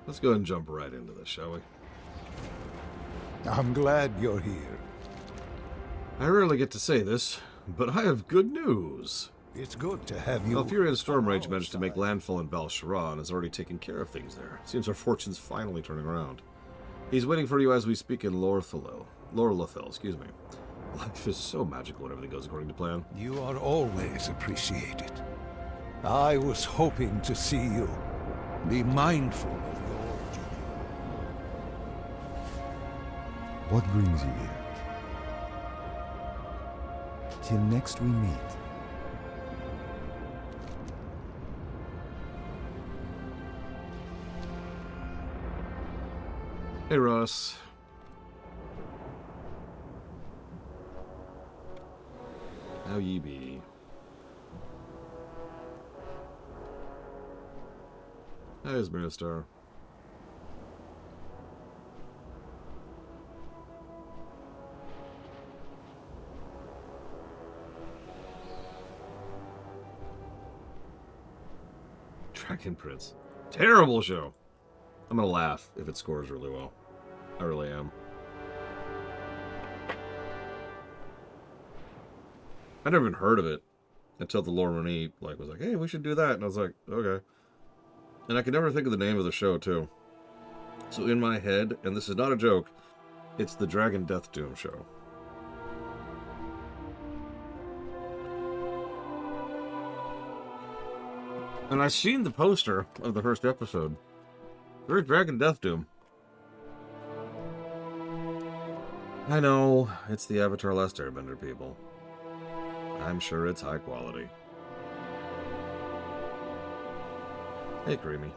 Let's go ahead and jump right into this, shall we? I'm glad you're here. I rarely get to say this, but I have good news. It's good to have you. Val'sharah Stormrage managed to make landfall in Val'sharah and has already taken care of things there. Seems our fortune's finally turning around. He's waiting for you as we speak in Lorelethil, excuse me. Life is so magical when everything goes according to plan. You are always appreciated. I was hoping to see you. Be mindful of your duty. What brings you here? Till next we meet. Hey, Russ. How ye be? Hey, Star. Dragon Prince. Terrible show. I'm gonna laugh if it scores really well. I really am. I never even heard of it until the Lord Renee was like, "Hey, we should do that," and I was like, "Okay." And I can never think of the name of the show too. So in my head, and this is not a joke, it's the Dragon Death Doom show. And I seen the poster of the first episode. There's Dragon Death Doom. I know, it's the Avatar Last Airbender, people. I'm sure it's high quality. Hey, Creamy.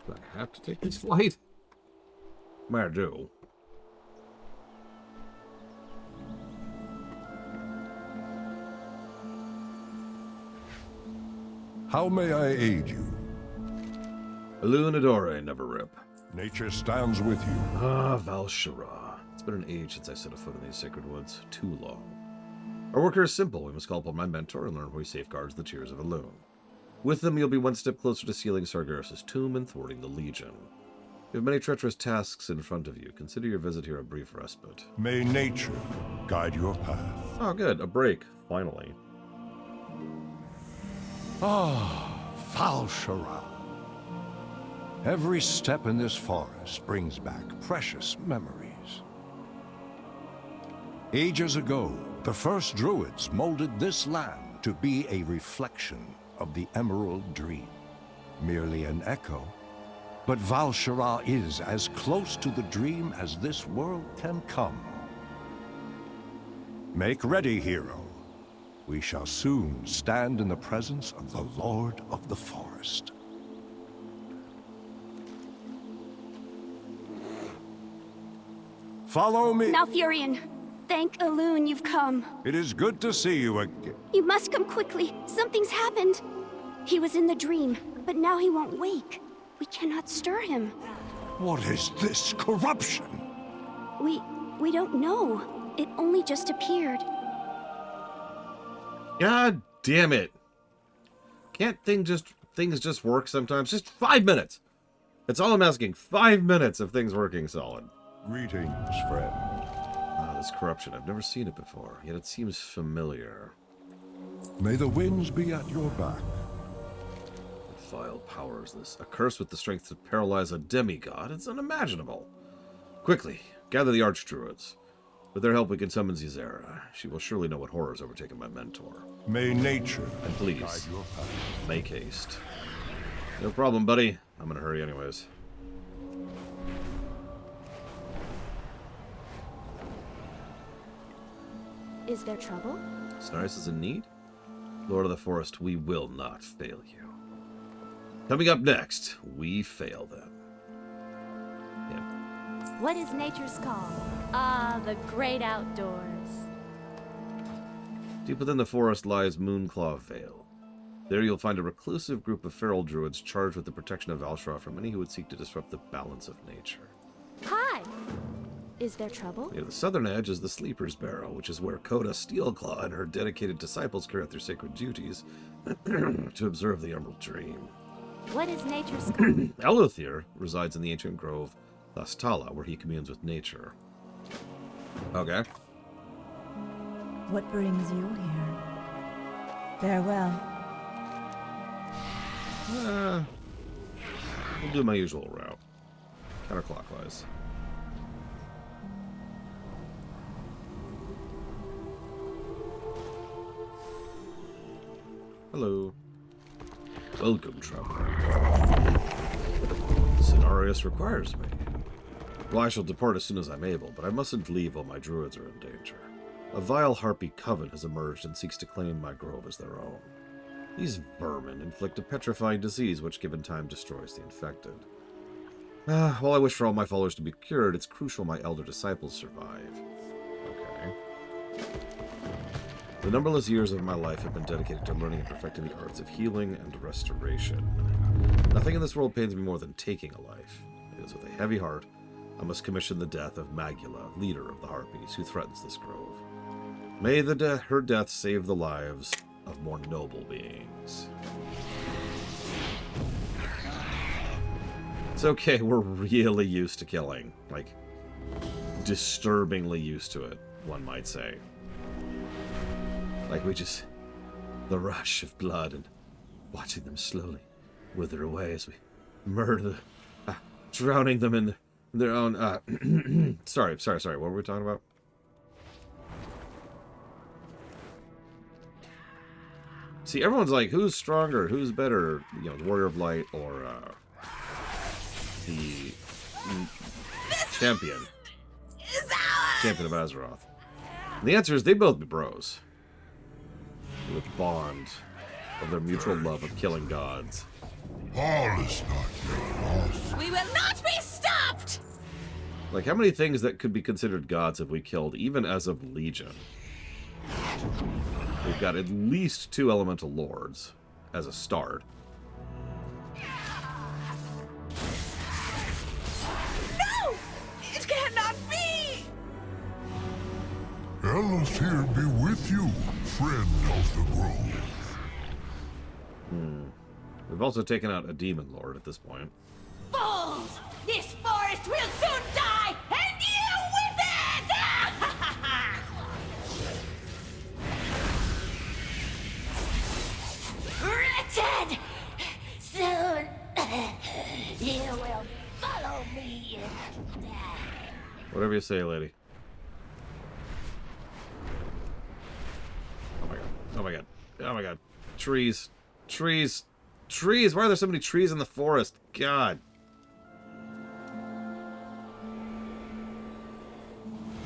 Do I have to take this flight? May I do? How may I aid you? Illuminadore, never rip. Nature stands with you. Ah, Val'sharah. It's been an age since I set a foot in these sacred woods. Too long. Our work here is simple. We must call upon my mentor and learn how he safeguards the tears of Elune. With them, you'll be one step closer to sealing Sargeras' tomb and thwarting the Legion. You have many treacherous tasks in front of you. Consider your visit here a brief respite. May nature guide your path. Oh, good. A break. Finally. Ah, Val'sharah. Every step in this forest brings back precious memories. Ages ago, the first druids molded this land to be a reflection of the Emerald Dream. Merely an echo, but Val'sharah is as close to the dream as this world can come. Make ready, hero. We shall soon stand in the presence of the Lord of the Forest. Follow me. Malfurion, thank Elune you've come. It is good to see you again. You must come quickly. Something's happened. He was in the dream, but now he won't wake. We cannot stir him. What is this corruption? We don't know. It only just appeared. God damn it. Can't things just work sometimes? Just 5 minutes. That's all I'm asking. 5 minutes of things working solid. Greetings, friend. Ah, this corruption. I've never seen it before, yet it seems familiar. May the winds be at your back. What vile power is this? A curse with the strength to paralyze a demigod? It's unimaginable. Quickly, gather the archdruids. With their help, we can summon Zizera. She will surely know what horrors overtaken my mentor. May nature And please, guide your path. make haste. No problem, buddy. I'm gonna hurry anyways. Is there trouble? Snaris is in need? Lord of the Forest, we will not fail you. Coming up next, we fail them. Yeah. What is nature's call? Ah, the great outdoors. Deep within the forest lies Moonclaw Vale. There you'll find a reclusive group of feral druids charged with the protection of Val'sharah from any who would seek to disrupt the balance of nature. Hi! Is there trouble? Near the southern edge is the Sleeper's Barrow, which is where Coda Steelclaw and her dedicated disciples carry out their sacred duties to observe the Emerald Dream. What is nature's call? Eleuthir resides in the ancient grove Thastala, where he communes with nature. Okay. What brings you here? Farewell. We'll do my usual route. Counterclockwise. Hello. Welcome, traveler. Cenarius requires me. Well, I shall depart as soon as I'm able, but I mustn't leave while my druids are in danger. A vile harpy coven has emerged and seeks to claim my grove as their own. These vermin inflict a petrifying disease which, given time, destroys the infected. While I wish for all my followers to be cured, it's crucial my elder disciples survive. Okay. The numberless years of my life have been dedicated to learning and perfecting the arts of healing and restoration. Nothing in this world pains me more than taking a life. It is with a heavy heart I must commission the death of Magula, leader of the Harpies, who threatens this grove. May her death save the lives of more noble beings. It's okay, we're really used to killing. Like, disturbingly used to it, one might say. Like, the rush of blood and watching them slowly wither away as we murder drowning them in their own, sorry, what were we talking about? See, everyone's like, who's stronger, who's better, you know, the Warrior of Light or, the champion of Azeroth? And the answer is they both be bros. With bond of their mutual love of killing gods. All is not yet lost. We will not be stopped! Like, how many things that could be considered gods have we killed, even as of Legion? We've got at least 2 elemental lords as a start. No! It cannot be! Eleuthir be with you, friend of the grove. We've also taken out a demon lord at this point. Fools! This forest will soon die, and you with it! Wretched! Soon you will follow me. Whatever you say, lady. Oh my god. Oh my god. Oh my god. Trees. Trees. Trees! Why are there so many trees in the forest? God.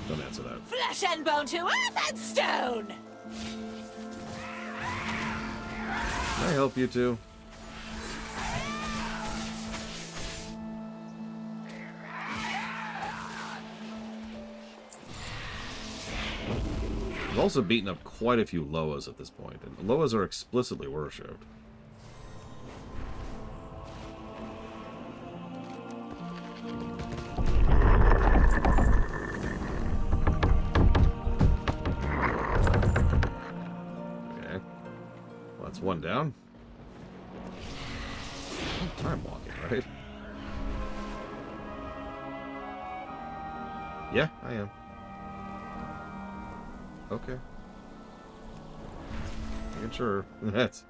Don't answer that. Flesh and bone to earth and stone! Can I help you two? We've also beaten up quite a few Loas at this point, and Loas are explicitly worshipped. One down. Time walking, right? Yeah, I am. Okay. Making sure. That's...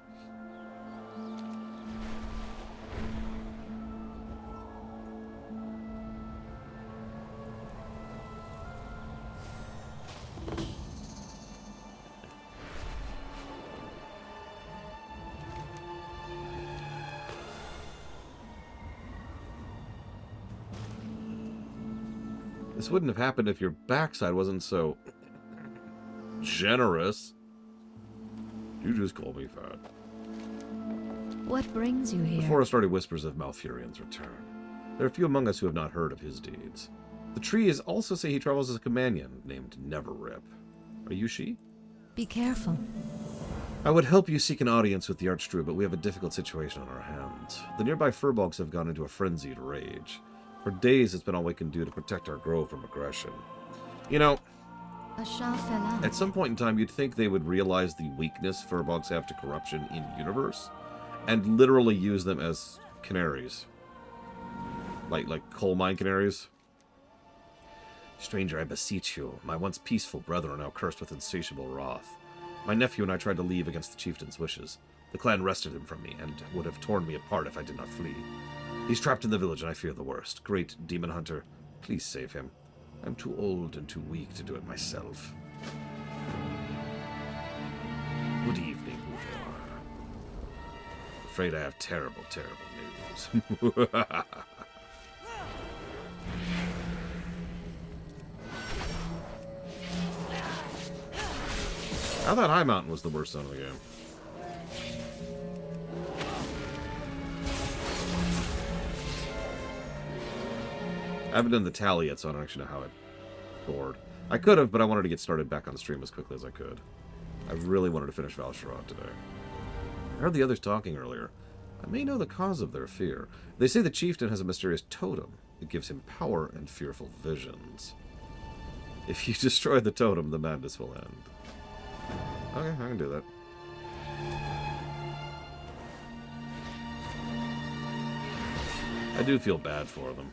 This wouldn't have happened if your backside wasn't so generous. You just call me fat. What brings you The here? forest already whispers of Malfurion's return. There are few among us who have not heard of his deeds. The trees also say he travels as a companion named Neverrip. Are you she? Be careful. I would help you seek an audience with the Archdruid, but we have a difficult situation on our hands. The nearby furbolgs have gone into a frenzied rage. For days, it's been all we can do to protect our grove from aggression. You know, A Shah fell out. at some point in time, you'd think they would realize the weakness furbolgs have to corruption in universe, and literally use them as canaries. Like coal mine canaries. Stranger, I beseech you. My once peaceful brethren are now cursed with insatiable wrath. My nephew and I tried to leave against the chieftain's wishes. The clan wrested him from me, and would have torn me apart if I did not flee. He's trapped in the village, and I fear the worst. Great demon hunter, please save him. I'm too old and too weak to do it myself. Good evening, Uthor. Afraid I have terrible, terrible news. I thought High Mountain was the worst zone of the game. I haven't done the tally yet, so I don't actually know how it scored. I could have, but I wanted to get started back on the stream as quickly as I could. I really wanted to finish Val'sharah today. I heard the others talking earlier. I may know the cause of their fear. They say the chieftain has a mysterious totem that gives him power and fearful visions. If you destroy the totem, the madness will end. Okay, I can do that. I do feel bad for them.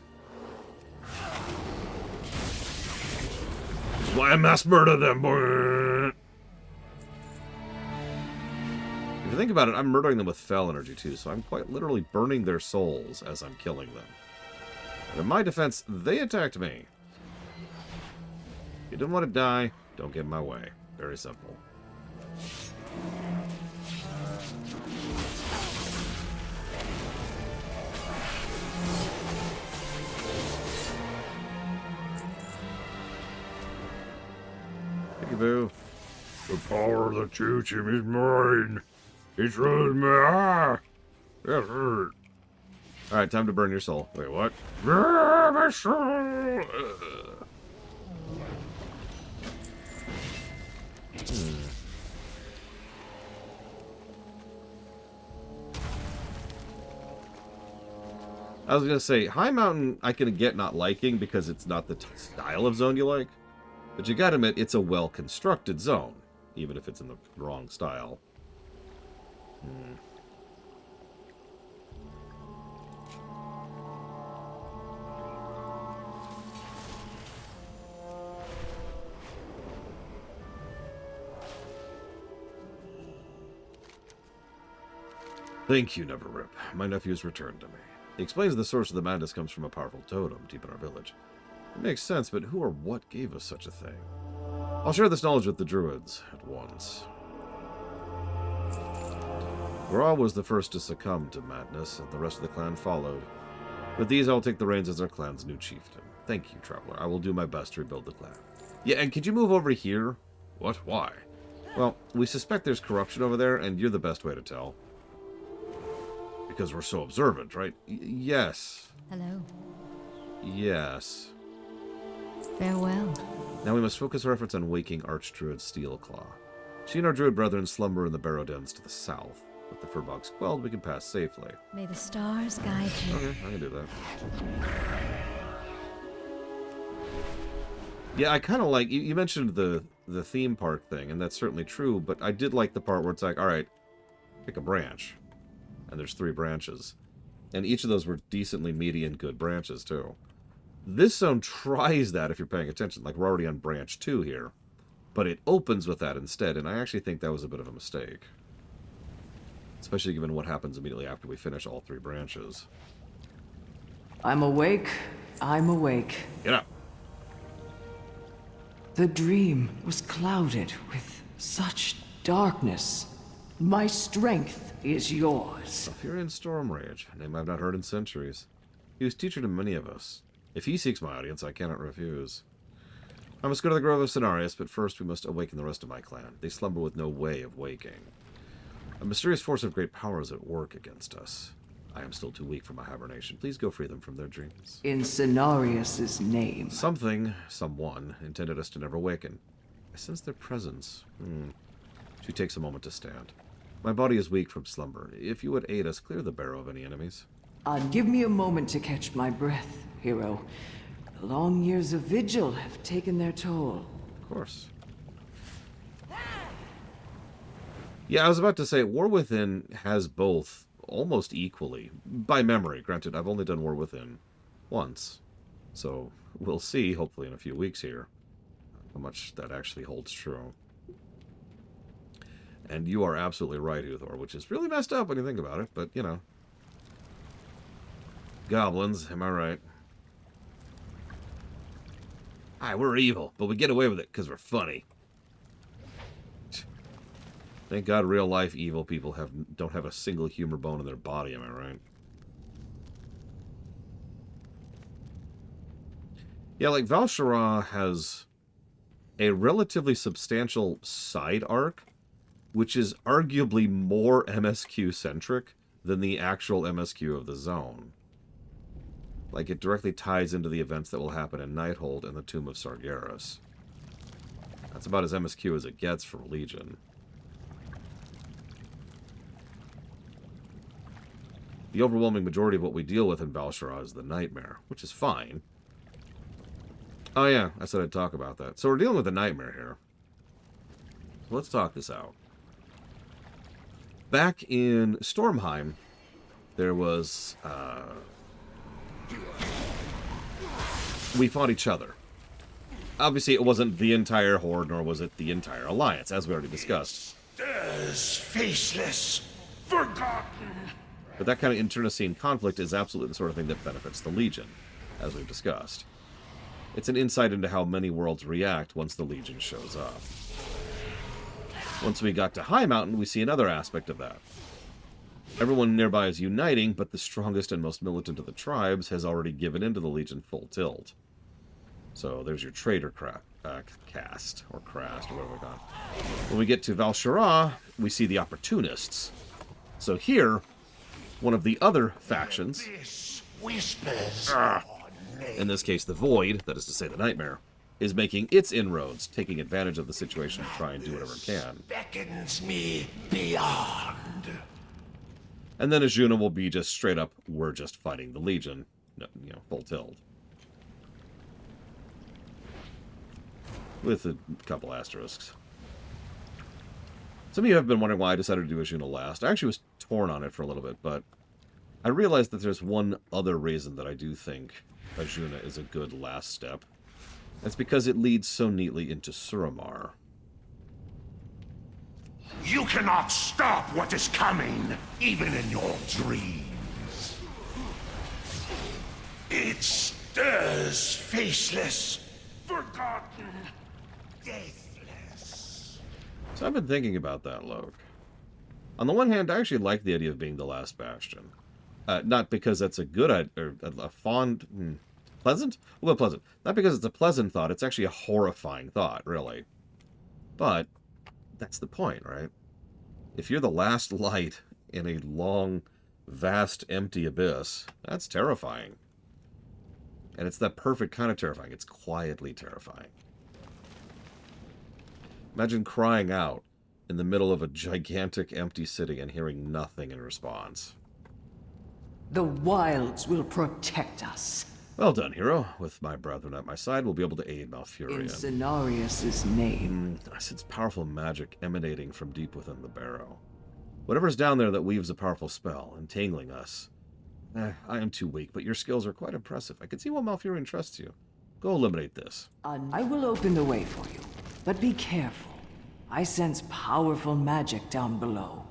That's why I mass murder them, boy. If you think about it, I'm murdering them with fell energy too, so I'm quite literally burning their souls as I'm killing them. But in my defense, they attacked me. You didn't want to die, don't get in my way. Very simple. Boo. The power of the Choo-Chim is mine. It rules me. Ah! That hurt. Alright, time to burn your soul. Wait, what? Ah, my soul. I was gonna say, High Mountain I can get not liking because it's not the style of zone you like. But you gotta admit, it's a well-constructed zone, even if it's in the wrong style. Thank you, Neverrip. My nephew's returned to me. He explains the source of the madness comes from a powerful totem deep in our village. It makes sense, but who or what gave us such a thing? I'll share this knowledge with the druids at once. Gra was the first to succumb to madness, and the rest of the clan followed. With these, I will take the reins as our clan's new chieftain. Thank you, Traveler. I will do my best to rebuild the clan. Yeah, and could you move over here? What? Why? Well, we suspect there's corruption over there, and you're the best way to tell. Because we're so observant, right? Yes. Hello. Yes. Farewell. Now we must focus our efforts on waking Archdruid Steelclaw. She and our druid brethren slumber in the barrow dens to the south. With the furbolgs quelled, we can pass safely. May the stars guide you. Okay, I can do that. Yeah, I kind of like... You mentioned the theme park thing, and that's certainly true, but I did like the part where it's like, alright, pick a branch. And there's 3 branches. And each of those were decently meaty and good branches, too. This zone tries that if you're paying attention. Like, we're already on branch 2 here. But it opens with that instead, and I actually think that was a bit of a mistake. Especially given what happens immediately after we finish all 3 branches. I'm awake. I'm awake. Get up! The dream was clouded with such darkness. My strength is yours. A Fury and Storm Rage, a name I've not heard in centuries. He was teacher to many of us. If he seeks my audience, I cannot refuse. I must go to the Grove of Cenarius, but first we must awaken the rest of my clan. They slumber with no way of waking. A mysterious force of great power is at work against us. I am still too weak for my hibernation. Please go free them from their dreams. In Cenarius' name. Something, someone, intended us to never awaken. I sense their presence. She takes a moment to stand. My body is weak from slumber. If you would aid us, clear the barrow of any enemies. Give me a moment to catch my breath, hero. The long years of vigil have taken their toll. Of course. Yeah, I was about to say, War Within has both almost equally. By memory, granted, I've only done War Within once. So, we'll see, hopefully in a few weeks here, how much that actually holds true. And you are absolutely right, Uthor, which is really messed up when you think about it, but, you know. Goblins, am I right? Aye, we're evil, but we get away with it because we're funny. Thank God real-life evil people don't have a single humor bone in their body, am I right? Yeah, like, Val'sharah has a relatively substantial side arc, which is arguably more MSQ-centric than the actual MSQ of the zone. Like, it directly ties into the events that will happen in Nighthold and the Tomb of Sargeras. That's about as MSQ as it gets for Legion. The overwhelming majority of what we deal with in Val'sharah is the Nightmare, which is fine. Oh yeah, I said I'd talk about that. So we're dealing with the Nightmare here. So let's talk this out. Back in Stormheim, there was... we fought each other. Obviously, it wasn't the entire Horde, nor was it the entire Alliance, as we already discussed. As faceless, forgotten. But that kind of internecine conflict is absolutely the sort of thing that benefits the Legion, as we've discussed. It's an insight into how many worlds react once the Legion shows up. Once we got to High Mountain, we see another aspect of that. Everyone nearby is uniting, but the strongest and most militant of the tribes has already given in to the Legion full tilt. So there's your traitor cast, or crast, or whatever we got. When we get to Val'sharah, we see the opportunists. So here, one of the other factions, in this case the Void, that is to say the Nightmare, is making its inroads, taking advantage of the situation to try and do whatever it can. Beckons me beyond. And then Ajuna will be just straight up, we're just fighting the Legion, you know, full tilt. With a couple asterisks. Some of you have been wondering why I decided to do Ajuna last. I actually was torn on it for a little bit, but I realized that there's one other reason that I do think Ajuna is a good last step. That's because it leads so neatly into Suramar. You cannot stop what is coming, even in your dreams. It stirs faceless, forgotten, deathless. So I've been thinking about that, Loke. On the one hand, I actually like the idea of being the last bastion. Not because that's a good idea, or a fond... pleasant? Well, pleasant. Not because it's a pleasant thought, it's actually a horrifying thought, really. But that's the point, right? If you're the last light in a long, vast, empty abyss, that's terrifying. And it's that perfect kind of terrifying. It's quietly terrifying. Imagine crying out in the middle of a gigantic, empty city and hearing nothing in response. The wilds will protect us. Well done, hero. With my brethren at my side, we'll be able to aid Malfurion. In Cenarius' name. I sense powerful magic emanating from deep within the barrow. Whatever's down there that weaves a powerful spell, entangling us. I am too weak, but your skills are quite impressive. I can see why Malfurion trusts you. Go eliminate this. I will open the way for you, but be careful. I sense powerful magic down below.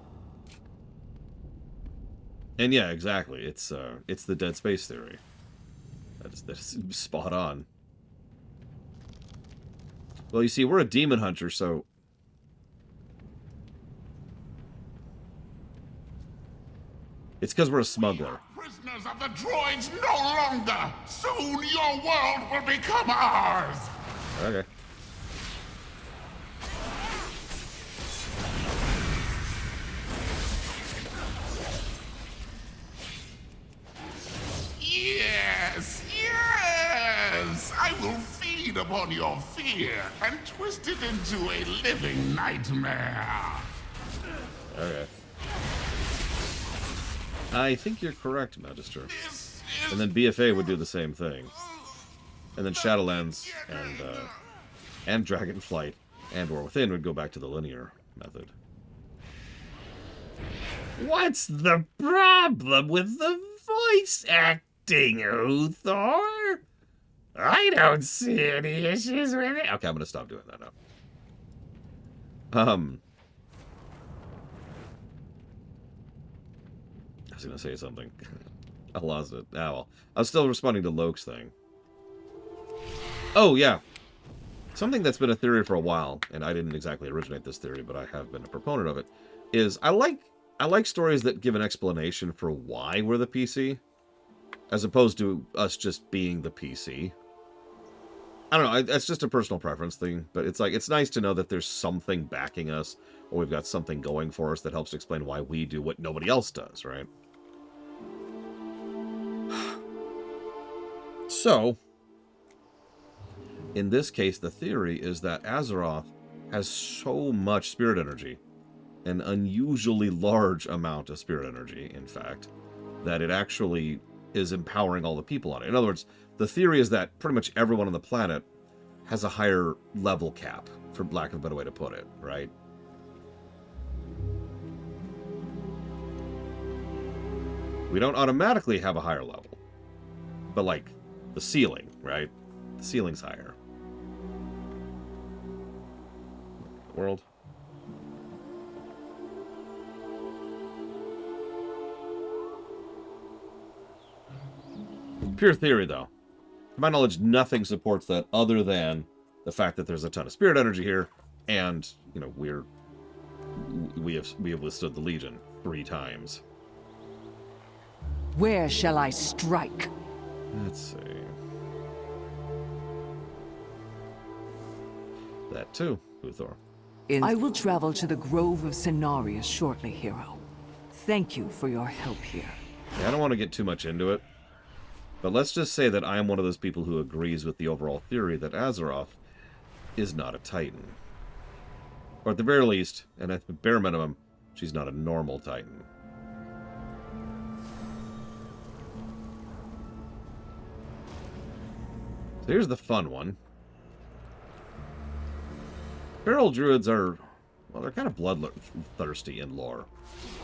And yeah, exactly. It's the Dead Space theory. That's spot on. Well, you see, we're a demon hunter, so... It's because we're a smuggler. Prisoners of the droids no longer! Soon your world will become ours! Okay. Yes, yes! I will feed upon your fear and twist it into a living nightmare. Okay. I think you're correct, Magister. And then BFA would do the same thing. And then Shadowlands and Dragonflight and War Within would go back to the linear method. What's the problem with the voice acting, Uthor? I don't see any issues with it. Okay, I'm gonna stop doing that now. I was gonna say something. I lost it. Ah, well. I was still responding to Loke's thing. Oh, yeah. Something that's been a theory for a while, and I didn't exactly originate this theory, but I have been a proponent of it, is I like stories that give an explanation for why we're the PC, as opposed to us just being the PC. I don't know, that's just a personal preference thing, but it's like, it's nice to know that there's something backing us, or we've got something going for us that helps explain why we do what nobody else does, right? So, in this case, the theory is that Azeroth has so much spirit energy, an unusually large amount of spirit energy, in fact, that it actually is empowering all the people on it. In other words, the theory is that pretty much everyone on the planet has a higher level cap, for lack of a better way to put it, right? We don't automatically have a higher level, but like the ceiling, right? The ceiling's higher. World. Pure theory, though. To my knowledge, nothing supports that other than the fact that there's a ton of spirit energy here, and you know we have withstood the Legion 3 times. Where shall I strike? Let's see. That too, Uthor. I will travel to the Grove of Cenarius shortly, hero. Thank you for your help here. Yeah, I don't want to get too much into it, but let's just say that I am one of those people who agrees with the overall theory that Azeroth is not a Titan. Or at the very least, and at the bare minimum, she's not a normal Titan. So here's the fun one. Feral druids are, well, they're kind of bloodthirsty in lore.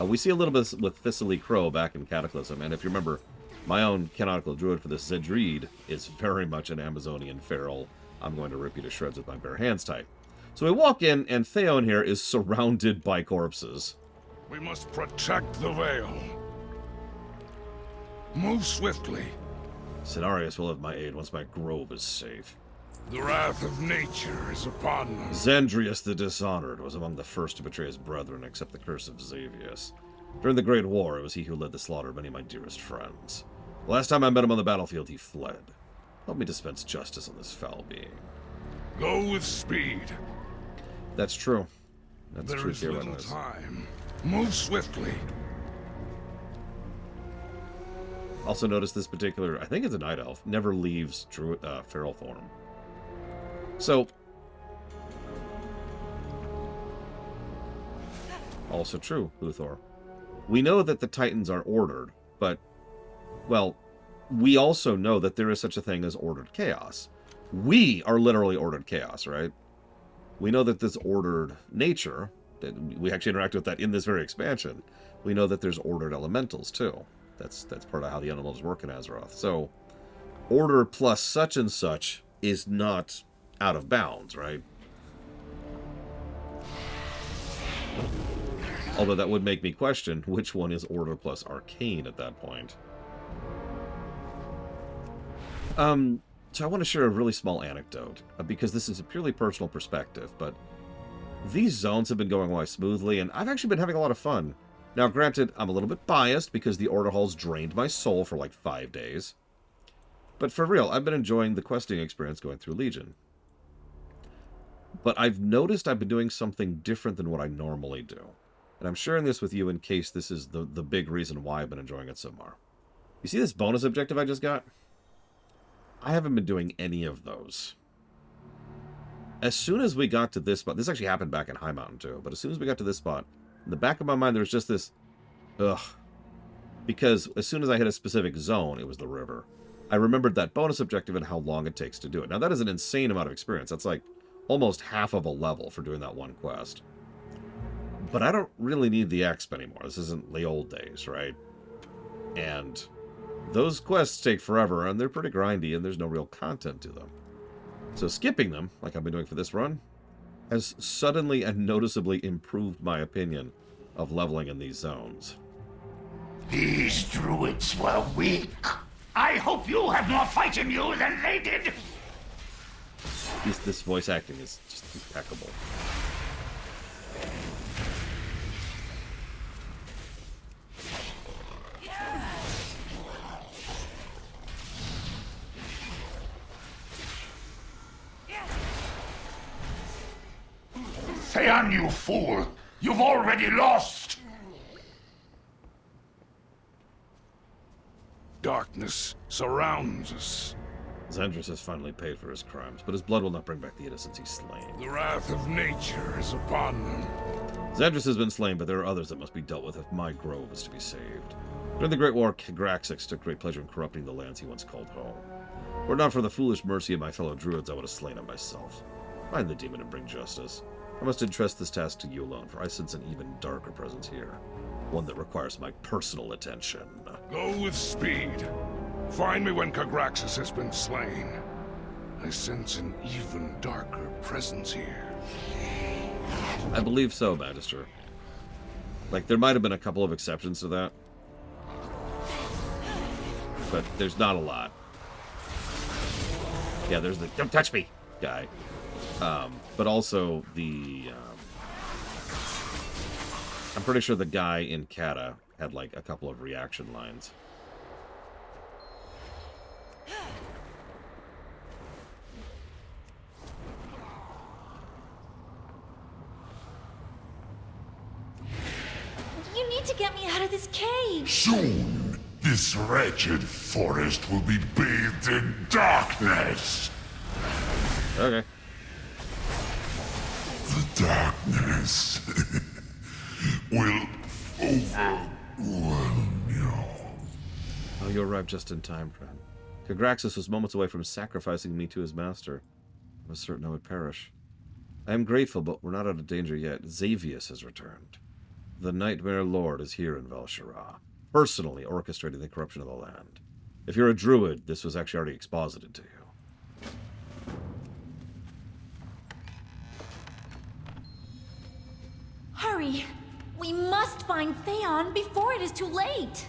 We see a little bit with Thistly Crow back in Cataclysm, and if you remember, my own canonical druid for this Zedreed is very much an Amazonian feral, I'm going to rip you to shreds with my bare hands type. So we walk in, and Theon here is surrounded by corpses. We must protect the Veil. Move swiftly. Cenarius will have my aid once my grove is safe. The wrath of nature is upon us. Xandrius the Dishonored was among the first to betray his brethren, except the curse of Xavius. During the Great War, it was he who led the slaughter of many of my dearest friends. The last time I met him on the battlefield, he fled. Help me dispense justice on this foul being. Go with speed. That's true. That's There true, is little Kieran. time. Move swiftly. Also notice this particular, I think it's a night elf, never leaves feral form. So, also true, Uthor. We know that the Titans are ordered, but, well, we also know that there is such a thing as ordered chaos. We are literally ordered chaos, right? We know that this ordered nature, that we actually interact with that in this very expansion. We know that there's ordered elementals, too. That's part of how the elementals work in Azeroth. So, order plus such and such is not out of bounds, right? Although that would make me question which one is order plus arcane at that point. So I want to share a really small anecdote, because this is a purely personal perspective, but these zones have been going by smoothly, and I've actually been having a lot of fun. Now, granted, I'm a little bit biased because the Order Halls drained my soul for like 5 days. But for real, I've been enjoying the questing experience going through Legion. But I've noticed I've been doing something different than what I normally do. And I'm sharing this with you in case this is the big reason why I've been enjoying it so more. You see this bonus objective I just got? I haven't been doing any of those. As soon as we got to this spot, this actually happened back in High Mountain too, but as soon as we got to this spot, In the back of my mind, there was just this, ugh. Because as soon as I hit a specific zone, it was the river. I remembered that bonus objective and how long it takes to do it. Now, that is an insane amount of experience. That's like almost half of a level for doing that one quest. But I don't really need the exp anymore. This isn't the old days, right? And those quests take forever, and they're pretty grindy, and there's no real content to them. So skipping them, like I've been doing for this run, has suddenly and noticeably improved my opinion of leveling in these zones. These druids were weak. I hope you have more fight in you than they did. This voice acting is just impeccable. Theon, you fool! You've already lost! Darkness surrounds us. Xandris has finally paid for his crimes, but his blood will not bring back the innocents he's slain. The wrath of nature is upon them. Xandris has been slain, but there are others that must be dealt with if my grove is to be saved. During the Great War, Graxix took great pleasure in corrupting the lands he once called home. Were it not for the foolish mercy of my fellow druids, I would have slain him myself. Find the demon and bring justice. I must entrust this task to you alone, for I sense an even darker presence here. One that requires my personal attention. Go with speed. Find me when Kagraxis has been slain. I sense an even darker presence here. I believe so, Magister. Like, there might have been a couple of exceptions to that. But there's not a lot. Yeah, there's the "don't touch me" guy. But also the... I'm pretty sure the guy in Kata had, like, a couple of reaction lines. You need to get me out of this cave. Soon, this wretched forest will be bathed in darkness. Okay. The darkness will overwhelm you. Oh, you arrived just in time, friend. Kagraxis was moments away from sacrificing me to his master. I was certain I would perish. I am grateful, but we're not out of danger yet. Xavius has returned. The Nightmare Lord is here in Val'sharah, personally orchestrating the corruption of the land. If you're a druid, this was actually already exposited to you. Hurry! We must find Theon before it is too late!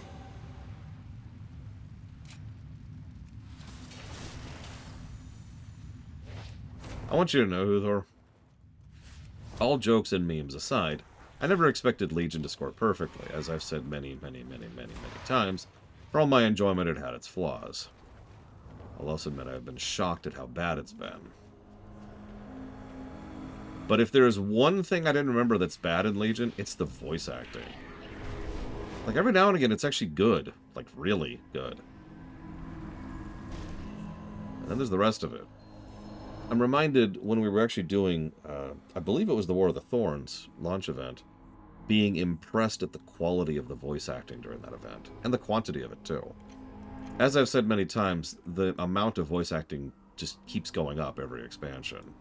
I want you to know, Huthor, all jokes and memes aside, I never expected Legion to score perfectly, as I've said many times. For all my enjoyment, it had its flaws. I'll also admit I've been shocked at how bad it's been. But if there is one thing I didn't remember that's bad in Legion, it's the voice acting. Like, every now and again, it's actually good. Like, really good. And then there's the rest of it. I'm reminded when we were actually doing, I believe it was the War of the Thorns launch event, being impressed at the quality of the voice acting during that event. And the quantity of it, too. As I've said many times, the amount of voice acting just keeps going up every expansion.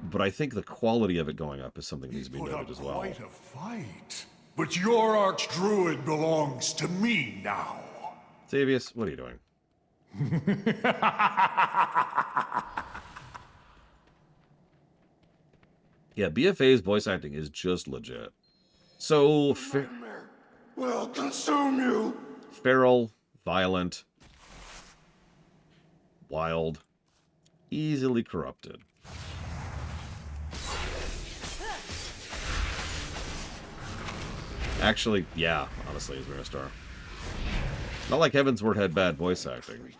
But I think the quality of it going up is something that needs to be noted as well. Quite a fight. But your archdruid belongs to me now. Xavius, what are you doing? Yeah, BFA's voice acting is just legit. So, Will consume you. feral, violent, wild, easily corrupted. Actually, yeah, honestly, is Mirastar. Not like Heavensward had bad voice acting.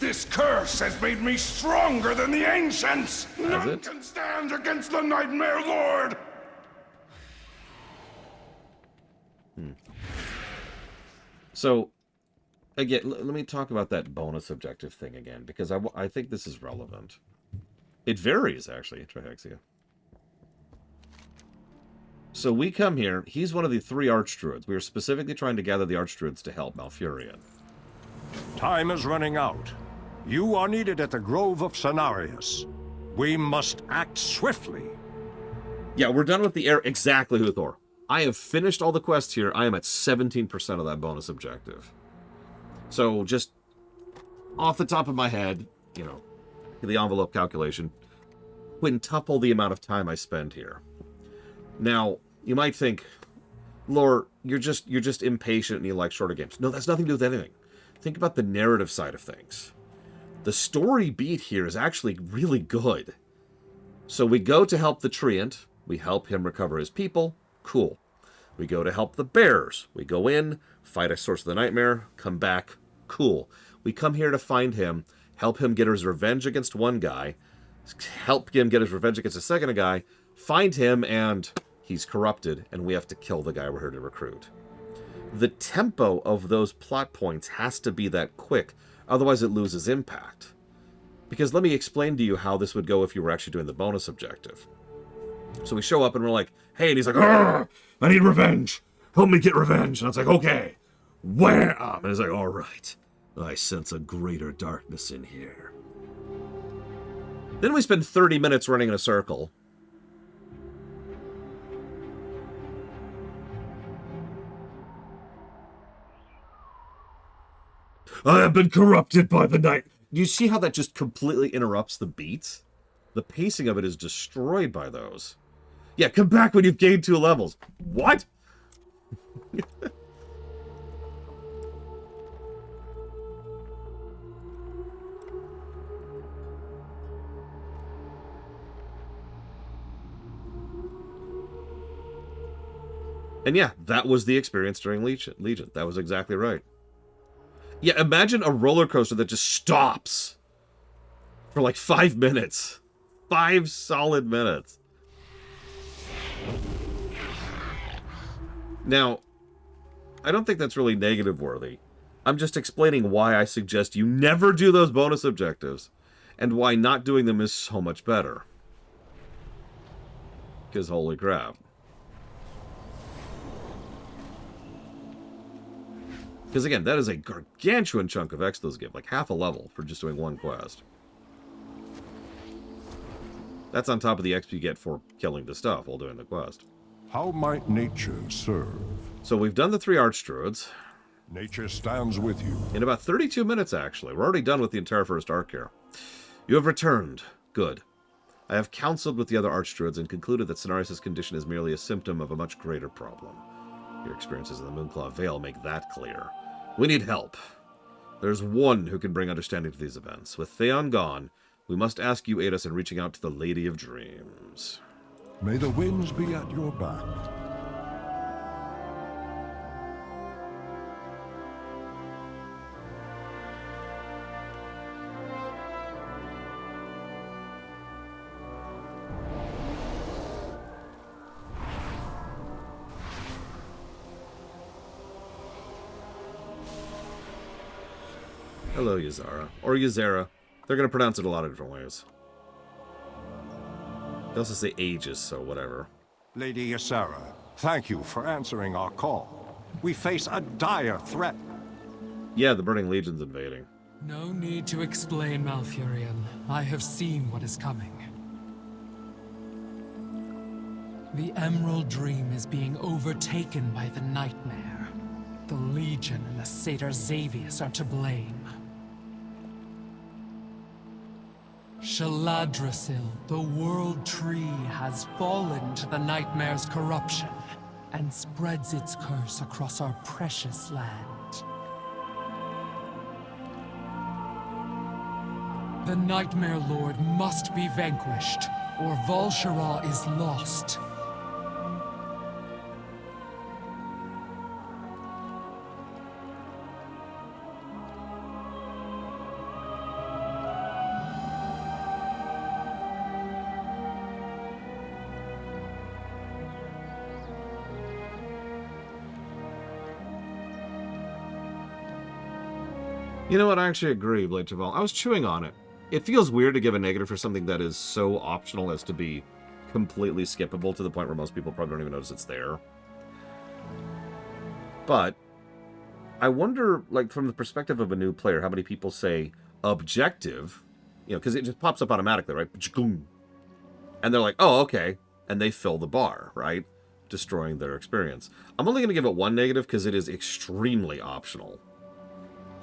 This curse has made me stronger than the ancients. Has it? Can stand against the Nightmare Lord. So, again, let me talk about that bonus objective thing again, because I think this is relevant. It varies, actually, Trihexia. So we come here. He's one of the 3 Archdruids. We are specifically trying to gather the Archdruids to help Malfurion. Time is running out. You are needed at the Grove of Cenarius. We must act swiftly. Yeah, we're done with the air. Exactly, Huthor. I have finished all the quests here. I am at 17% of that bonus objective. So just off the top of my head, you know, the envelope calculation, quintuple the amount of time I spend here. Now, you might think, Lore, you're just impatient and you like shorter games. No, that's nothing to do with anything. Think about the narrative side of things. The story beat here is actually really good. So we go to help the Treant. We help him recover his people. Cool. We go to help the Bears. We go in, fight a Source of the Nightmare, come back. Cool. We come here to find him, help him get his revenge against one guy, help him get his revenge against a second guy, find him, and he's corrupted, and we have to kill the guy we're here to recruit. The tempo of those plot points has to be that quick, otherwise it loses impact. Because let me explain to you how this would go if you were actually doing the bonus objective. So we show up and we're like, hey, and he's like, I need revenge. Help me get revenge. And I was like, okay, where? And he's like, all right. I sense a greater darkness in here. Then we spend 30 minutes running in a circle. I have been corrupted by the night. Do you see how that just completely interrupts the beats? The pacing of it is destroyed by those. Yeah, come back when you've gained 2 levels. What? And yeah, that was the experience during Legion. That was exactly right. Yeah, imagine a roller coaster that just stops for like 5 minutes. 5 solid minutes. Now, I don't think that's really negative worthy. I'm just explaining why I suggest you never do those bonus objectives and why not doing them is so much better. Because holy crap. Because again, that is a gargantuan chunk of X those give, like half a level for just doing one quest. That's on top of the XP you get for killing the stuff while doing the quest. How might nature serve? So we've done the 3 Archdruids. Nature stands with you. In about 32 minutes, actually. We're already done with the entire first arc here. You have returned. Good. I have counseled with the other Archdruids and concluded that Cenarius' condition is merely a symptom of a much greater problem. Your experiences in the Moonclaw Vale make that clear. We need help. There's one who can bring understanding to these events. With Theon gone, we must ask you aid us in reaching out to the Lady of Dreams. May the winds be at your back. Hello, Ysara. Or Ysera. They're going to pronounce it a lot of different ways. They also say ages, so whatever. Lady Ysara, thank you for answering our call. We face a dire threat. Yeah, the Burning Legion's invading. No need to explain, Malfurion. I have seen what is coming. The Emerald Dream is being overtaken by the Nightmare. The Legion and the Satyr Xavius are to blame. Shaladrasil, the World Tree, has fallen to the Nightmare's corruption and spreads its curse across our precious land. The Nightmare Lord must be vanquished, or Val'sharah is lost. You know what? I actually agree, Blade Travel. I was chewing on it. It feels weird to give a negative for something that is so optional as to be completely skippable to the point where most people probably don't even notice it's there. But I wonder, like, from the perspective of a new player, how many people say objective, because it just pops up automatically, right? And they're like, oh, okay. And they fill the bar, right? Destroying their experience. I'm only going to give it 1 negative because it is extremely optional.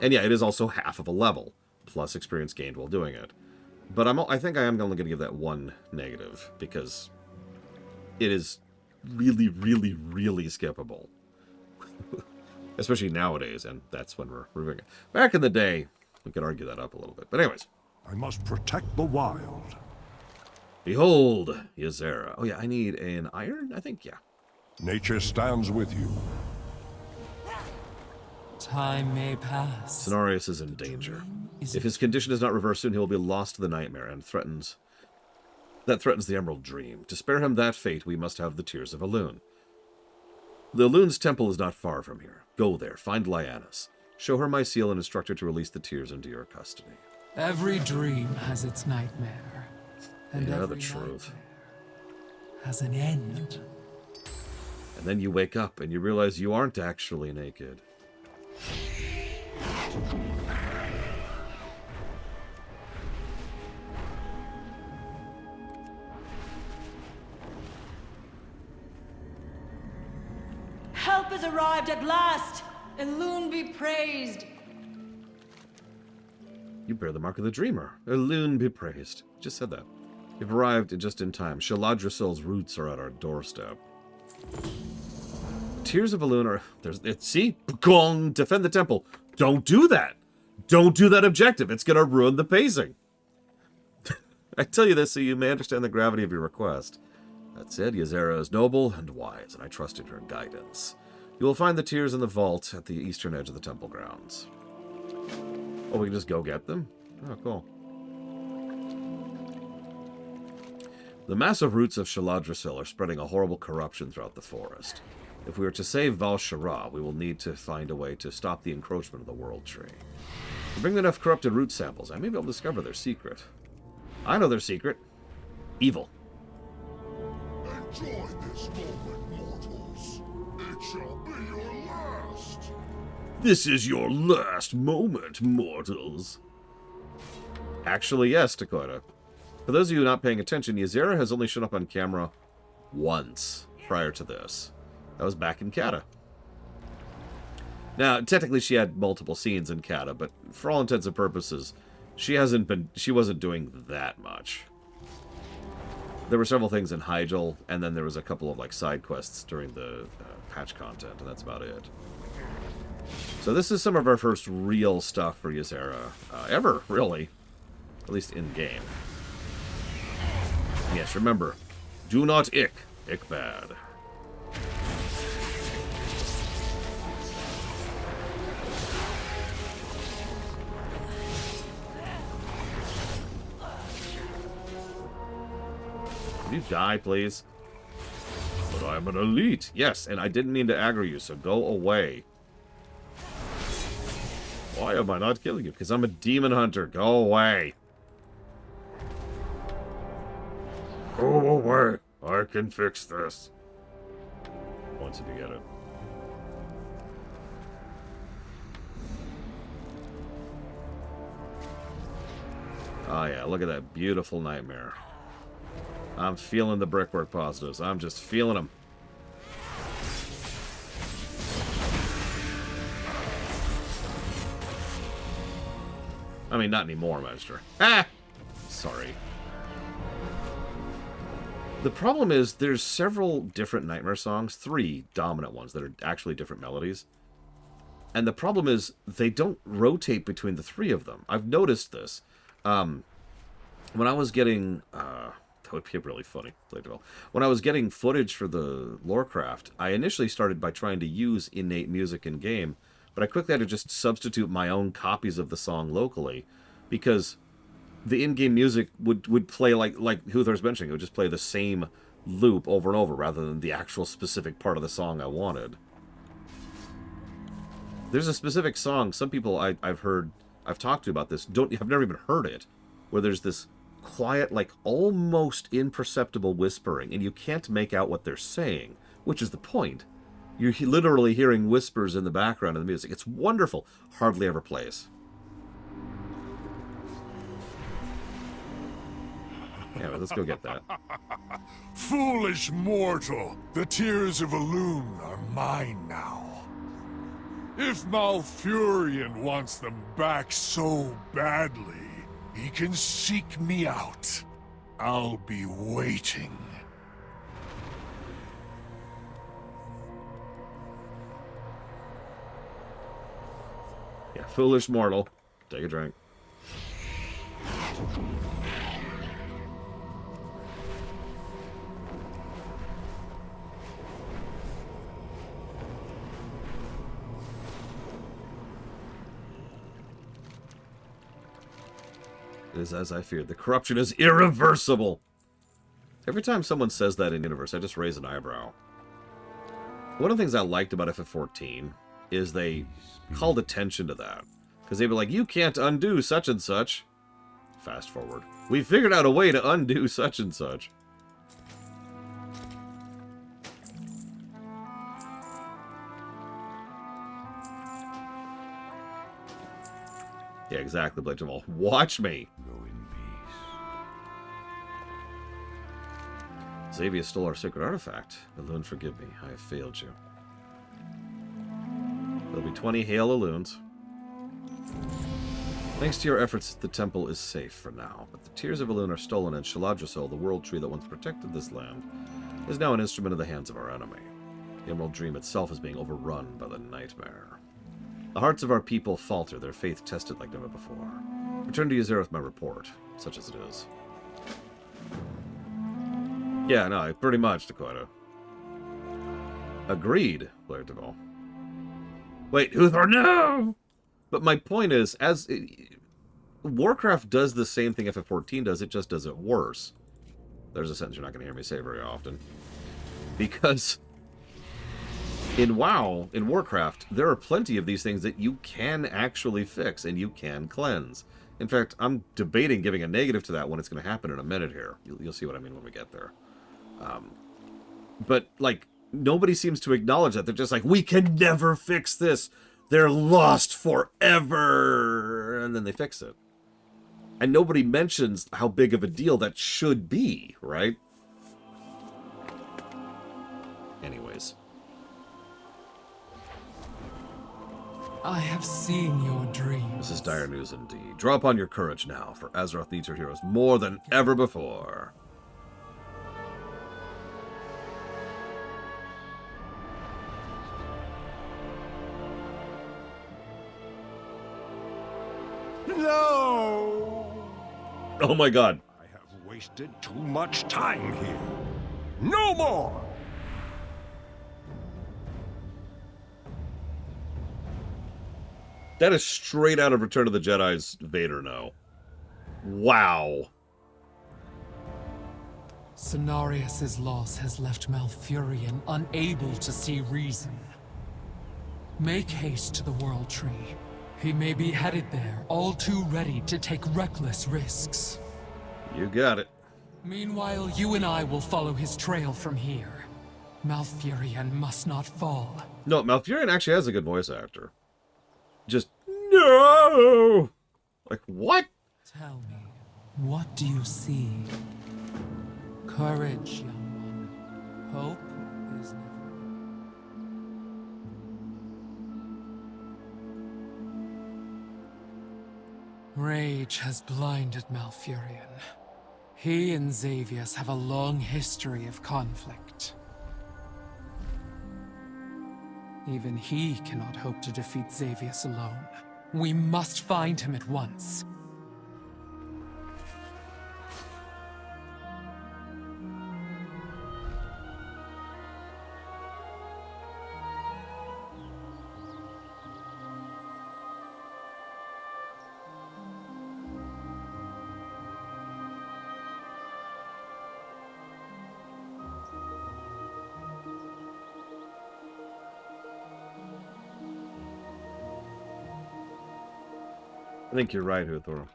And yeah, it is also half of a level, plus experience gained while doing it. But I think I am only going to give that 1 negative because it is really, really, really skippable. Especially nowadays, and that's when we're reviewing it. Back in the day, we could argue that up a little bit. But anyways. I must protect the wild. Behold, Ysera. Oh yeah, I need an iron, I think, yeah. Nature stands with you. Time may pass. Cenarius is in danger. If his condition is not reversed soon, he will be lost to the nightmare and threatens the Emerald Dream. To spare him that fate, we must have the Tears of Elune. The Elune's temple is not far from here. Go there, find Lyannis. Show her my seal and instruct her to release the tears into your custody. Every dream has its nightmare. And yeah, every the truth. Has an end. And then you wake up and you realize you aren't actually naked. Help has arrived at last! Elune be praised! You bear the mark of the dreamer. Elune be praised. Just said that. You've arrived just in time. Shaladrasil's roots are at our doorstep. Tears of Elune are... See? Gong! Defend the temple. Don't do that! Don't do that objective. It's going to ruin the pacing. I tell you this so you may understand the gravity of your request. That said, Ysera is noble and wise, and I trust in her guidance. You will find the tears in the vault at the eastern edge of the temple grounds. Oh, we can just go get them? Oh, cool. The massive roots of Shaladrasil are spreading a horrible corruption throughout the forest. If we are to save Val'sharah, we will need to find a way to stop the encroachment of the World Tree. To bring enough corrupted root samples, I may be able to discover their secret. I know their secret. Evil. Enjoy this moment, mortals. It shall be your last. This is your last moment, mortals. Actually, yes, Dakota. For those of you not paying attention, Ysera has only shown up on camera once prior to this. That was back in Kata. Now, technically she had multiple scenes in Kata, but for all intents and purposes, she wasn't doing that much. There were several things in Hyjal, and then there was a couple of like side quests during the patch content, and that's about it. So this is some of our first real stuff for Ysera, ever, really. At least in-game. Yes, remember, do not ick. Ick bad. Can you die, please? But I'm an elite. Yes, and I didn't mean to aggro you, so go away. Why am I not killing you? Because I'm a demon hunter. Go away. Go away. I can fix this. Once you get it. Oh yeah, look at that beautiful nightmare. I'm feeling the brickwork positives. I'm just feeling them. I mean, not anymore, Master. Ah! Sorry. The problem is there's several different Nightmare songs, 3 dominant ones that are actually different melodies. And the problem is they don't rotate between the 3 of them. I've noticed this. When I was getting... that would be really funny. When I was getting footage for the Warcraft, I initially started by trying to use innate music in-game, but I quickly had to just substitute my own copies of the song locally, because the in-game music would play like Huther was mentioning. It would just play the same loop over and over, rather than the actual specific part of the song I wanted. There's a specific song, some people I've talked to about this, have never even heard it, where there's this quiet, like almost imperceptible whispering, and you can't make out what they're saying, which is the point. You're literally hearing whispers in the background of the music. It's wonderful. Hardly ever plays. Yeah, well, let's go get that. Foolish mortal! The tears of Elune are mine now. If Malfurion wants them back so badly, he can seek me out. I'll be waiting. Yeah, foolish mortal. Take a drink. It is as I feared. The corruption is irreversible. Every time someone says that in universe, I just raise an eyebrow. One of the things I liked about FF14 is they called attention to that. Because they'd be like, you can't undo such and such. Fast forward. We figured out a way to undo such and such. Yeah, exactly, Blade Jamal. Watch me. Go in peace. Xavier stole our sacred artifact. Elune, forgive me. I have failed you. There'll be 20 Hail Elunes. Thanks to your efforts, the temple is safe for now. But the Tears of Elune are stolen, and Shaladrasol, the world tree that once protected this land, is now an instrument in the hands of our enemy. The Emerald Dream itself is being overrun by the Nightmare. The hearts of our people falter, their faith tested like never before. Return to Ysera with my report, such as it is. Yeah, no, pretty much, Dakota. Agreed, Blair Duval. Wait, Uthor, no! But my point is, Warcraft does the same thing FF14 does, it just does it worse. There's a sentence you're not going to hear me say very often. Because in WoW, in Warcraft, there are plenty of these things that you can actually fix and you can cleanse. In fact, I'm debating giving a negative to that when it's going to happen in a minute here. You'll see what I mean when we get there. But, like, nobody seems to acknowledge that. They're just like, we can never fix this. They're lost forever. And then they fix it. And nobody mentions how big of a deal that should be, right? Anyways. I have seen your dreams. This is dire news indeed. Draw upon your courage now, for Azeroth needs your heroes more than ever before. No! Oh my god. I have wasted too much time here. No more! That is straight out of Return of the Jedi's Vader now. Wow. Cenarius' loss has left Malfurion unable to see reason. Make haste to the World Tree. He may be headed there, all too ready to take reckless risks. You got it. Meanwhile, you and I will follow his trail from here. Malfurion must not fall. No, Malfurion actually has a good voice actor. Just, no! Like, what? Tell me, what do you see? Courage, young one. Hope is never... Rage has blinded Malfurion. He and Xavius have a long history of conflict. Even he cannot hope to defeat Xavius alone. We must find him at once. I think you're right, Uthor.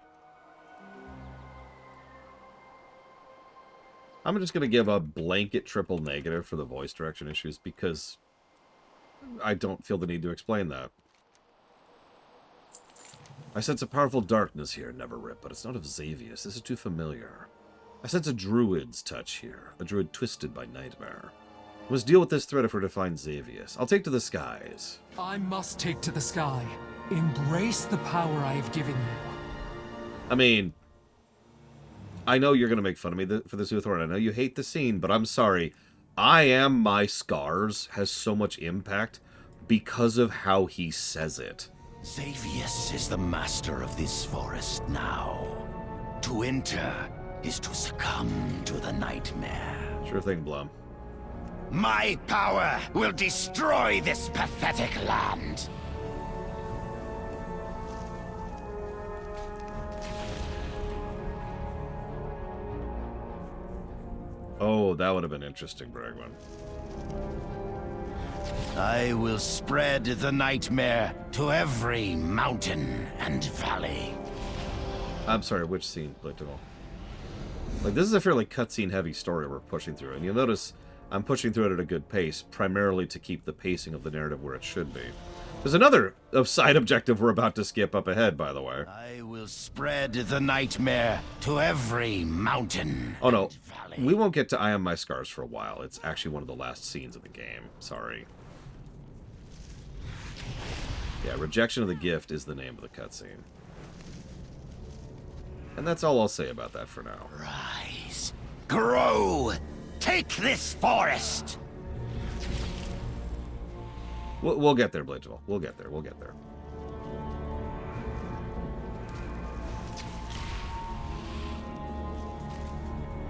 I'm just going to give a blanket triple negative for the voice direction issues because I don't feel the need to explain that. I sense a powerful darkness here, Never Rip, but it's not of Xavius. This is too familiar. I sense a druid's touch here, a druid twisted by nightmare. We must deal with this threat if we're to find Xavius. I'll take to the skies. I must take to the sky. Embrace the power I have given you. I mean, I know you're going to make fun of me for this, Uthor. I know you hate the scene, but I'm sorry. I Am My Scars has so much impact because of how he says it. Xavius is the master of this forest now. To enter is to succumb to the nightmare. Sure thing, Blum. My power will destroy this pathetic land. Oh, that would have been interesting, Bregman. I will spread the nightmare to every mountain and valley. I'm sorry, which scene, Blittival? Like, this is a fairly cutscene-heavy story we're pushing through, and you'll notice I'm pushing through it at a good pace, primarily to keep the pacing of the narrative where it should be. There's another side objective we're about to skip up ahead, by the way. I will spread the nightmare to every mountain. Oh no, and valley. we won't get to I Am My Scars for a while. It's actually one of the last scenes of the game. Sorry. Yeah, Rejection of the Gift is the name of the cutscene. And that's all I'll say about that for now. Rise. Grow. Take this forest. We'll get there, Blittival. We'll get there. We'll get there.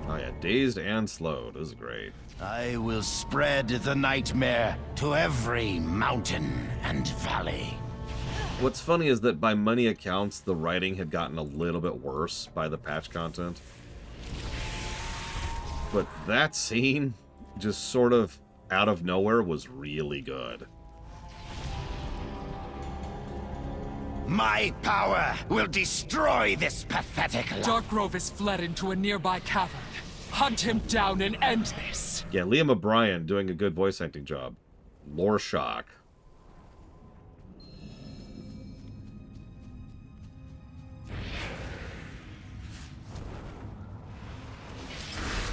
Oh yeah, Dazed and Slowed. This is great. I will spread the nightmare to every mountain and valley. What's funny is that by many accounts, the writing had gotten a little bit worse by the patch content. But that scene, just sort of out of nowhere, was really good. My power will destroy this pathetic land. Darkgrove has fled into a nearby cavern. Hunt him down and end this. Yeah, Liam O'Brien doing a good voice acting job. Lore shock.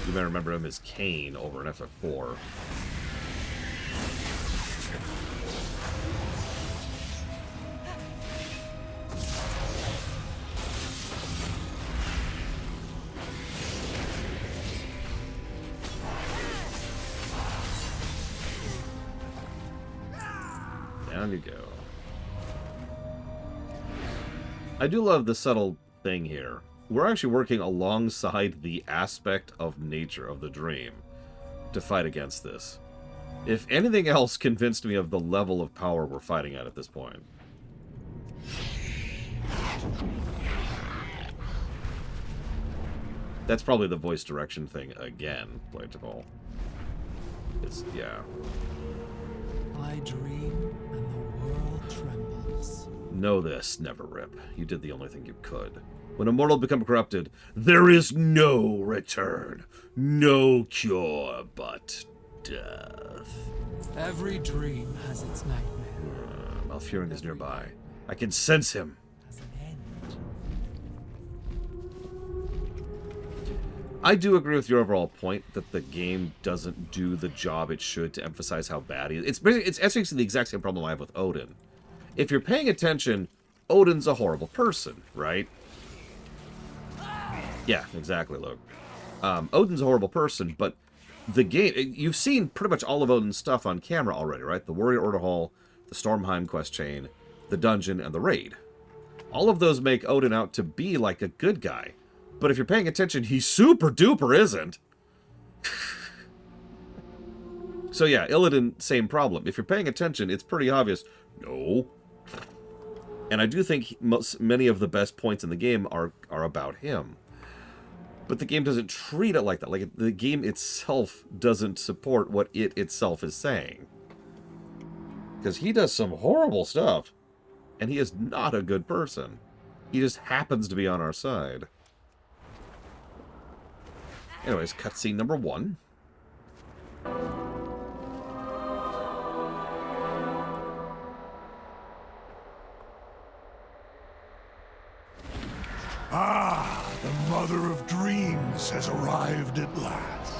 You may remember him as Kane over in FF4. Down you go. I do love the subtle thing here. We're actually working alongside the aspect of nature of the dream to fight against this. If anything else convinced me of the level of power we're fighting at this point. That's probably the voice direction thing again, Playtable. It's, yeah. I dream and the world trembles. Know this, Never Rip. You did the only thing you could. When a mortal become corrupted, there is no return, no cure but death. Every dream has its nightmare. Malfurion is nearby. I can sense him. Has an end. I do agree with your overall point that the game doesn't do the job it should to emphasize how bad he is. It's actually the exact same problem I have with Odin. If you're paying attention, Odin's a horrible person, right? Yeah, exactly, Luke. Odin's a horrible person, but the game... You've seen pretty much all of Odin's stuff on camera already, right? The Warrior Order Hall, the Stormheim quest chain, the dungeon, and the raid. All of those make Odin out to be like a good guy. But if you're paying attention, he super duper isn't. So yeah, Illidan, same problem. If you're paying attention, it's pretty obvious. No. And I do think many of the best points in the game are about him. But the game doesn't treat it like that. Like, the game itself doesn't support what it itself is saying. Because he does some horrible stuff. And he is not a good person. He just happens to be on our side. Anyways, cutscene number 1. Ah, the Mother of Dreams has arrived at last.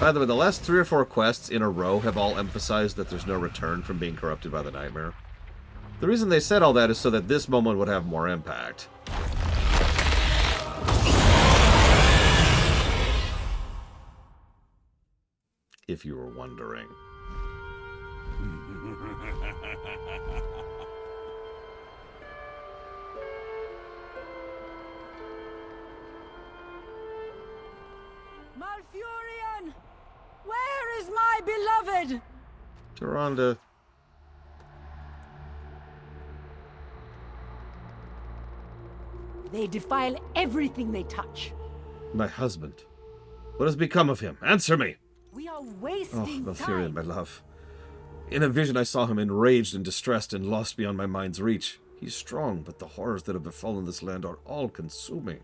By the way, the last 3 or 4 quests in a row have all emphasized that there's no return from being corrupted by the nightmare. The reason they said all that is so that this moment would have more impact. If you were wondering. Malfurion! Where is my beloved? Tyrande. They defile everything they touch. My husband. What has become of him? Answer me! We are Oh, wasting Malfurion, time. my love. In a vision I saw him enraged and distressed and lost beyond my mind's reach. He's strong, but the horrors that have befallen this land are all-consuming.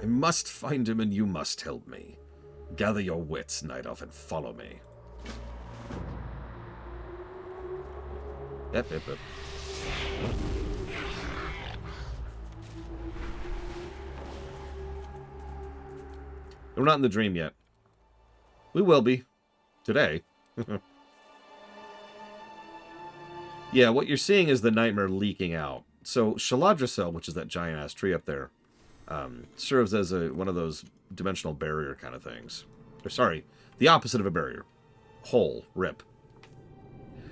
I must find him and you must help me. Gather your wits, Night Elf, and follow me. Yep. We're not in the dream yet. We will be. Today. Yeah, what you're seeing is the nightmare leaking out. So, Shaladricel, which is that giant-ass tree up there, serves as one of those dimensional barrier kind of things. Or, sorry, the opposite of a barrier. Hole. Rip.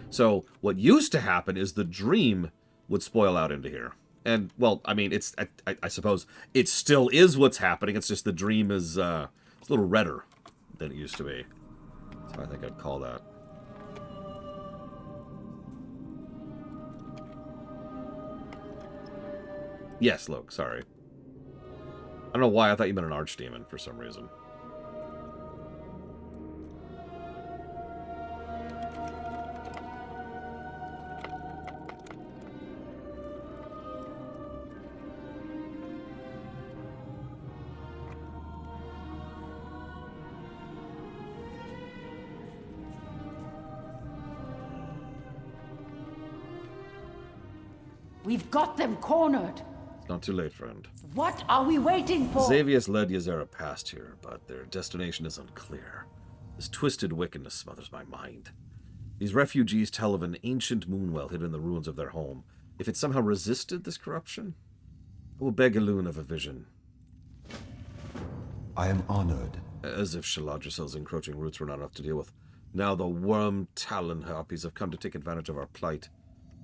So, what used to happen is the dream would spoil out into here. And, well, I mean, it's I suppose it still is what's happening. It's just the dream is it's a little redder than it used to be. So I think I'd call that. Yes, Loke, sorry. I don't know why I thought you meant an archdemon for some reason. We've got them cornered. It's not too late, friend. What are we waiting for? Xavius led Ysera past here, but their destination is unclear. This twisted wickedness smothers my mind. These refugees tell of an ancient moonwell hidden in the ruins of their home. If it somehow resisted this corruption, I will beg Elune of a vision. I am honored. As if Shaladricel's encroaching roots were not enough to deal with. Now the worm talon harpies have come to take advantage of our plight.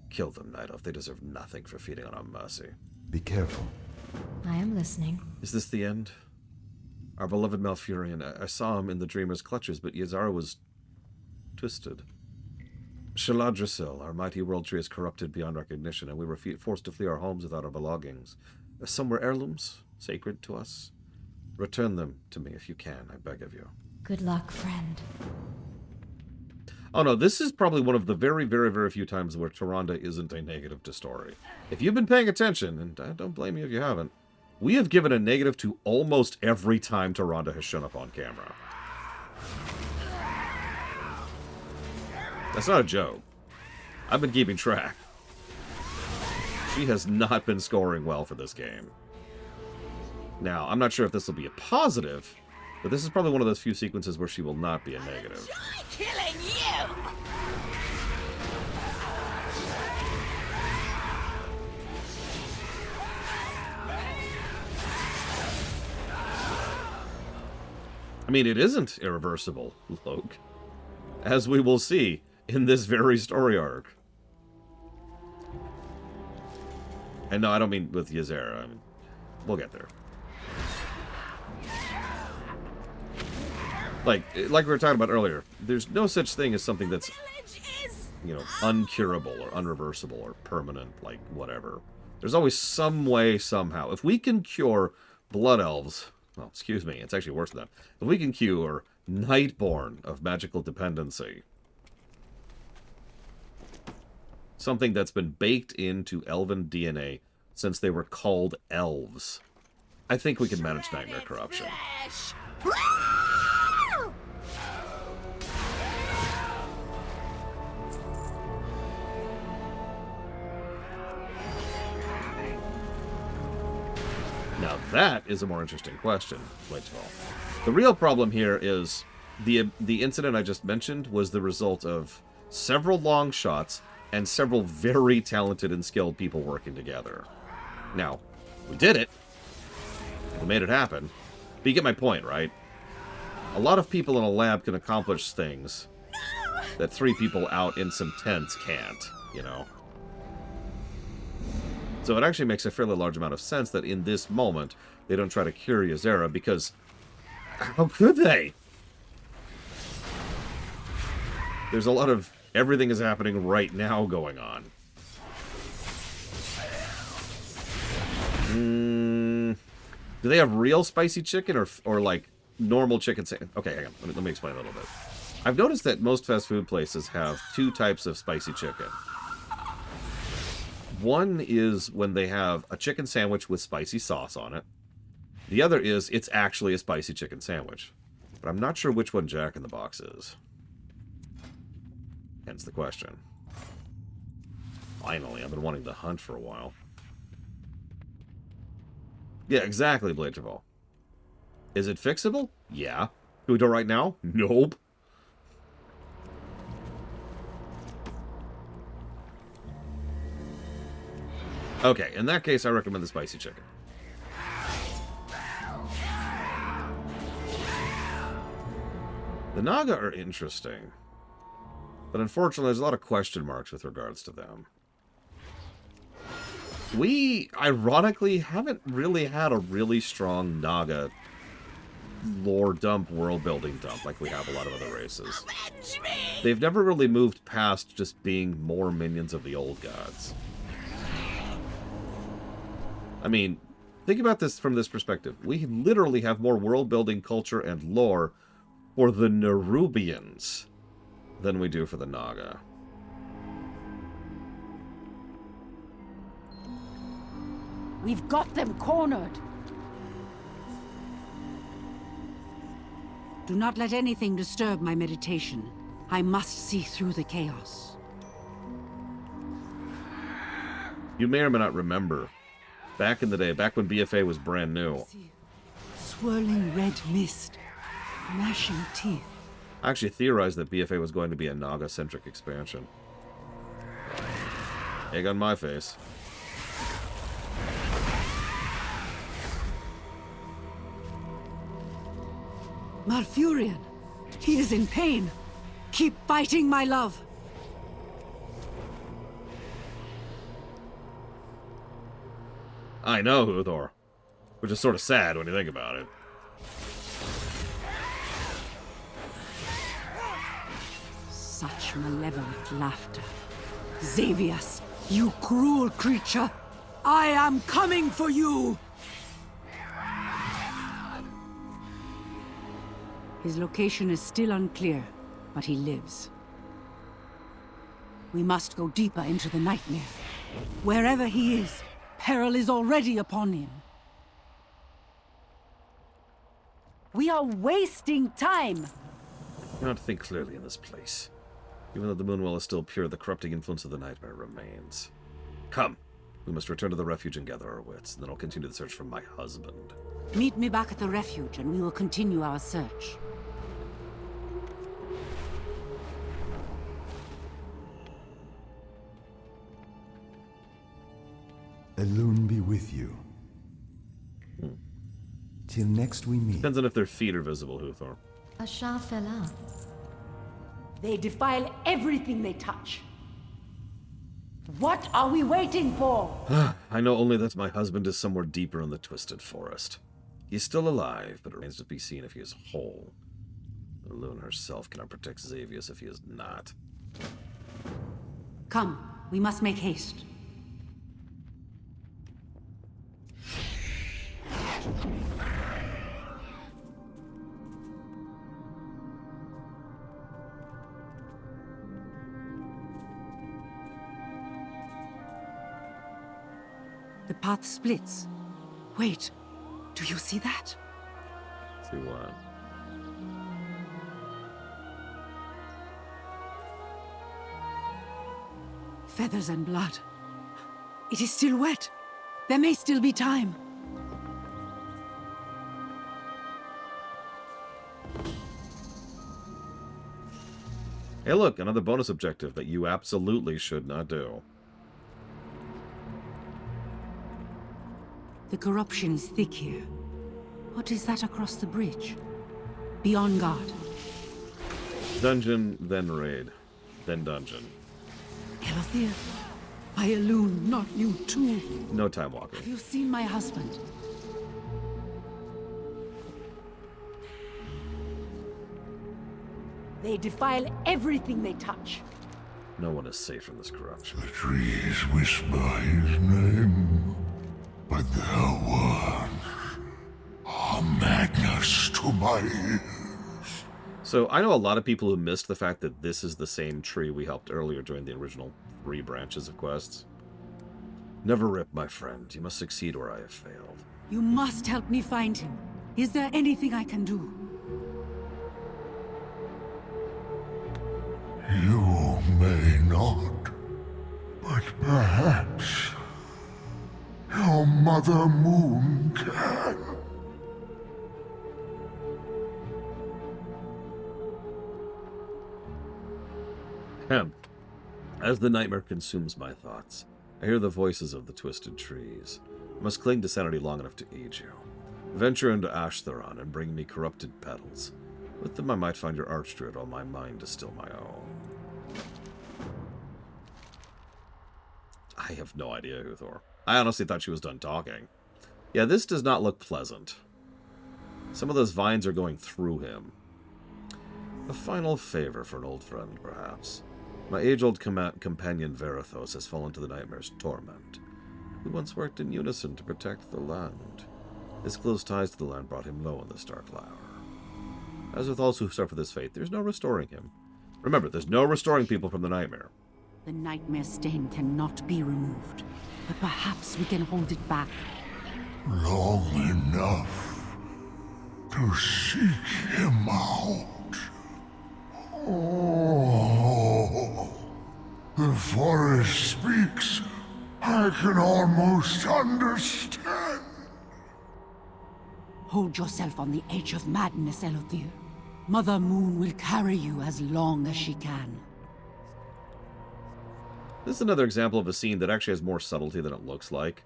Kill them, Night Elf. They deserve nothing for feeding on our mercy. Be careful. I am listening. Is this the end? Our beloved Malfurion, I saw him in the dreamer's clutches, but Ysera was twisted. Shaladricel, our mighty world tree, is corrupted beyond recognition, and we were forced to flee our homes without our belongings. Some were heirlooms, sacred to us. Return them to me if you can, I beg of you. Good luck, friend. Oh no, this is probably one of the very, very, very few times where Tyrande isn't a negative to story. If you've been paying attention, and I don't blame you if you haven't, we have given a negative to almost every time Tyrande has shown up on camera. That's not a joke. I've been keeping track. She has not been scoring well for this game. Now, I'm not sure if this will be a positive, but this is probably one of those few sequences where she will not be a negative. Enjoy killing you! I mean, it isn't irreversible, Loke. As we will see in this very story arc. And no, I don't mean with Ysera. I mean, we'll get there. Like we were talking about earlier, there's no such thing as something that's you know, uncurable or unreversible or permanent, like whatever. There's always some way, somehow. If we can cure blood elves, well, excuse me, it's actually worse than that. If we can cure Nightborn of magical dependency, something that's been baked into elven DNA since they were called elves, I think we can manage nightmare corruption. Now that is a more interesting question, Blazeball. The real problem here is the incident I just mentioned was the result of several long shots and several very talented and skilled people working together. Now, we did it. We made it happen. But you get my point, right? A lot of people in a lab can accomplish things that 3 people out in some tents can't, you know? So it actually makes a fairly large amount of sense that in this moment, they don't try to cure Ysera, because how could they? There's a lot of everything is happening right now going on. Do they have real spicy chicken or like normal chicken? Okay, hang on. Let me explain a little bit. I've noticed that most fast food places have 2 types of spicy chicken. One is when they have a chicken sandwich with spicy sauce on it. The other is it's actually a spicy chicken sandwich. But I'm not sure which one Jack in the Box is. Hence the question. Finally, I've been wanting to hunt for a while. Yeah, exactly, Blade Travel. Is it fixable? Yeah. Can we do it right now? Nope. Okay, in that case, I recommend the spicy chicken. The Naga are interesting. But unfortunately, there's a lot of question marks with regards to them. We, ironically, haven't really had a really strong Naga lore dump, world building dump like we have a lot of other races. They've never really moved past just being more minions of the old gods. I mean, think about this from this perspective. We literally have more world building, culture, and lore for the Nerubians than we do for the Naga. We've got them cornered. Do not let anything disturb my meditation. I must see through the chaos. You may or may not remember, back in the day, back when BFA was brand new. Swirling red mist, gnashing teeth. I actually theorized that BFA was going to be a Naga-centric expansion. Egg on my face. Malfurion, he is in pain. Keep fighting, my love. I know, Uthor. Which is sort of sad when you think about it. Such malevolent laughter. Xavius, you cruel creature! I am coming for you! His location is still unclear, but he lives. We must go deeper into the nightmare. Wherever he is, peril is already upon him. We are wasting time! You cannot think clearly in this place. Even though the Moonwell is still pure, the corrupting influence of the nightmare remains. Come, we must return to the refuge and gather our wits, and then I'll continue the search for my husband. Meet me back at the refuge, and we will continue our search. Elune be with you. Till next we meet. Depends on if their feet are visible, Huthor. A Shah fell out. They defile everything they touch. What are we waiting for? I know only that my husband is somewhere deeper in the Twisted Forest. He is still alive, but it remains to be seen if he is whole. Elune herself cannot protect Xavius if he is not. Come, we must make haste. The path splits. Wait, do you see that? See what? Feathers and blood. It is still wet. There may still be time. Hey look, another bonus objective that you absolutely should not do. The corruption is thick here. What is that across the bridge? Be on guard. Dungeon, then raid, then dungeon. Elothier, I Elune, not you too. No time walking. Have you seen my husband? They defile everything they touch. No one is safe from this corruption. The trees whisper his name, but their words are madness to my ears. So I know a lot of people who missed the fact that this is the same tree we helped earlier during the original 3 branches of quests. Never rip, my friend. You must succeed where I have failed. You must help me find him. Is there anything I can do? You may not, but perhaps your Mother Moon can. As the nightmare consumes my thoughts, I hear the voices of the twisted trees. I must cling to sanity long enough to aid you. Venture into Ashtheron and bring me corrupted petals. With them I might find your archdruid, while my mind is still my own. I have no idea, Uthor. I honestly thought she was done talking. Yeah, this does not look pleasant. Some of those vines are going through him. A final favor for an old friend, perhaps. My age-old companion Verathos has fallen to the nightmare's torment. We once worked in unison to protect the land. His close ties to the land brought him low in this dark hour. As with all who suffer this fate, there's no restoring him. Remember, there's no restoring people from the nightmare. The nightmare stain cannot be removed, but perhaps we can hold it back. Long enough to seek him out. Oh, the forest speaks. I can almost understand. Hold yourself on the edge of madness, Elothier. Mother Moon will carry you as long as she can. This is another example of a scene that actually has more subtlety than it looks like.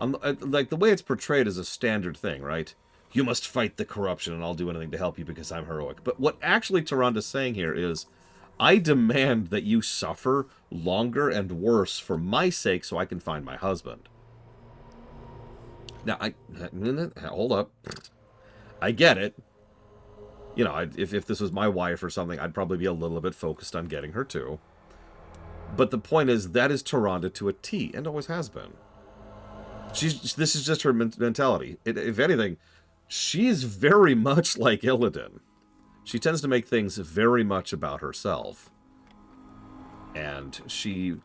Like, the way it's portrayed is a standard thing, right? You must fight the corruption and I'll do anything to help you because I'm heroic. But what actually Tyranda's saying here is, I demand that you suffer longer and worse for my sake so I can find my husband. Now, hold up. I get it. You know, if this was my wife or something, I'd probably be a little bit focused on getting her too. But the point is, that is Tyrande to a T, and always has been. This is just her mentality. If anything, she's very much like Illidan. She tends to make things very much about herself. And she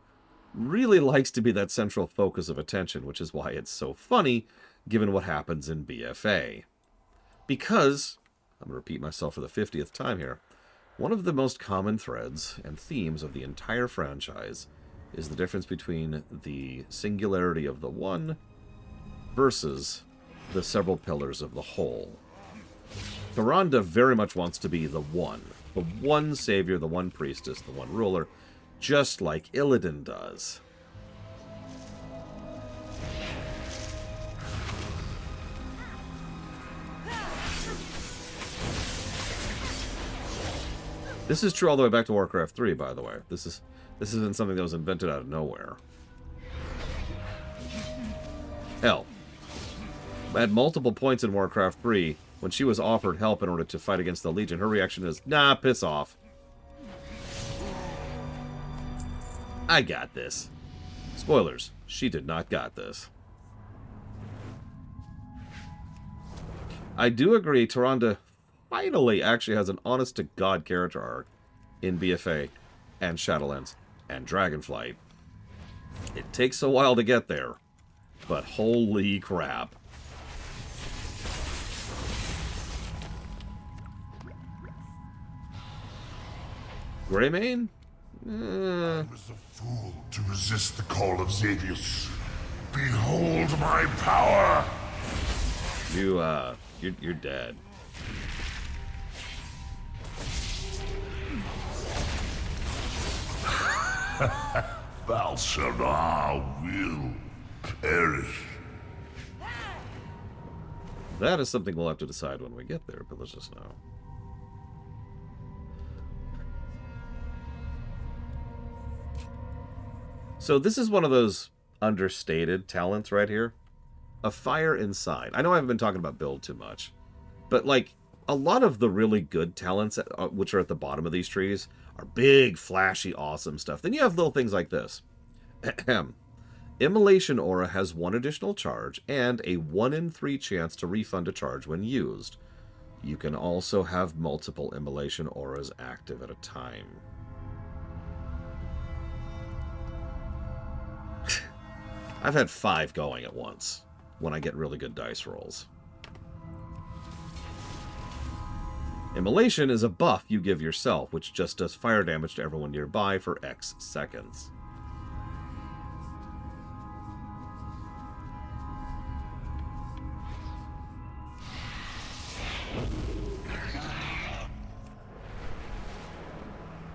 really likes to be that central focus of attention, which is why it's so funny, given what happens in BFA. Because, I'm going to repeat myself for the 50th time here, one of the most common threads and themes of the entire franchise is the difference between the singularity of the one versus the several pillars of the whole. Tyrande very much wants to be the one savior, the one priestess, the one ruler, just like Illidan does. This is true all the way back to Warcraft 3, by the way. This isn't something that was invented out of nowhere. Hell, at multiple points in Warcraft 3, when she was offered help in order to fight against the Legion, her reaction is, nah, piss off. I got this. Spoilers, she did not got this. I do agree, Tyrande finally actually has an honest-to-God character arc in BFA and Shadowlands and Dragonflight. It takes a while to get there, but holy crap. Greymane? I was a fool to resist the call of Xavius. Behold my power! You're dead. Val'sharah will perish. That is something we'll have to decide when we get there, but let's just know. So this is one of those understated talents right here. A fire inside. I know I haven't been talking about build too much, but like a lot of the really good talents, which are at the bottom of these trees, are big, flashy, awesome stuff. Then you have little things like this. Immolation Aura has 1 additional charge and a 1 in 3 chance to refund a charge when used. You can also have multiple Immolation Auras active at a time. I've had 5 going at once when I get really good dice rolls. Immolation is a buff you give yourself, which just does fire damage to everyone nearby for X seconds.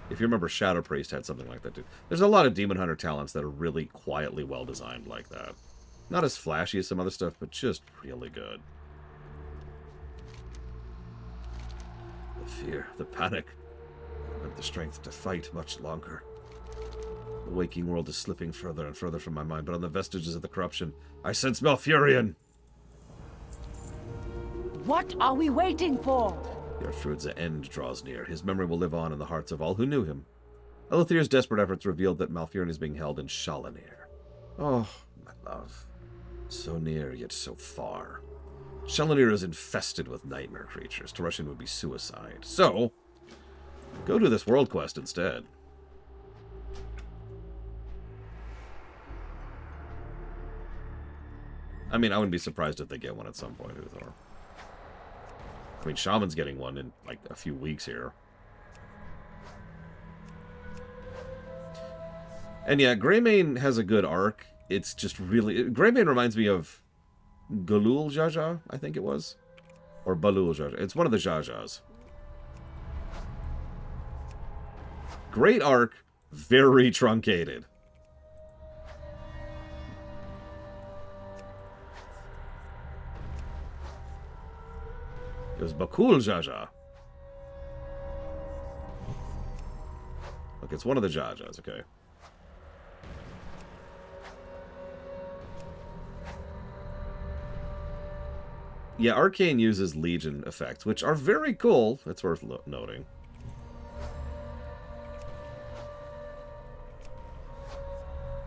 If you remember, Shadow Priest had something like that too. There's a lot of Demon Hunter talents that are really quietly well designed like that. Not as flashy as some other stuff, but just really good. The fear, the panic, and the strength to fight much longer. The waking world is slipping further and further from my mind, but on the vestiges of the corruption, I sense Malfurion! What are we waiting for? Gertrude's end draws near. His memory will live on in the hearts of all who knew him. Elithir's desperate efforts revealed that Malfurion is being held in Shalanir. Oh, my love. So near, yet so far. Shalanir is infested with nightmare creatures. To rush in would be suicide. So, go do this world quest instead. I mean, I wouldn't be surprised if they get one at some point, Uthor. I mean, Shaman's getting one in, like, a few weeks here. And yeah, Greymane has a good arc. It's just really... Greymane reminds me of Galul Jaja, I think it was. Or Balul Jaja. It's one of the Jajas. Great arc, very truncated. It was Bakul Jaja. Look, it's one of the Jajas, okay. Yeah, Arcane uses Legion effects, which are very cool. That's worth noting.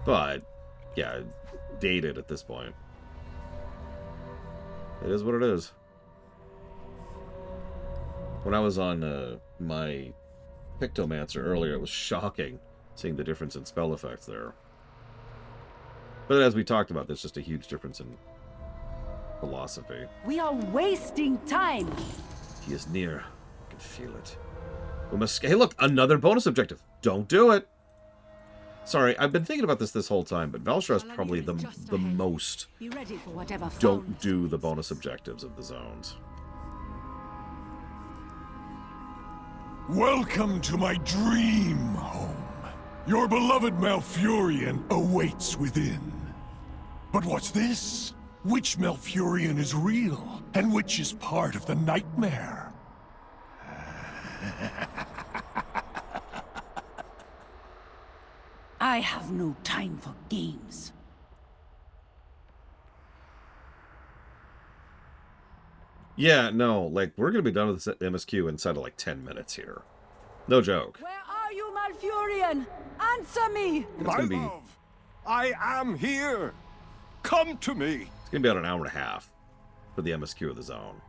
But, yeah, dated at this point. It is what it is. When I was on my Pictomancer earlier, it was shocking seeing the difference in spell effects there. But as we talked about, there's just a huge difference in philosophy. We are wasting time. He is near. I can feel it. We must... Hey, look! Another bonus objective! Don't do it! Sorry, I've been thinking about this whole time, but Val'sharah is probably the most... Be ready for whatever don't do the bonus objectives of the zones. Welcome to my dream home. Your beloved Malfurion awaits within. But what's this? Which Malfurion is real, and which is part of the nightmare? I have no time for games. Yeah, no, like, we're gonna be done with this MSQ inside of like 10 minutes here. No joke. Where are you, Malfurion! Answer me! My gonna be- love, I am here. Come to me. It's going to be about an hour and a half for the MSQ of the zone.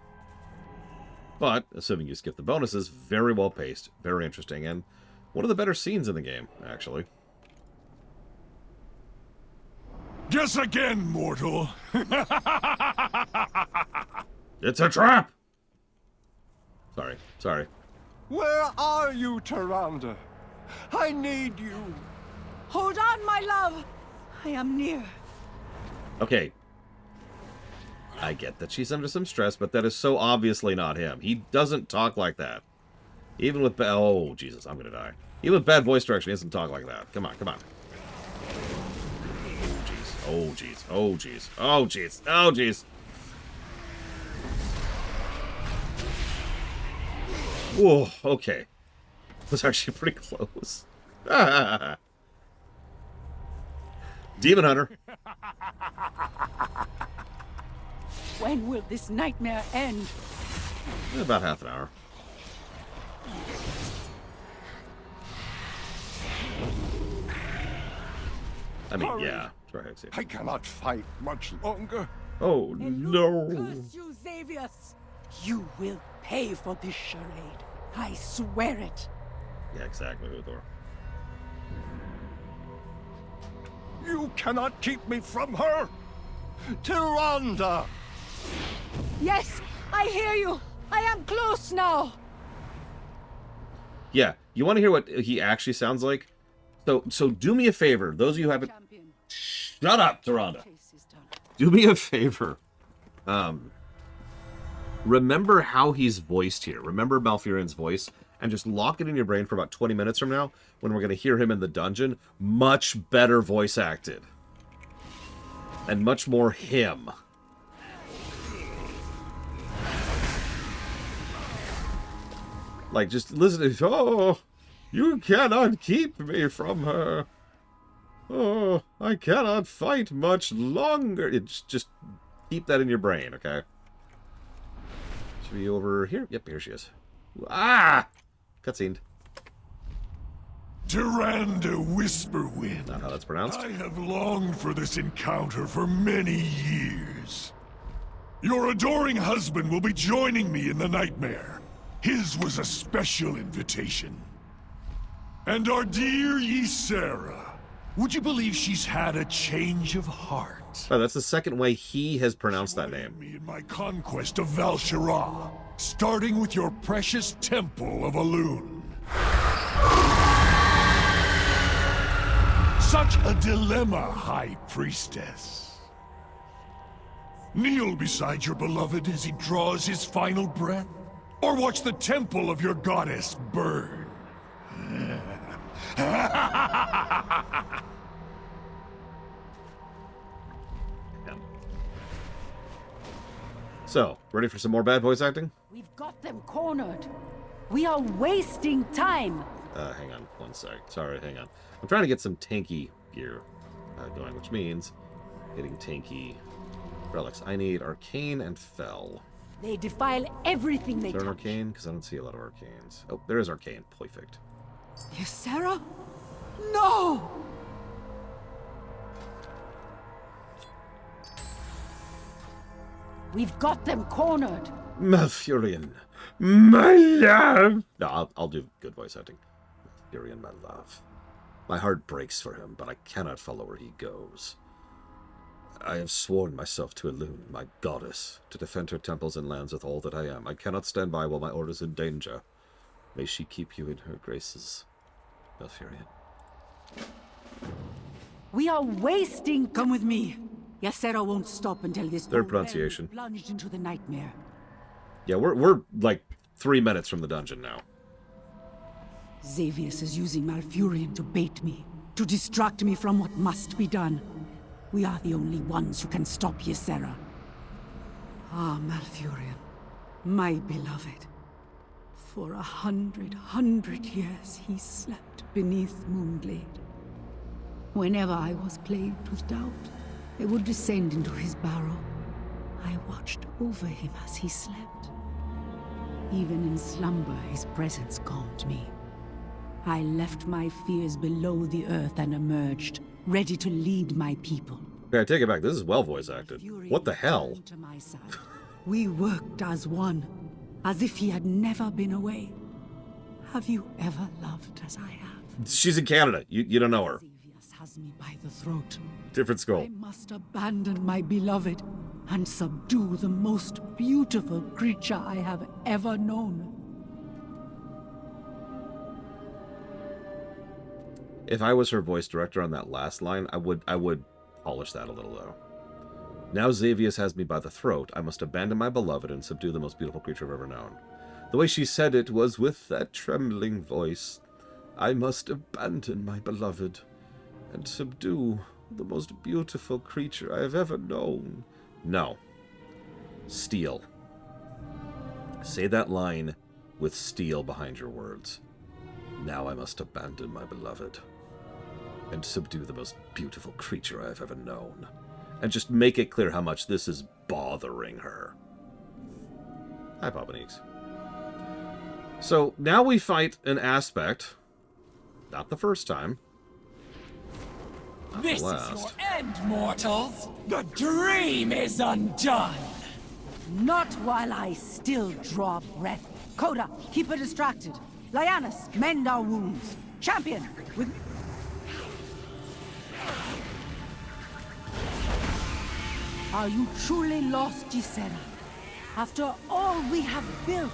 But, assuming you skip the bonuses, very well paced, very interesting, and one of the better scenes in the game, actually. Guess again, mortal. It's a trap! Sorry. Where are you, Tyrande? I need you. Hold on, my love! I am near. Okay. I get that she's under some stress, but that is so obviously not him. He doesn't talk like that. Even with oh, Jesus, I'm gonna die. Even with bad voice direction, he doesn't talk like that. Come on. Oh, jeez. Whoa, okay. Was actually pretty close. Demon Hunter. When will this nightmare end? About half an hour. I mean, yeah. Try to I cannot fight much longer. Oh, no. Curse you, Xavius! You will pay for this charade. I swear it. Yeah, exactly, Luthor. You cannot keep me from her. Tyrande! Yes, I hear you. I am close now. Yeah, you want to hear what he actually sounds like? So do me a favor. Those of you who haven't... Shut up, Tyrande. Do me a favor. Remember how he's voiced here. Remember Malfurion's voice. And just lock it in your brain for about 20 minutes from now, when we're going to hear him in the dungeon. Much better voice acted. And much more him. Like, just listen to... Oh, you cannot keep me from her. Oh, I cannot fight much longer. Just keep that in your brain, okay? Should be over here? Yep, here she is. Ah! Cutscene. Tyrande Whisperwind. Not how that's pronounced. I have longed for this encounter for many years. Your adoring husband will be joining me in the nightmare. His was a special invitation. And our dear Ysera. Would you believe she's had a change of heart? Oh, that's the second way he has pronounced that name. Me in my conquest of Val'sharah, starting with your precious temple of Elune. Such a dilemma, High Priestess. Kneel beside your beloved as he draws his final breath? Or watch the temple of your goddess burn? So, ready for some more bad voice acting? We've got them cornered. We are wasting time. Hang on one sec. Sorry, hang on. I'm trying to get some tanky gear going, which means getting tanky relics. I need arcane and fell. They defile everything they Is there an touch. arcane? Because I don't see a lot of arcanes. Oh, there is arcane. Perfect. Ysera? No! We've got them cornered. Malfurion, my love. No, I'll do good voice acting. Malfurion, my love. My heart breaks for him, but I cannot follow where he goes. I have sworn myself to Elune, my goddess, to defend her temples and lands with all that I am. I cannot stand by while my order's in danger. May she keep you in her graces, Malfurion. We are wasting. Come with me. Ysera won't stop until this Their whole pronunciation. realm is plunged into the nightmare. Yeah, we're like 3 minutes from the dungeon now. Xavius is using Malfurion to bait me, to distract me from what must be done. We are the only ones who can stop Ysera. Ah, Malfurion, my beloved. For 100 years he slept beneath Moonglade. Whenever I was plagued with doubt, I would descend into his barrow. I watched over him as he slept. Even in slumber, his presence calmed me. I left my fears below the earth and emerged, ready to lead my people. Okay, I take it back. This is well voice acted. What the hell? To my side. We worked as one, as if he had never been away. Have you ever loved as I have? She's in Canada. You don't know her. Xavius has me by the throat. Different skull. I must abandon my beloved and subdue the most beautiful creature I have ever known. If I was her voice director on that last line, I would polish that a little, though. Now Xavius has me by the throat. I must abandon my beloved and subdue the most beautiful creature I've ever known. The way she said it was with that trembling voice. I must abandon my beloved and subdue the most beautiful creature I have ever known. No. Steel. Say that line with steel behind your words. Now I must abandon my beloved and subdue the most beautiful creature I have ever known. And just make it clear how much this is bothering her. Hi, Papanix. So now we fight an aspect. Not the first time. This is your end, mortals! The dream is undone! Not while I still draw breath. Coda, keep her distracted. Lyanus, mend our wounds. Champion, with... Are you truly lost, Ysera? After all we have built,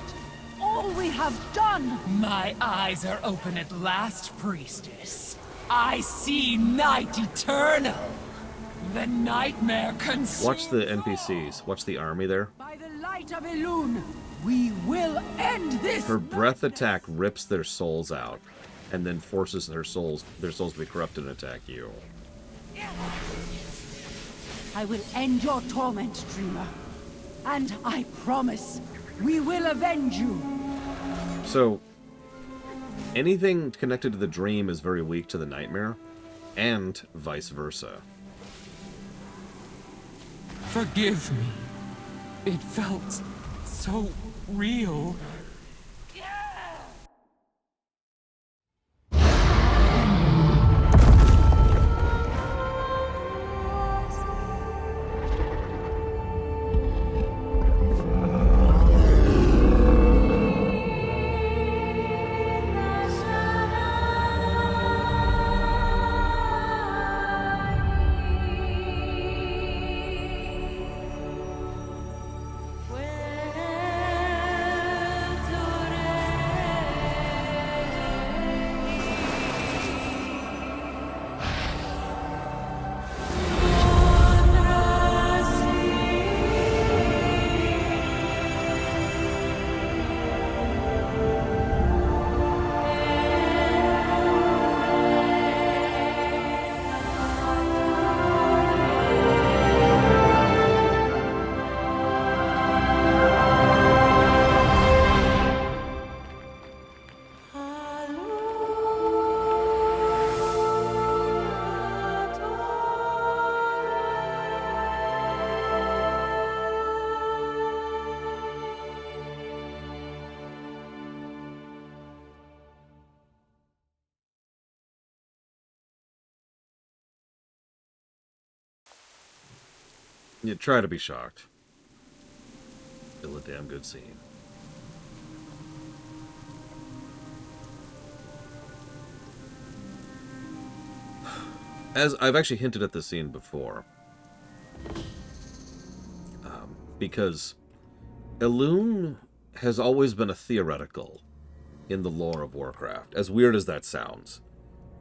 all we have done? My eyes are open at last, priestess. I see night eternal. The nightmare consumes. Watch the NPCs. Watch the army there. By the light of Elune, we will end this. Her breath attack rips their souls out, and then forces their souls to be corrupted and attack you. I will end your torment, dreamer. And I promise, we will avenge you. So, anything connected to the dream is very weak to the nightmare, and vice versa. Forgive me. It felt so real. You try to be shocked. Still a damn good scene. As I've actually hinted at this scene before, because Elune has always been a theoretical in the lore of Warcraft, as weird as that sounds.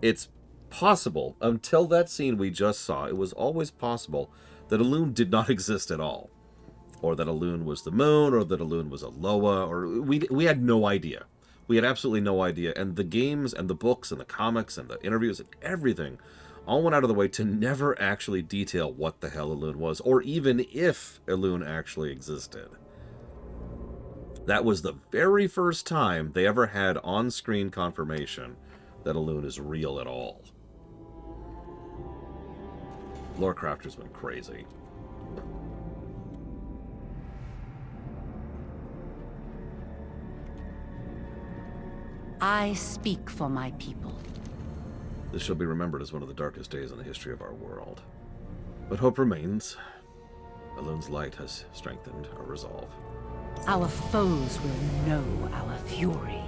It's possible, until that scene we just saw, it was always possible that Elune did not exist at all. Or that Elune was the moon, or that Elune was a Loa, or we had no idea. We had absolutely no idea, and the games, and the books, and the comics, and the interviews, and everything all went out of the way to never actually detail what the hell Elune was, or even if Elune actually existed. That was the very first time they ever had on-screen confirmation that Elune is real at all. Lorecrafters went crazy. I speak for my people. This shall be remembered as one of the darkest days in the history of our world. But hope remains. Elun's light has strengthened our resolve. Our foes will know our fury.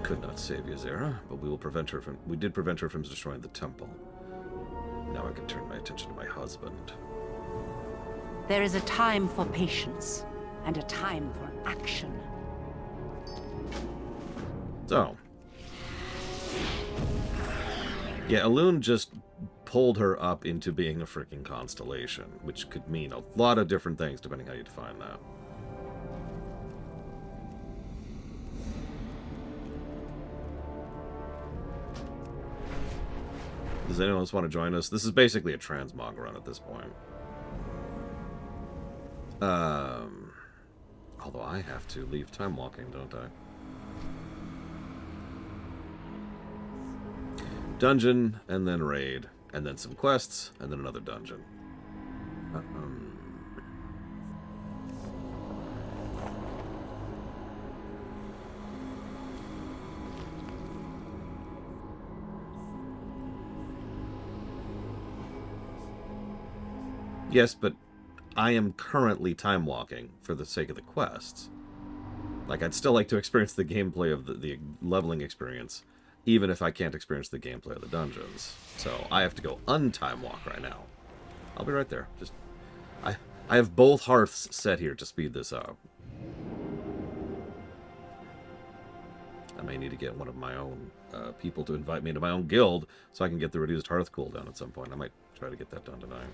Could not save Ysera, but we did prevent her from destroying the temple. Now I can turn my attention to my husband. There is a time for patience, and a time for action. So. Yeah, Elun just pulled her up into being a freaking constellation, which could mean a lot of different things depending how you define that. Does anyone else want to join us? This is basically a transmog run at this point. Although I have to leave time walking, don't I? Dungeon, and then raid, and then some quests, and then another dungeon. Yes, but I am currently time walking for the sake of the quests. Like, I'd still like to experience the gameplay of the leveling experience, even if I can't experience the gameplay of the dungeons. So I have to go untime walk right now. I'll be right there. Just, I have both hearths set here to speed this up. I may need to get one of my own people to invite me into my own guild so I can get the reduced hearth cooldown at some point. I might try to get that done tonight.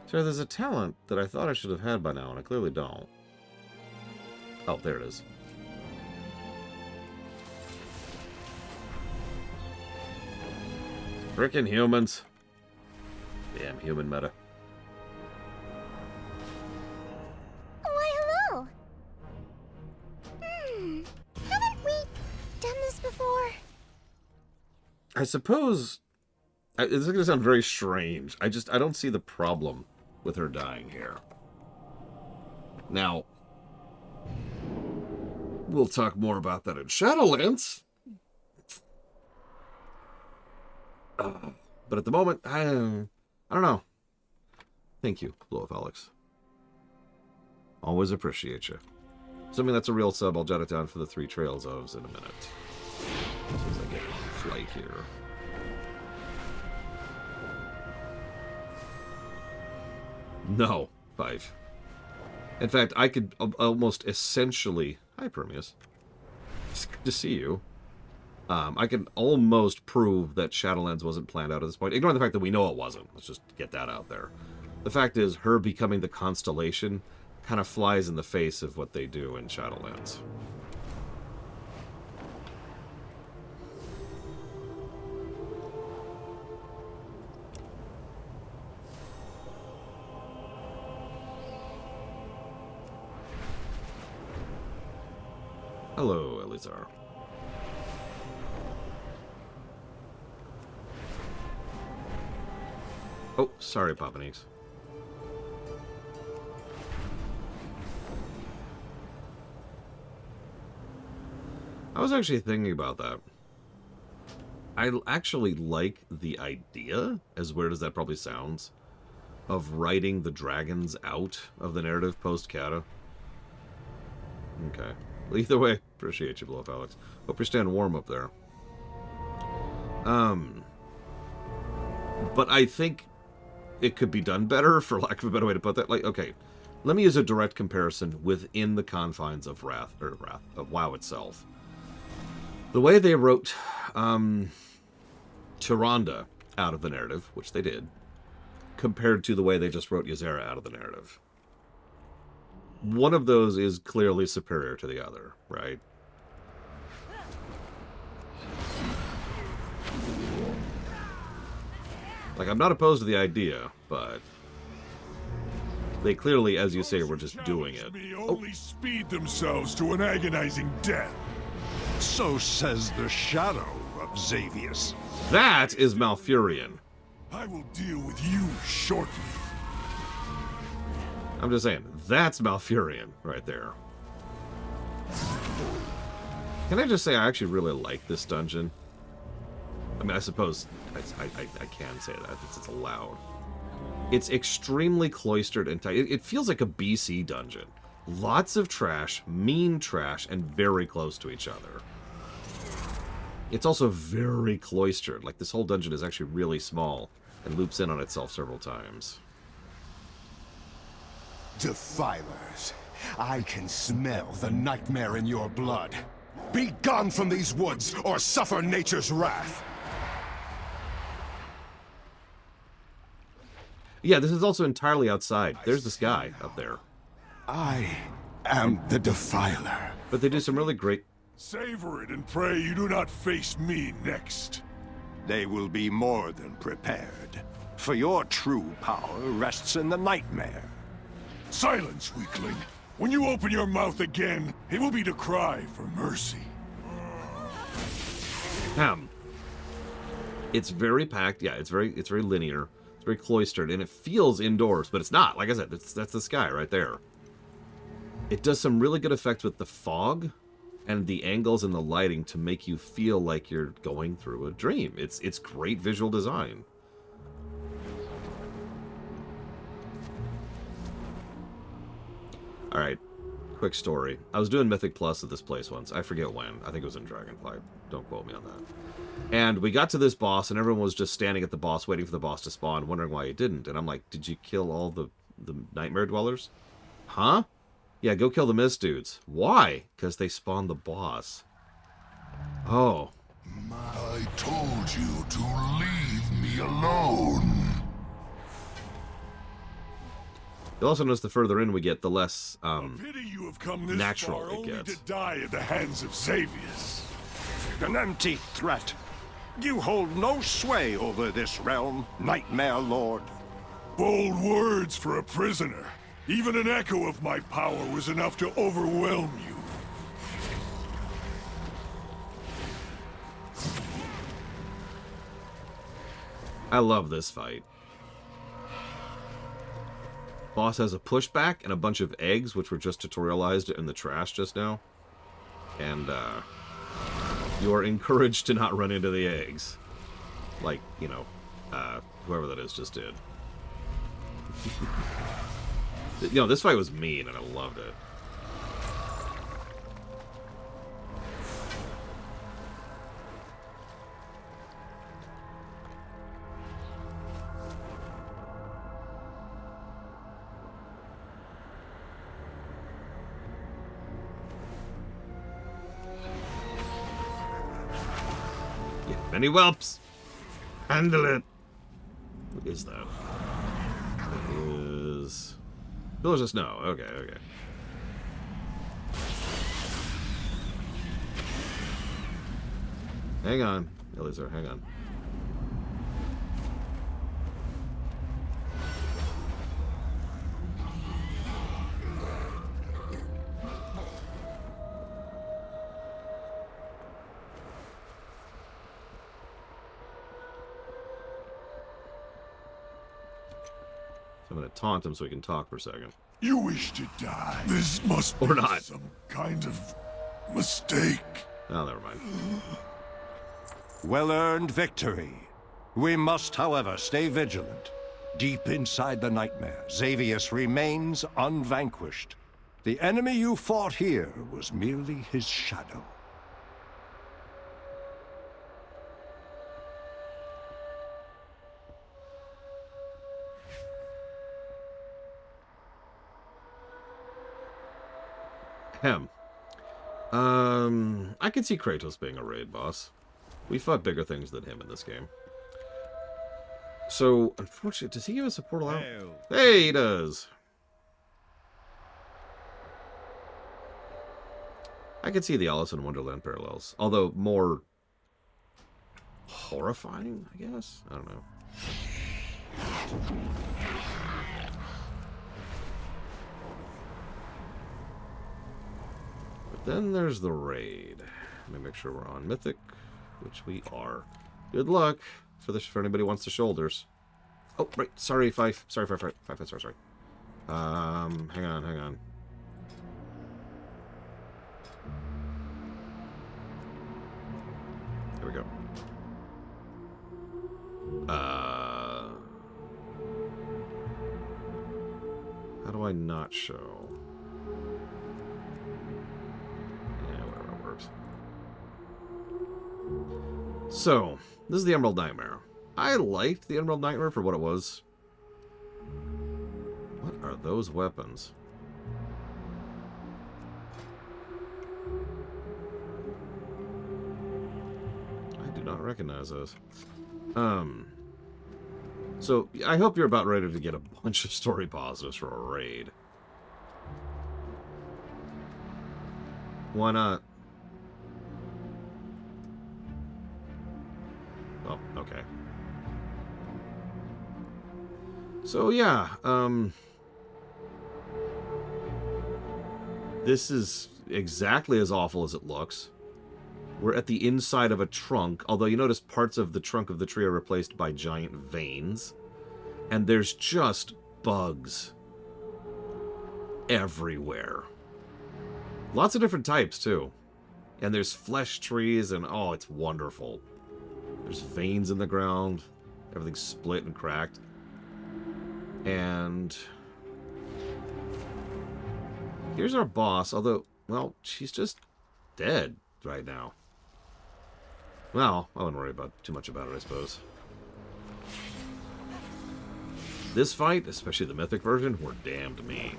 So there's a talent that I thought I should have had by now, and I clearly don't. Oh, there it is. Frickin' humans. Damn human meta. Why, hello. Haven't we done this before? I suppose... this is going to sound very strange. I don't see the problem with her dying here. Now, we'll talk more about that in Shadowlands. But at the moment, I don't know. Thank you, Blow Up Alex. Always appreciate you. Assuming that's a real sub, I'll jot it down for the 3 Trails ofs in a minute. As soon as I get on flight here. No, 5. In fact, I could almost essentially... Hi, Permeus. It's good to see you. I can almost prove that Shadowlands wasn't planned out at this point. Ignoring the fact that we know it wasn't. Let's just get that out there. The fact is, her becoming the Constellation kind of flies in the face of what they do in Shadowlands. Hello, Elizar. Oh, sorry, Papanix. I was actually thinking about that. I actually like the idea, as weird as that probably sounds, of writing the dragons out of the narrative post-Kata. Okay. Well, either way, appreciate you, Blow Up Alex. Hope you're staying warm up there. But I think it could be done better, for lack of a better way to put that. Like, okay, let me use a direct comparison within the confines of of WoW itself. The way they wrote Tyrande out of the narrative, which they did, compared to the way they just wrote Ysera out of the narrative. One of those is clearly superior to the other, right? Like, I'm not opposed to the idea, but they clearly, as you say, were just doing it. Only speed themselves to an agonizing death. So says the shadow of Xavius. That is Malfurion. I will deal with you shortly. I'm just saying, that's Malfurion right there. Can I just say I actually really like this dungeon? I mean, I suppose I can say that. It's allowed. It's extremely cloistered and tight. It feels like a BC dungeon. Lots of trash, mean trash, and very close to each other. It's also very cloistered. Like, this whole dungeon is actually really small and loops in on itself several times. Defilers, I can smell the nightmare in your blood. Be gone from these woods, or suffer nature's wrath. Yeah, this is also entirely outside. There's the sky up there. I am the Defiler. But they do some really great... Savor it and pray you do not face me next. They will be more than prepared, for your true power rests in the nightmare. Silence, weakling. When you open your mouth again, it will be to cry for mercy. It's very packed. Yeah, it's very linear. It's very cloistered, and it feels indoors, but it's not. Like I said, that's the sky right there. It does some really good effects with the fog and the angles and the lighting to make you feel like you're going through a dream. It's great visual design. All right, quick story. I was doing Mythic Plus at this place once. I forget when. I think it was in Dragonflight. Don't quote me on that. And we got to this boss, and everyone was just standing at the boss, waiting for the boss to spawn, wondering why he didn't. And I'm like, did you kill all the Nightmare Dwellers? Huh? Yeah, go kill the Mist dudes. Why? Because they spawned the boss. Oh. I told you to leave me alone. You'll also notice the further in we get, the less Pity you have come this natural far it only gets. to die at the hands of Xavius. An empty threat. You hold no sway over this realm, Nightmare Lord. Bold words for a prisoner. Even an echo of my power was enough to overwhelm you. I love this fight. Boss has a pushback and a bunch of eggs, which were just tutorialized in the trash just now. And, you are encouraged to not run into the eggs. Like, you know, whoever that is just did. You know, this fight was mean, and I loved it. Many whelps! Handle it! What is that? It is... Pillars of Snow. Okay, okay. Hang on. Elizar, hang on. I'm gonna taunt him so he can talk for a second. You wish to die. This must be Or not. some kind of mistake. Oh, never mind. Well-earned victory. We must, however, stay vigilant. Deep inside the nightmare, Xavius remains unvanquished. The enemy you fought here was merely his shadow. I could see Kratos being a raid boss. We fought bigger things than him in this game. So, unfortunately, does he give us a portal out? Hey, he does. I could see the Alice in Wonderland parallels, although more horrifying, I guess? I don't know. But then there's the raid. Let me make sure we're on Mythic, which we are. Good luck for anybody who wants the shoulders. Oh, right. Sorry, Fife. Sorry. Hang on. There we go. How do I not show? Yeah, whatever, it works. So, this is the Emerald Nightmare. I liked the Emerald Nightmare for what it was. What are those weapons? I do not recognize those. So, I hope you're about ready to get a bunch of story positives for a raid. Why not? Oh, okay. So, yeah, this is exactly as awful as it looks. We're at the inside of a trunk, although you notice parts of the trunk of the tree are replaced by giant veins. And there's just bugs everywhere. Lots of different types, too. And there's flesh trees, and oh, it's wonderful. There's veins in the ground. Everything's split and cracked. And here's our boss, although, well, she's just dead right now. Well, I wouldn't worry too much about it, I suppose. This fight, especially the Mythic version, were damned mean.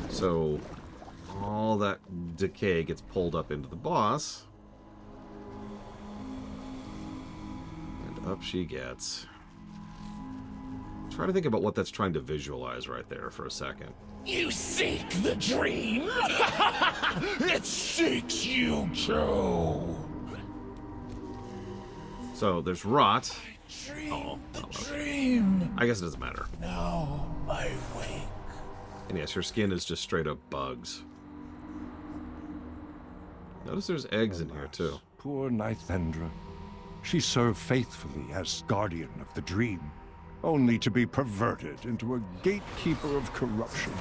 So, all that decay gets pulled up into the boss. And up she gets. Try to think about what that's trying to visualize right there for a second. You seek the dream? It seeks you too. So there's rot. Dream. I guess it doesn't matter. Now I wake. And yes, her skin is just straight up bugs. Notice there's eggs in here too. Poor Nithendra. She served faithfully as guardian of the dream, only to be perverted into a gatekeeper of corruption.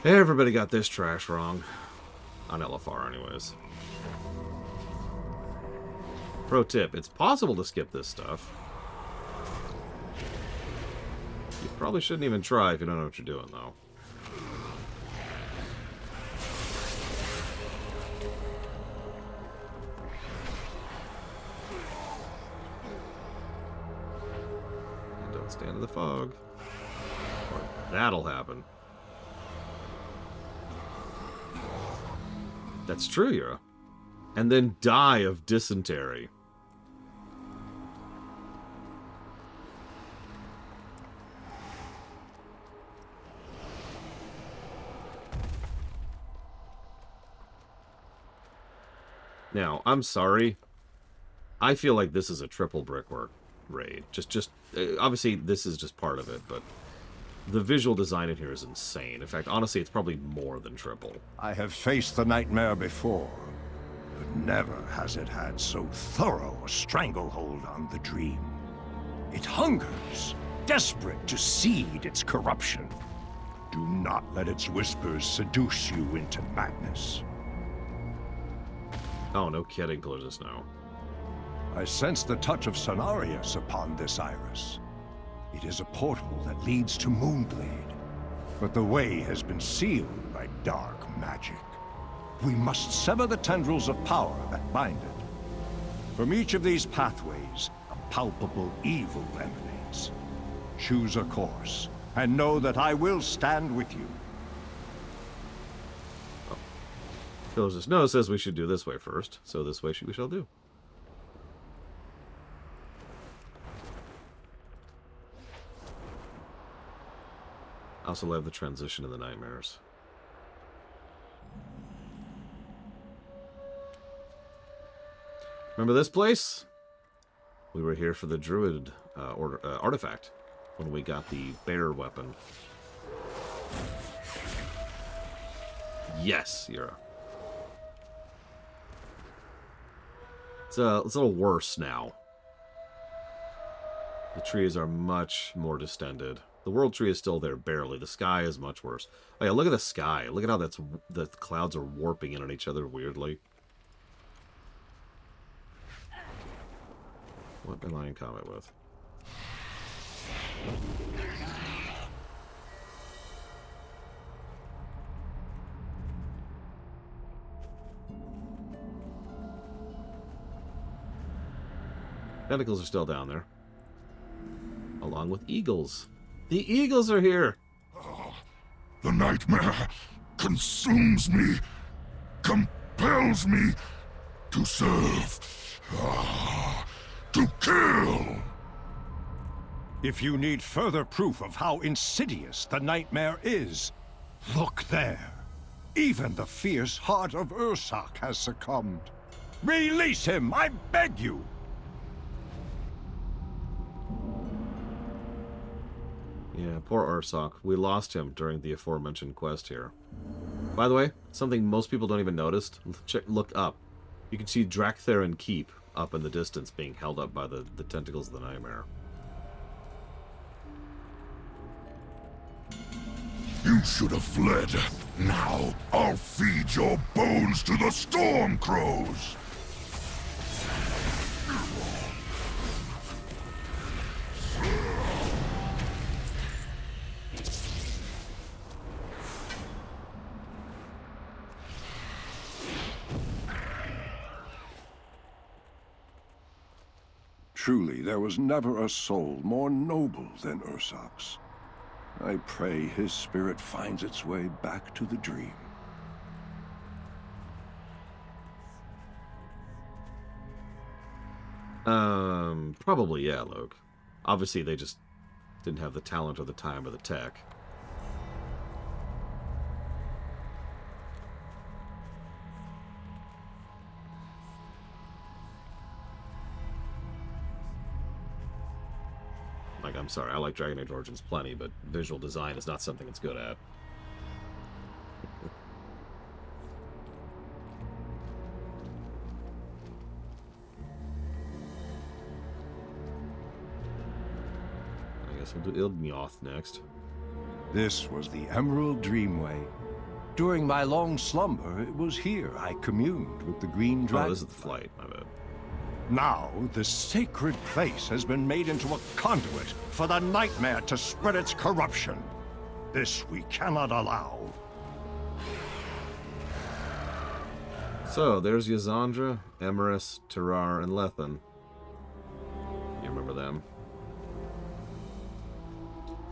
Everybody got this trash wrong. On LFR, anyways. Pro tip, it's possible to skip this stuff. You probably shouldn't even try if you don't know what you're doing, though. And don't stand in the fog. Or that'll happen. That's true, Yura. And then die of dysentery. Now, I'm sorry. I feel like this is a triple brickwork raid. Obviously, this is just part of it, but the visual design in here is insane. In fact, honestly, it's probably more than triple. I have faced the nightmare before, but never has it had so thorough a stranglehold on the dream. It hungers, desperate to seed its corruption. Do not let its whispers seduce you into madness. Oh, no kidding, Colossus, no. I sense the touch of Cenarius upon this iris. It is a portal that leads to Moonblade, but the way has been sealed by dark magic. We must sever the tendrils of power that bind it. From each of these pathways, a palpable evil emanates. Choose a course, and know that I will stand with you. Villagers No says we should do this way first, so this way we shall do. I also love the transition in the nightmares. Remember this place? We were here for the druid artifact when we got the bear weapon. Yes, Yura. It's a little worse now. The trees are much more distended. The world tree is still there, barely. The sky is much worse. Oh yeah, look at the sky. Look at how the clouds are warping in on each other weirdly. What am I in combat with? Tentacles are still down there. Along with eagles. The eagles are here! The nightmare consumes me, compels me to serve, to kill! If you need further proof of how insidious the nightmare is, look there. Even the fierce heart of Ursak has succumbed. Release him, I beg you! Yeah, poor Ursak. We lost him during the aforementioned quest here. By the way, something most people don't even notice. Look up. You can see Draktherin Keep up in the distance being held up by the tentacles of the nightmare. You should have fled. Now, I'll feed your bones to the storm crows! Truly, there was never a soul more noble than Ursak's. I pray his spirit finds its way back to the dream. Probably, yeah, Luke. Obviously, they just didn't have the talent or the time or the tech. Like, I'm sorry, I like Dragon Age Origins plenty, but visual design is not something it's good at. I guess we'll do Ildnyoth next. This was the Emerald Dreamway. During my long slumber, it was here I communed with the Green Dragon. Oh, this is the flight, my bad. Now, the sacred place has been made into a conduit for the nightmare to spread its corruption. This we cannot allow. So, there's Ysandra, Emerus, Terrar, and Lethen. You remember them?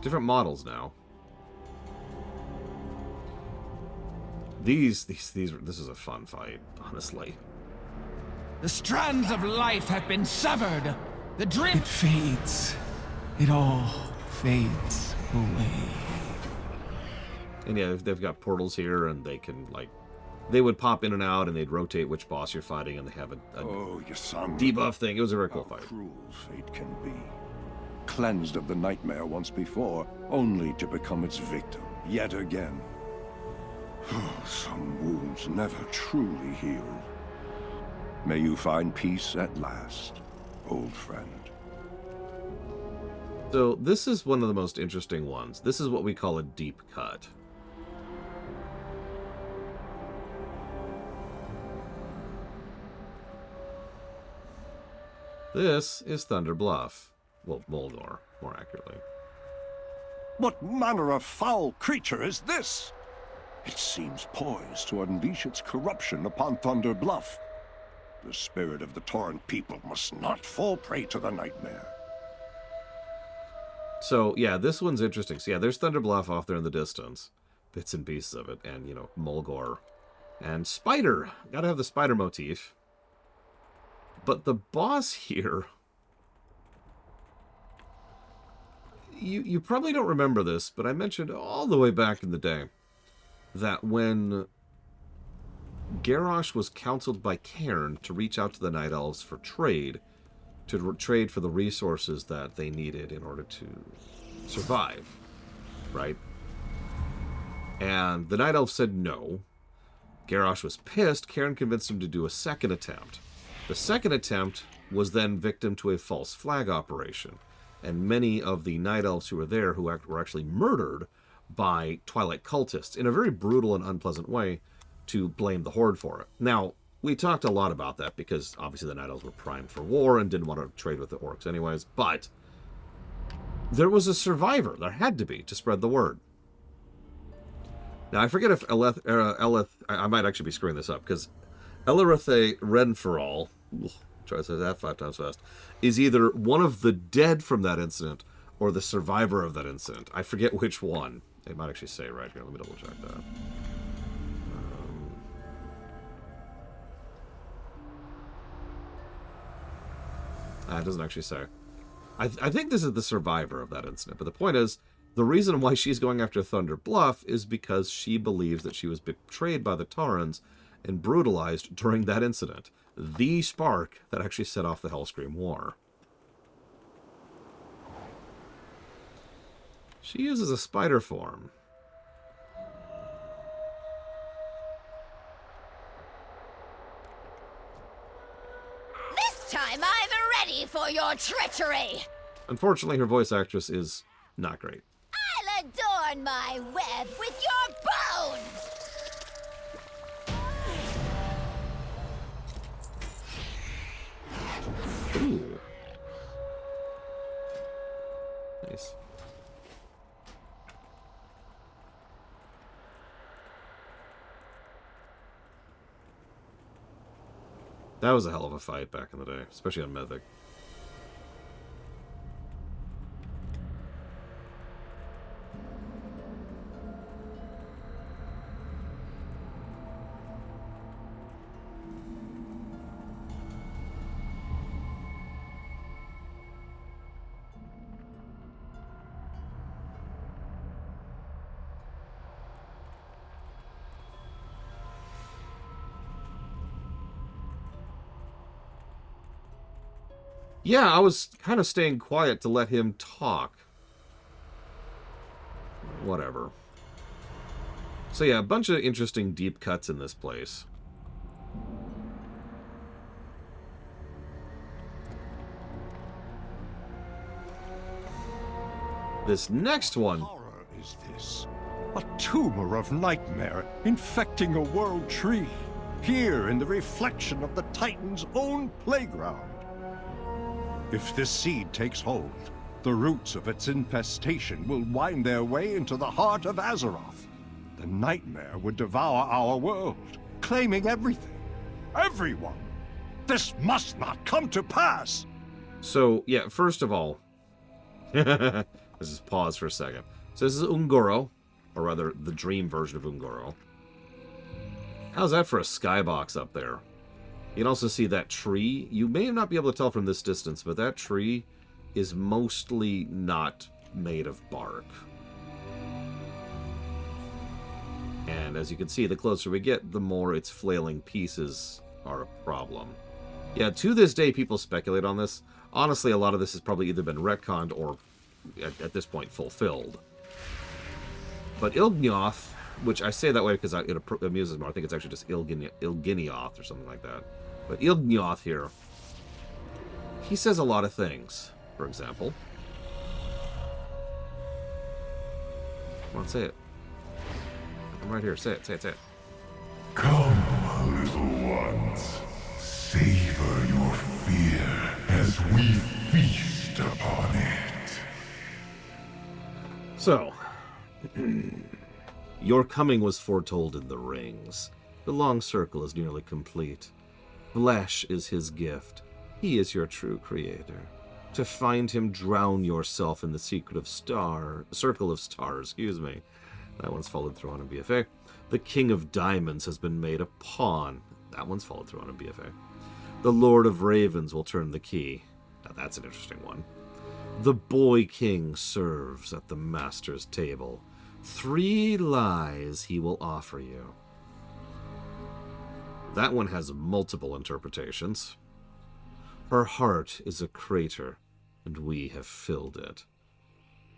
Different models now. This is a fun fight, honestly. The strands of life have been severed. The dream... It fades. It all fades away. And yeah, they've got portals here, and they can, like... They would pop in and out, and they'd rotate which boss you're fighting, and they have a debuff thing. It was a very cool fight. Cruel fate can be. Cleansed of the nightmare once before, only to become its victim yet again. Some wounds never truly heal. May you find peace at last, old friend. So, this is one of the most interesting ones. This is what we call a deep cut. This is Thunder Bluff. Well, Moldor, more accurately. What manner of foul creature is this? It seems poised to unleash its corruption upon Thunder Bluff. The spirit of the Torrent people must not fall prey to the nightmare. So, yeah, this one's interesting. So, yeah, there's Thunder Bluff off there in the distance. Bits and pieces of it. And, you know, Mulgore And spider. Gotta have the spider motif. But the boss here... You probably don't remember this, but I mentioned all the way back in the day that when Garrosh was counseled by Cairn to reach out to the Night Elves for trade, to trade for the resources that they needed in order to survive, right? And the Night Elves said no. Garrosh was pissed. Cairn convinced him to do a second attempt. The second attempt was then victim to a false flag operation. And many of the Night Elves who were there were actually murdered by Twilight cultists in a very brutal and unpleasant way to blame the Horde for it. Now, we talked a lot about that because obviously the Night Elves were primed for war and didn't want to trade with the Orcs anyways, but there was a survivor. There had to be to spread the word. Now, I forget if I might actually be screwing this up because Elrethe Renferal, try to say that 5 times fast, is either one of the dead from that incident or the survivor of that incident. I forget which one. They might actually say right here. Let me double check that. It doesn't actually say. I think this is the survivor of that incident. But the point is, the reason why she's going after Thunder Bluff is because she believes that she was betrayed by the Taurens and brutalized during that incident. The spark that actually set off the Hellscream War. She uses a spider form. This time I'm ready for your treachery! Unfortunately, her voice actress is not great. I'll adorn my web with your bones! Ooh. Nice. That was a hell of a fight back in the day, especially on Mythic. Yeah, I was kind of staying quiet to let him talk. Whatever. So yeah, a bunch of interesting deep cuts in this place. This next one... What horror is this? A tumor of nightmare infecting a world tree. Here in the reflection of the Titan's own playground. If this seed takes hold, the roots of its infestation will wind their way into the heart of Azeroth. The nightmare would devour our world, claiming everything. Everyone! This must not come to pass! So, yeah, first of all... Let's just pause for a second. So this is Ungoro, or rather, the dream version of Ungoro. How's that for a skybox up there? You can also see that tree. You may not be able to tell from this distance, but that tree is mostly not made of bark. And as you can see, the closer we get, the more its flailing pieces are a problem. Yeah, to this day, people speculate on this. Honestly, a lot of this has probably either been retconned or, at this point, fulfilled. But Ilgnioth, which I say that way because it amuses me. I think it's actually just Ilginioth or something like that. But Ilgnioth here, he says a lot of things. For example, come on, say it. I'm right here. Say it. Say it. Say it. Come, little ones. Savor your fear as we feast upon it. So, your coming was foretold in the rings. The long circle is nearly complete. Flesh is his gift. He is your true creator. To find him, drown yourself in the circle of stars. That one's followed through on in BFA. The King of Diamonds has been made a pawn. That one's followed through on a BFA. The Lord of Ravens will turn the key. Now that's an interesting one. The Boy King serves at the Master's table. 3 lies he will offer you. That one has multiple interpretations. Her heart is a crater, and we have filled it.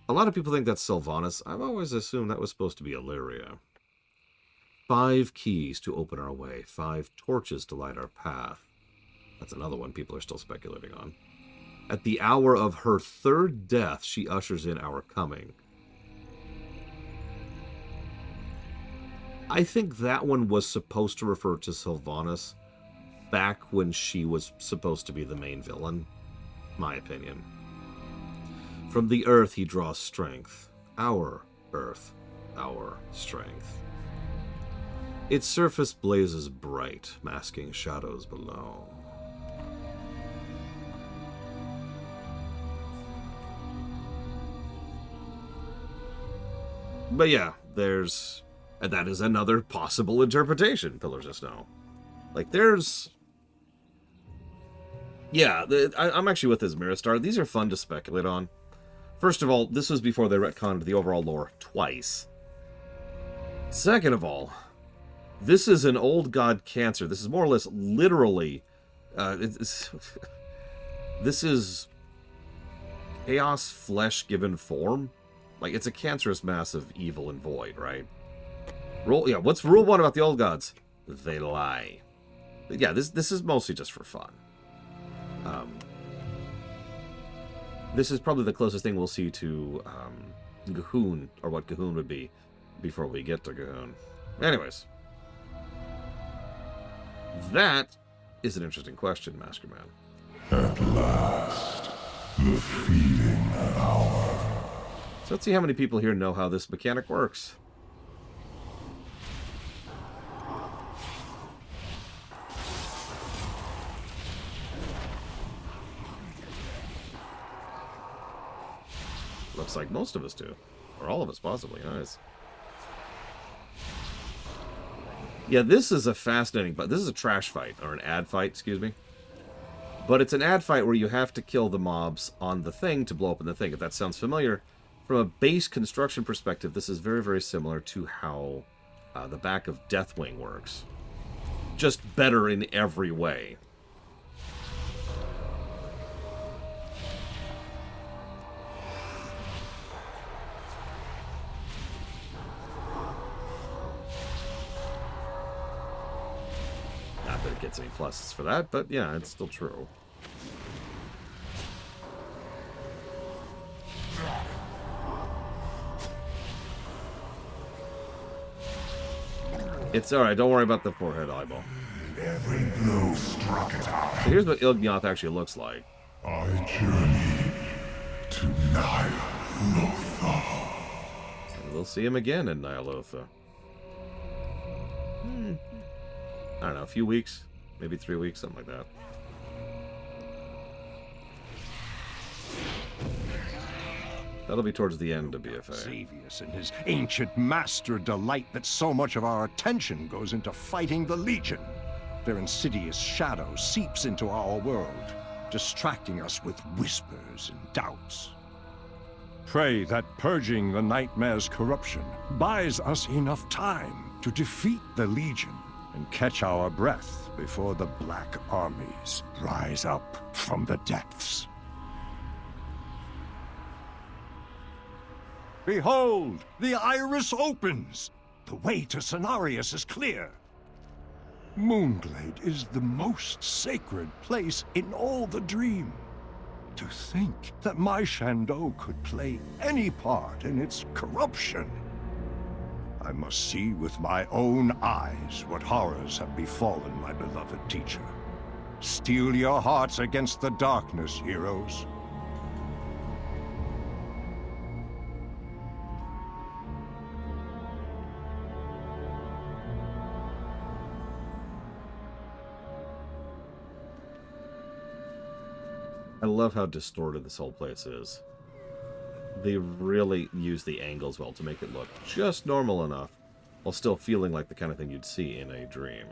A lot of people think that's Sylvanas. I've always assumed that was supposed to be Illyria. 5 keys to open our way. 5 torches to light our path. That's another one people are still speculating on. At the hour of her 3rd death, she ushers in our coming. I think that one was supposed to refer to Sylvanas back when she was supposed to be the main villain. My opinion. From the earth he draws strength. Our earth, our strength. Its surface blazes bright, masking shadows below. But yeah, there's... And that is another possible interpretation, Pillars of Snow. Like, there's... Yeah, I'm actually with this Miristar. These are fun to speculate on. First of all, this was before they retconned the overall lore twice. Second of all, this is an old god cancer. This is more or less literally... this is chaos flesh given form. Like, it's a cancerous mass of evil and void, right? What's rule 1 about the old gods? They lie. Yeah, this is mostly just for fun. This is probably the closest thing we'll see to G'huun, or what G'huun would be, before we get to G'huun. Anyways. That is an interesting question, Maskerman. At last, the feeding hour. So let's see how many people here know how this mechanic works. Looks like most of us do. Or all of us, possibly. Nice. Yeah, this is a fascinating... But this is a trash fight, or an ad fight, excuse me. But it's an ad fight where you have to kill the mobs on the thing to blow up in the thing. If that sounds familiar, from a base construction perspective, this is very, very similar to how the back of Deathwing works. Just better in every way. Not that it gets any pluses for that, but yeah, it's still true. It's alright, don't worry about the forehead eyeball. Every blow struck at our... So here's what Ilgnioth actually looks like. I journey to Nyalotha. And we'll see him again in Nyalotha. I don't know, a few weeks, maybe 3 weeks, something like that. That'll be towards the end of BFA. Xavius and his ancient master delight that so much of our attention goes into fighting the Legion. Their insidious shadow seeps into our world, distracting us with whispers and doubts. Pray that purging the Nightmare's corruption buys us enough time to defeat the Legion and catch our breath before the Black Armies rise up from the depths. Behold, the iris opens! The way to Cenarius is clear. Moonglade is the most sacred place in all the dream. To think that my Shandow could play any part in its corruption. I must see with my own eyes what horrors have befallen my beloved teacher. Steel your hearts against the darkness, heroes. I love how distorted this whole place is. They really use the angles well to make it look just normal enough. while still feeling like the kind of thing you'd see in a dream.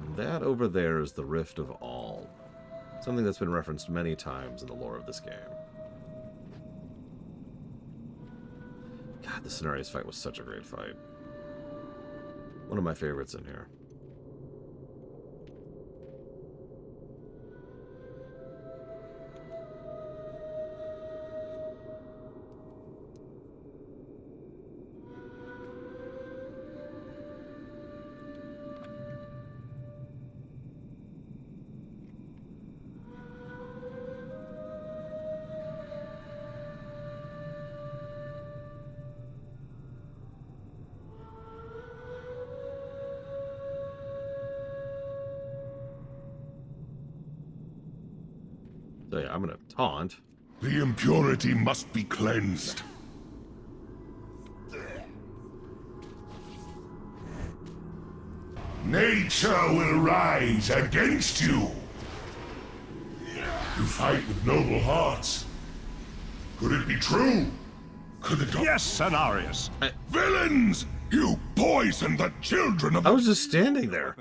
And that over there is the Rift of All. Something that's been referenced many times in the lore of this game. God, the Cenarius fight was such a great fight. One of my favorites in here. So yeah, I'm gonna taunt. The impurity must be cleansed. Nature will rise against you. You fight with noble hearts. Could it be true? Could it? Yes, Cenarius. Villains! You poisoned the children of. I was just standing there.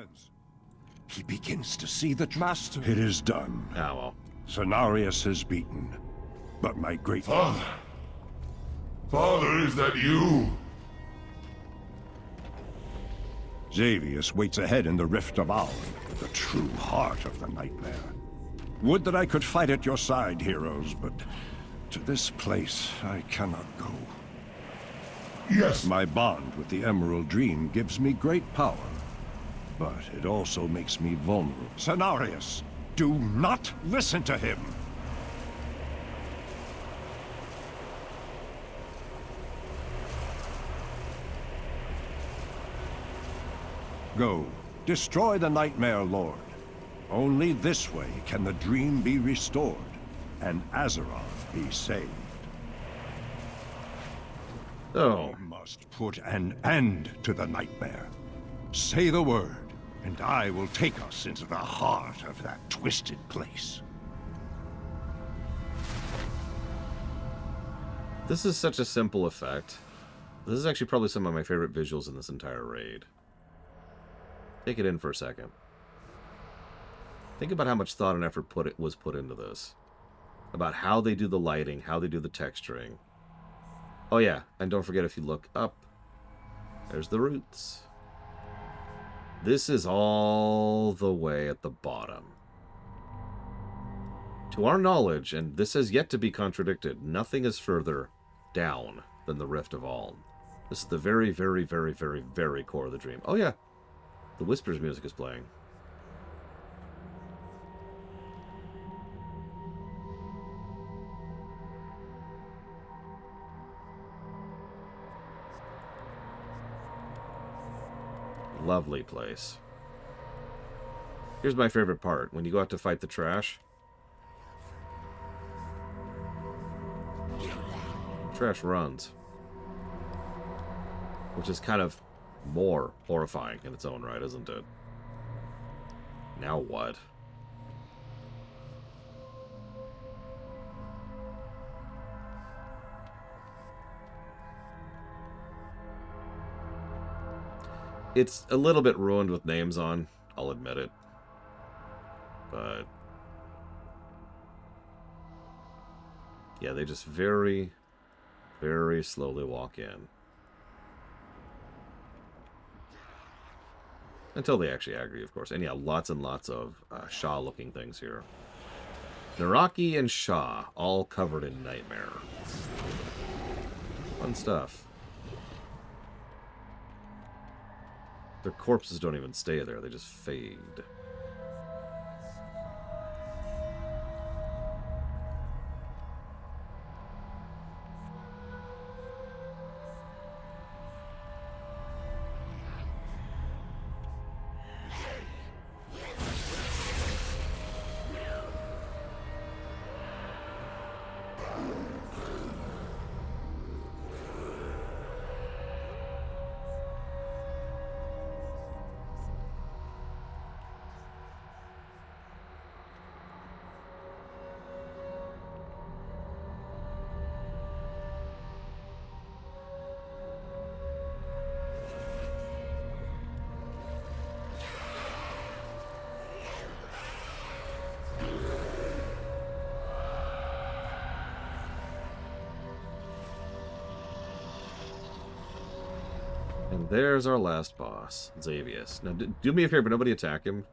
He begins to see the master. It is done. Ah, well. Cenarius is beaten. But my great Father. Father, is that you? Xavius waits ahead in the Rift of Aul, the true heart of the nightmare. Would that I could fight at your side, heroes, but to this place I cannot go. Yes. My bond with the Emerald Dream gives me great power, but it also makes me vulnerable. Cenarius, do not listen to him! Go, destroy the Nightmare Lord. Only this way can the dream be restored, and Azeroth be saved. Oh. We must put an end to the nightmare. Say the word, and I will take us into the heart of that twisted place. This is such a simple effect. This is actually probably some of my favorite visuals in this entire raid. Take it in for a second. Think about how much thought and effort was put into this. About how they do the lighting, how they do the texturing. Oh yeah, and don't forget, if you look up, there's the roots. This is all the way at the bottom. To our knowledge, and this has yet to be contradicted, nothing is further down than the Rift of Aul. This is the very, very, very, very, very core of the dream. Oh yeah, the Whispers music is playing. Lovely place. Here's my favorite part. When you go out to fight the trash. Trash runs. Which is kind of more horrifying in its own right, isn't it? Now what? It's a little bit ruined with names on, I'll admit it. But yeah, they just very, very slowly walk in. Until they actually agree, of course. And yeah, lots and lots of Shah-looking things here. Naraki and Shah, all covered in nightmare. Fun stuff. Their corpses don't even stay there, they just fade. there's our last boss, Xavius. Now, do me a favor, nobody attack him.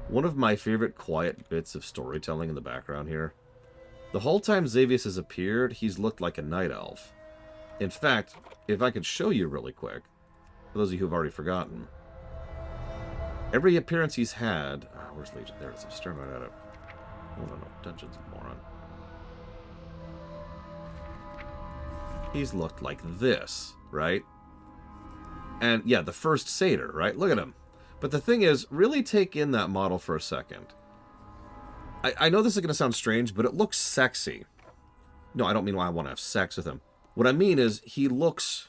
One of my favorite quiet bits of storytelling in the background here. The whole time Xavius has appeared, he's looked like a night elf. In fact, if I could show you really quick, for those of you who have already forgotten, every appearance he's had... where's Legion? There it is. I'm staring right at it. Oh, no. Dungeons, moron. He's looked like this, right? And, yeah, the first satyr, right? Look at him. But the thing is, really take in that model for a second. I know this is going to sound strange, but it looks sexy. No, I don't mean I want to have sex with him. What I mean is, he looks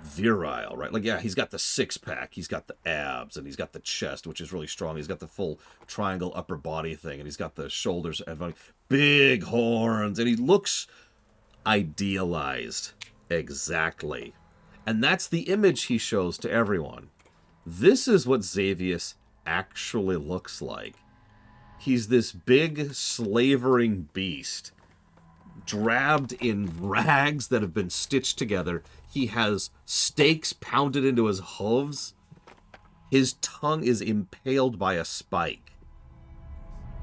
virile, right? Like, yeah, he's got the six-pack, he's got the abs, and he's got the chest, which is really strong. He's got the full triangle upper body thing, and he's got the shoulders, and big horns, and he looks idealized. Exactly. And that's the image he shows to everyone. This is what Xavius actually looks like. He's this big, slavering beast, drabbed in rags that have been stitched together. He has stakes pounded into his hooves. His tongue is impaled by a spike.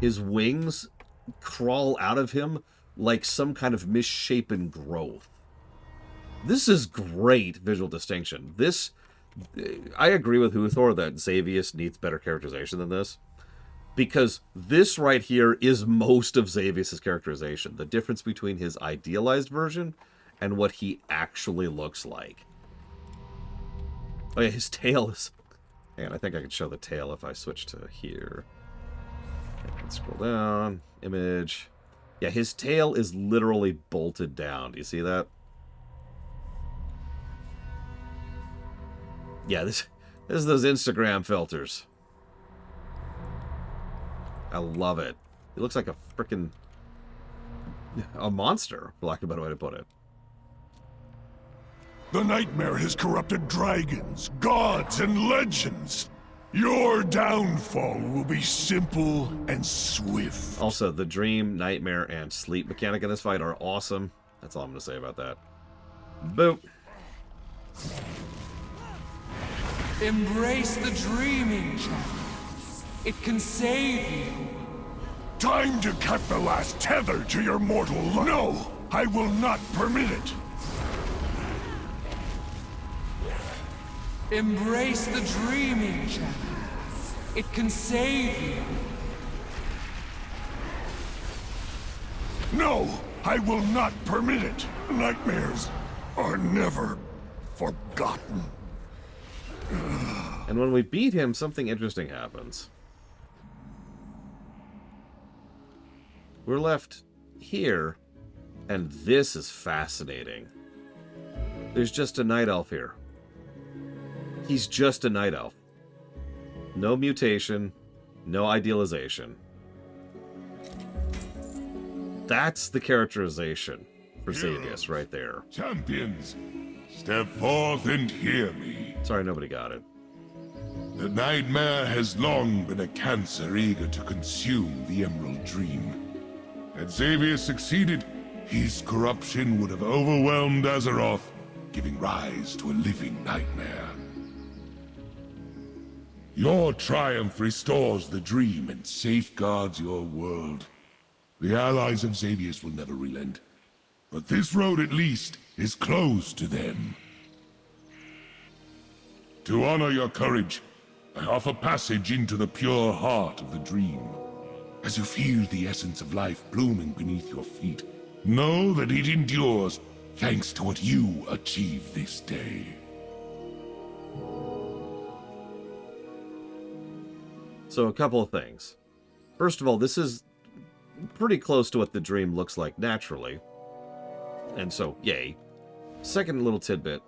His wings crawl out of him like some kind of misshapen growth. This is great visual distinction. I agree with Huthor that Xavius needs better characterization than this. Because this right here is most of Xavius' characterization. The difference between his idealized version and what he actually looks like. Oh yeah, his tail is... Man, I think I could show the tail if I switch to here. Let's scroll down. Image. Yeah, his tail is literally bolted down. Do you see that? Yeah, this is those Instagram filters. I love it. It looks like a freaking... a monster, for lack of a better way to put it. The nightmare has corrupted dragons, gods, and legends. Your downfall will be simple and swift. Also, the dream, nightmare, and sleep mechanic in this fight are awesome. That's all I'm going to say about that. Boop. Embrace the dreaming, child. It can save you. Time to cut the last tether to your mortal life. No, I will not permit it. Embrace the dreaming, child. It can save you. No, I will not permit it. Nightmares are never forgotten. And when we beat him, something interesting happens. We're left here, and this is fascinating. There's just a night elf here. He's just a night elf. No mutation, no idealization. That's the characterization for Xavius right there. Champions, step forth and hear me. Sorry, nobody got it. The nightmare has long been a cancer eager to consume the Emerald Dream. Had Xavius succeeded, his corruption would have overwhelmed Azeroth, giving rise to a living nightmare. Your triumph restores the dream and safeguards your world. The allies of Xavius will never relent, but this road at least is closed to them. To honor your courage, I offer passage into the pure heart of the dream. As you feel the essence of life blooming beneath your feet, know that it endures thanks to what you achieve this day. So a couple of things. First of all, this is pretty close to what the dream looks like naturally. And so, yay. Second little tidbit.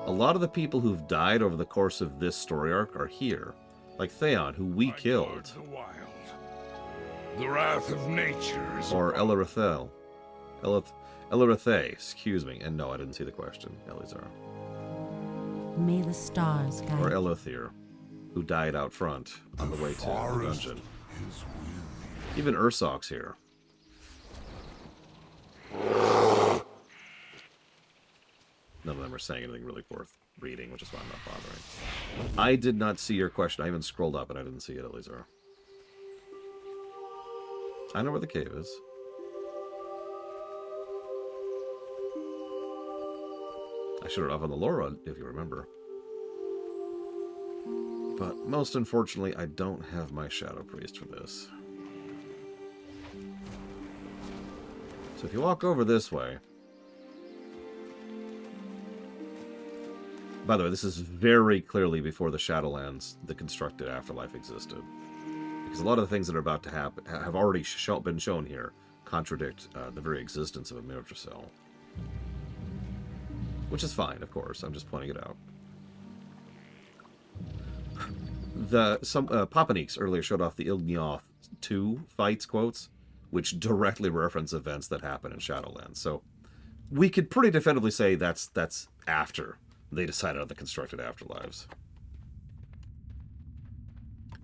A lot of the people who've died over the course of this story arc are here. Like Theon, who we killed. The wrath of nature is... Or Elarathel. Elarathe, excuse me. And no, I didn't see the question. Elizar. May the stars guide Or Elothyr, who died out front on the way to the dungeon. Even Ursoc's here. None of them are saying anything really worth reading, which is why I'm not bothering. I did not see your question. I even scrolled up and I didn't see it, Elizar. I know where the cave is. I showed it off on the Laura, if you remember. But most unfortunately, I don't have my Shadow Priest for this. So if you walk over this way... By the way, this is very clearly before the Shadowlands, the constructed afterlife, existed. Because a lot of the things that are about to happen have already been shown here, contradict the very existence of a miniature cell. Which is fine, of course. I'm just pointing it out. Papaneeks earlier showed off the Ilgnioth 2 fights quotes, which directly reference events that happen in Shadowlands. So we could pretty definitively say that's after they decided on the constructed afterlives.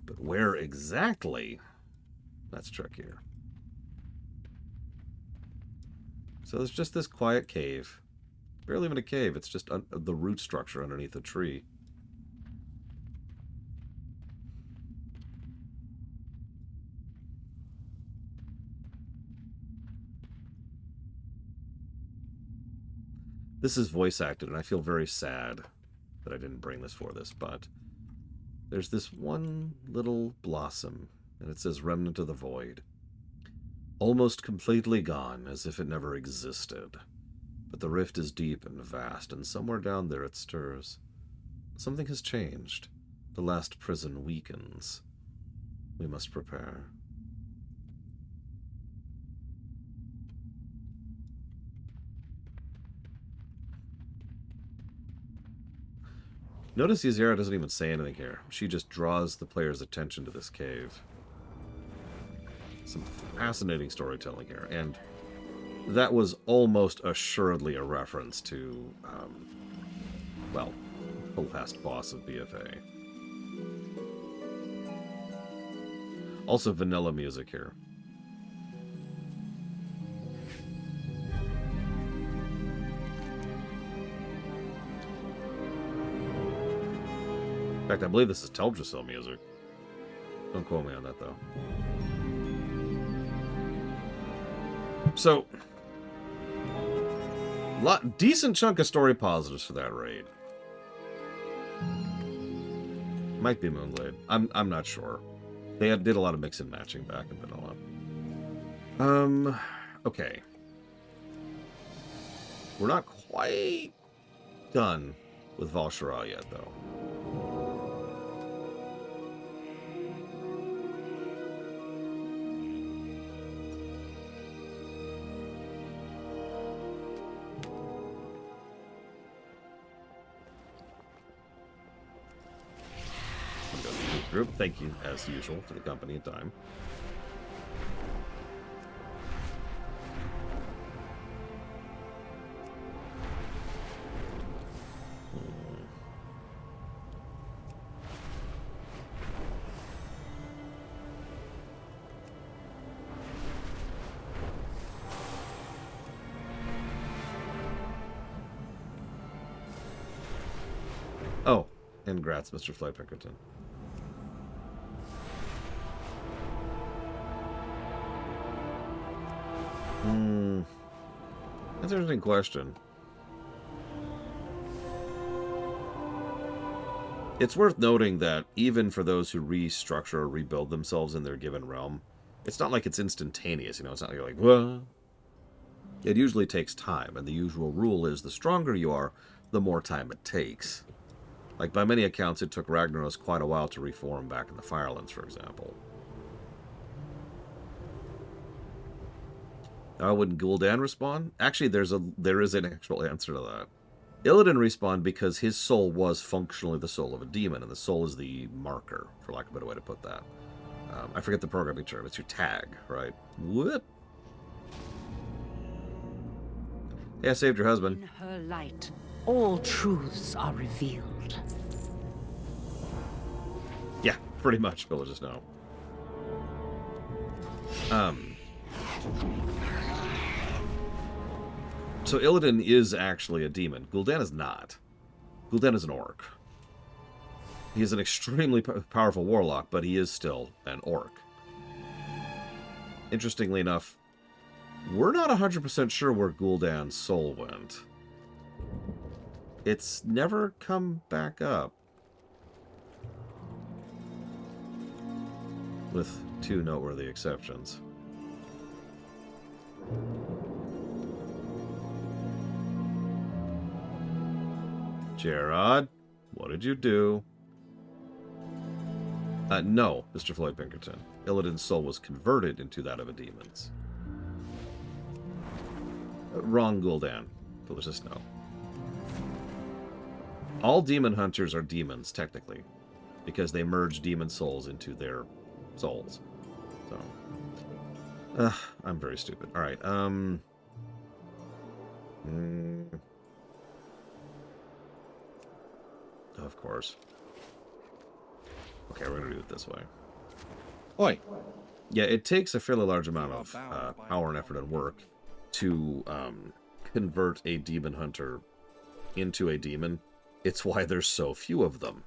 But where exactly? That's trickier. So there's just this quiet cave. Barely even a cave, it's just the root structure underneath a tree. This is voice acted, and I feel very sad that I didn't bring this for this, but there's this one little blossom, and it says Remnant of the Void. Almost completely gone, as if it never existed. But the rift is deep and vast, and somewhere down there it stirs. Something has changed. The last prison weakens. We must prepare. Notice Ysera doesn't even say anything here. She just draws the player's attention to this cave. Some fascinating storytelling here, and that was almost assuredly a reference to, well, the last boss of BFA. Also vanilla music here. In fact, I believe this is Teldrassil music. Don't quote me on that, though. So, decent chunk of story positives for that raid. Might be Moonglade. I'm not sure. They did a lot of mix and matching back in vanilla. Okay. We're not quite done with Val'sharah yet, though. Group. Thank you, as usual, for the company and time. Oh, and congrats, Mr. Fly Pinkerton. That's an interesting question. It's worth noting that even for those who restructure or rebuild themselves in their given realm, it's not like it's instantaneous, you know, it's not like you're like, whoa. It usually takes time, and the usual rule is the stronger you are, the more time it takes. Like, by many accounts, it took Ragnaros quite a while to reform back in the Firelands, for example. Now, wouldn't Gul'dan respawn? Actually, there is an actual answer to that. Illidan respawned because his soul was functionally the soul of a demon, and the soul is the marker, for lack of a better way to put that. I forget the programming term. It's your tag, right? Whoop. Yeah, I saved your husband. In her light, all truths are revealed. Yeah, pretty much, Bill just now. So Illidan is actually a demon. Gul'dan is not. Gul'dan is an orc. He is an extremely powerful warlock, but he is still an orc. Interestingly enough, we're not 100% sure where Gul'dan's soul went. It's never come back up. With two noteworthy exceptions. Gerard, what did you do? No, Mr. Floyd Pinkerton. Illidan's soul was converted into that of a demon's. Wrong, Gul'dan. Let's just know. All demon hunters are demons, technically, because they merge demon souls into their souls. So, I'm very stupid. All right. Of course. Okay, we're gonna do it this way. Oi. Yeah, it takes a fairly large amount of power and effort and work to convert a demon hunter into a demon. It's why there's so few of them.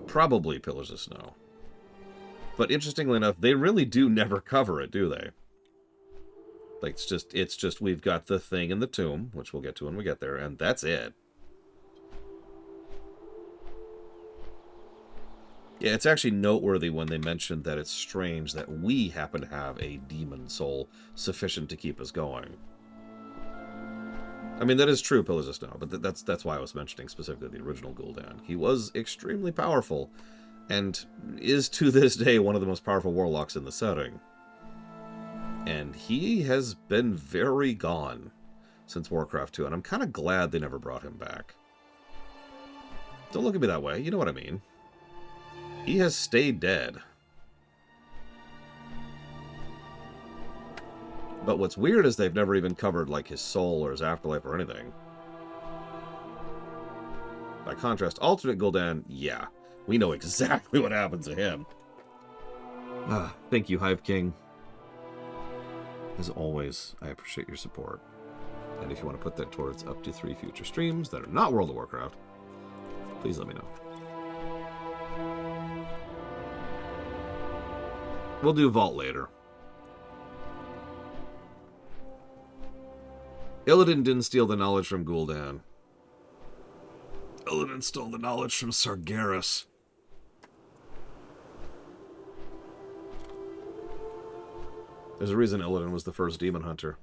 Probably Pillars of Snow. But interestingly enough, they really do never cover it, do they? Like, it's just we've got the thing in the tomb, which we'll get to when we get there, and that's it. Yeah, it's actually noteworthy when they mentioned that it's strange that we happen to have a demon soul sufficient to keep us going. I mean, that is true, Pillars of Snow, but that's why I was mentioning specifically the original Gul'dan. He was extremely powerful, and is to this day one of the most powerful warlocks in the setting. And he has been very gone since Warcraft 2, and I'm kind of glad they never brought him back. Don't look at me that way, you know what I mean. He has stayed dead. But what's weird is they've never even covered, like, his soul or his afterlife or anything. By contrast, alternate Gul'dan, yeah. We know exactly what happens to him. Thank you, Hive King. As always, I appreciate your support. And if you want to put that towards up to 3 future streams that are not World of Warcraft, please let me know. We'll do Vault later. Illidan didn't steal the knowledge from Gul'dan. Illidan stole the knowledge from Sargeras. There's a reason Illidan was the first demon hunter.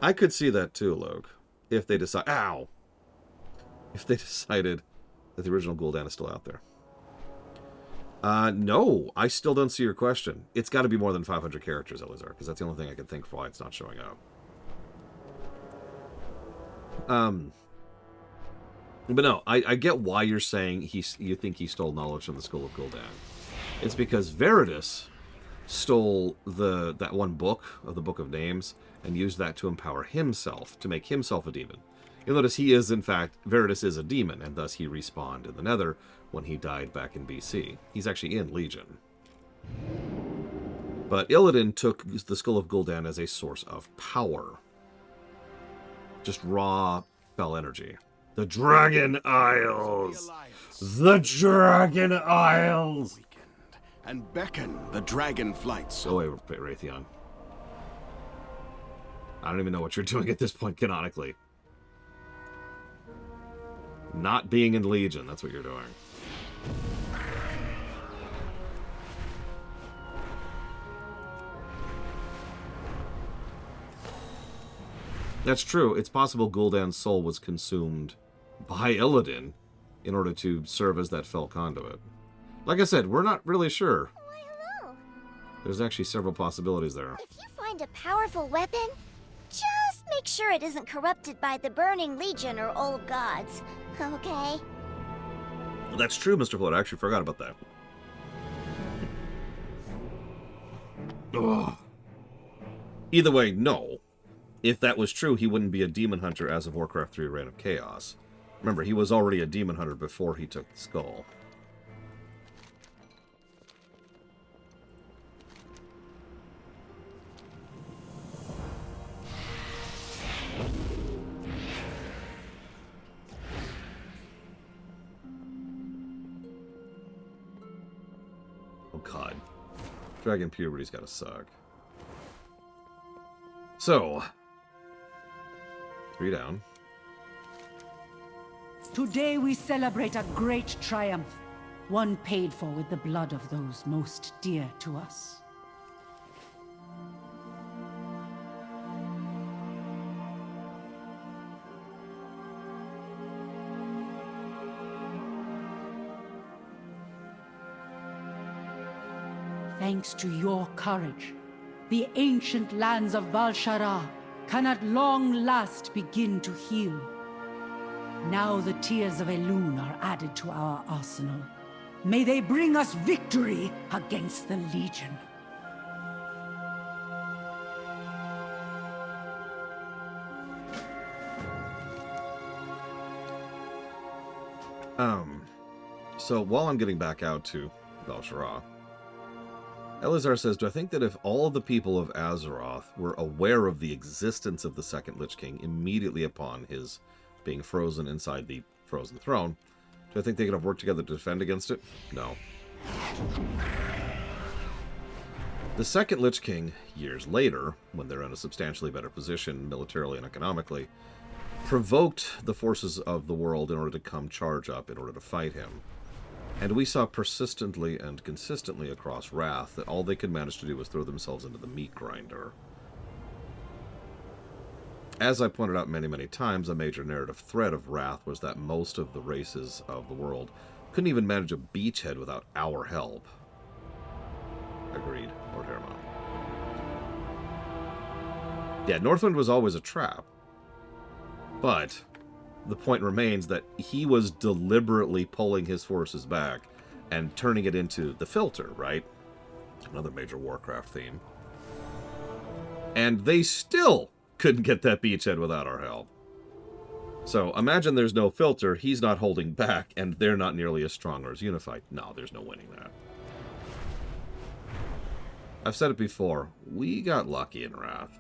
I could see that too, Logue. If they decide... Ow! If they decided that the original Gul'dan is still out there. No, I still don't see your question. It's got to be more than 500 characters, Elazar, because that's the only thing I can think for why it's not showing up. But no, I get why you're saying you think he stole knowledge from the Skull of Gul'dan. It's because Veritas stole that one book of the Book of Names and used that to empower himself, to make himself a demon. You'll notice he is, in fact, Veritas is a demon, and thus he respawned in the Nether when he died back in BC. He's actually in Legion. But Illidan took the Skull of Gul'dan as a source of power. Just raw fell energy. The Dragon Isles! The Dragon Isles! And beckon the dragon flights. Go away, Raytheon. I don't even know what you're doing at this point, canonically. Not being in Legion, that's what you're doing. That's true. It's possible Gul'dan's soul was consumed by Illidan in order to serve as that fell conduit. Like I said, we're not really sure. Why, hello. There's actually several possibilities there. If you find a powerful weapon, just make sure it isn't corrupted by the Burning Legion or old gods, okay? Well, that's true, Mr. Flood. I actually forgot about that. Ugh. Either way, no. If that was true, he wouldn't be a demon hunter as of Warcraft 3 Reign of Chaos. Remember, he was already a demon hunter before he took the skull. God. Dragon puberty's gotta suck. So. 3 down. Today we celebrate a great triumph. One paid for with the blood of those most dear to us. Thanks to your courage, the ancient lands of Val'sharah can at long last begin to heal. Now the tears of Elune are added to our arsenal. May they bring us victory against the Legion. So while I'm getting back out to Val'sharah, Eleazar says, do I think that if all the people of Azeroth were aware of the existence of the Second Lich King immediately upon his being frozen inside the Frozen Throne, do I think they could have worked together to defend against it? No. The Second Lich King, years later, when they're in a substantially better position militarily and economically, provoked the forces of the world in order to come charge up in order to fight him. And we saw persistently and consistently across Wrath that all they could manage to do was throw themselves into the meat grinder. As I pointed out many, many times, a major narrative thread of Wrath was that most of the races of the world couldn't even manage a beachhead without our help. Agreed, Lord Hermon. Yeah, Northwind was always a trap. But the point remains that he was deliberately pulling his forces back and turning it into the filter, right? Another major Warcraft theme. And they still couldn't get that beachhead without our help. So imagine there's no filter, he's not holding back, and they're not nearly as strong or as unified. No, there's no winning that. I've said it before, we got lucky in Wrath.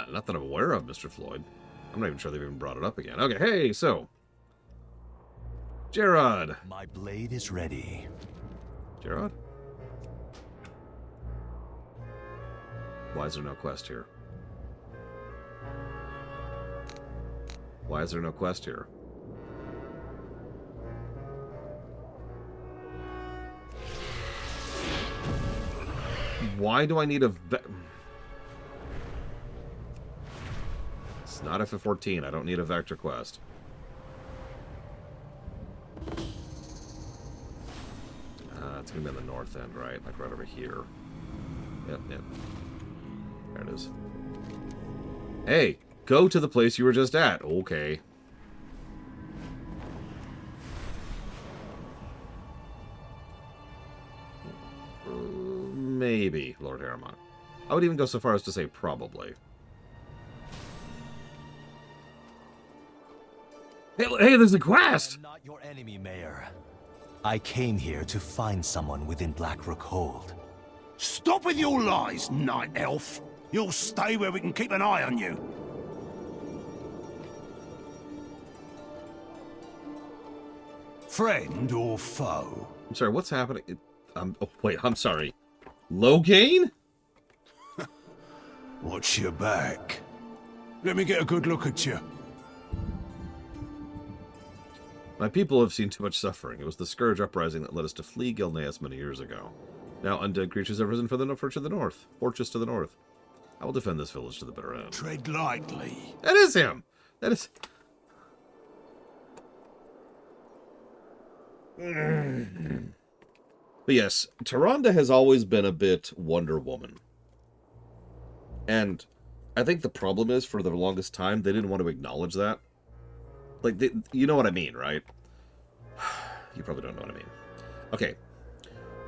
Not that I'm aware of, Mr. Floyd. I'm not even sure they've even brought it up again. Okay, hey, so. Gerard. My blade is ready. Gerard? Why is there no quest here? Why is there no quest here? Why do I need a... It's not FF14. I don't need a vector quest. It's going to be on the north end, right? Like right over here. Yep. There it is. Hey, go to the place you were just at. Okay. Maybe, Lord Hermon. I would even go so far as to say probably. Hey, there's a quest! I'm not your enemy, Mayor. I came here to find someone within Blackrook Hold. Stop with your lies, Night Elf. You'll stay where we can keep an eye on you. Friend or foe? I'm sorry, what's happening? Oh, wait, I'm sorry. Loghain? Watch your back. Let me get a good look at you. My people have seen too much suffering. It was the Scourge Uprising that led us to flee Gilneas many years ago. Now undead creatures have risen for the fortress to the north. I will defend this village to the bitter end. Tread lightly. That is him! That is... But yes, Tyrande has always been a bit Wonder Woman. And I think the problem is, for the longest time, they didn't want to acknowledge that. Like, you know what I mean, right? You probably don't know what I mean. Okay.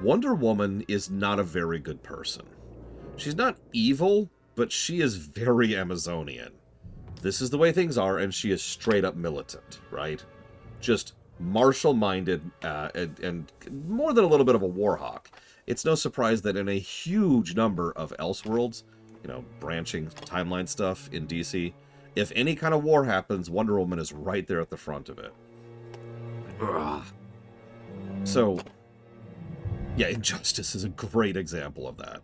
Wonder Woman is not a very good person. She's not evil, but she is very Amazonian. This is the way things are, and she is straight up militant, right? Just martial-minded, and more than a little bit of a warhawk. It's no surprise that in a huge number of Elseworlds, you know, branching timeline stuff in DC, if any kind of war happens, Wonder Woman is right there at the front of it. Ugh. So, yeah, Injustice is a great example of that.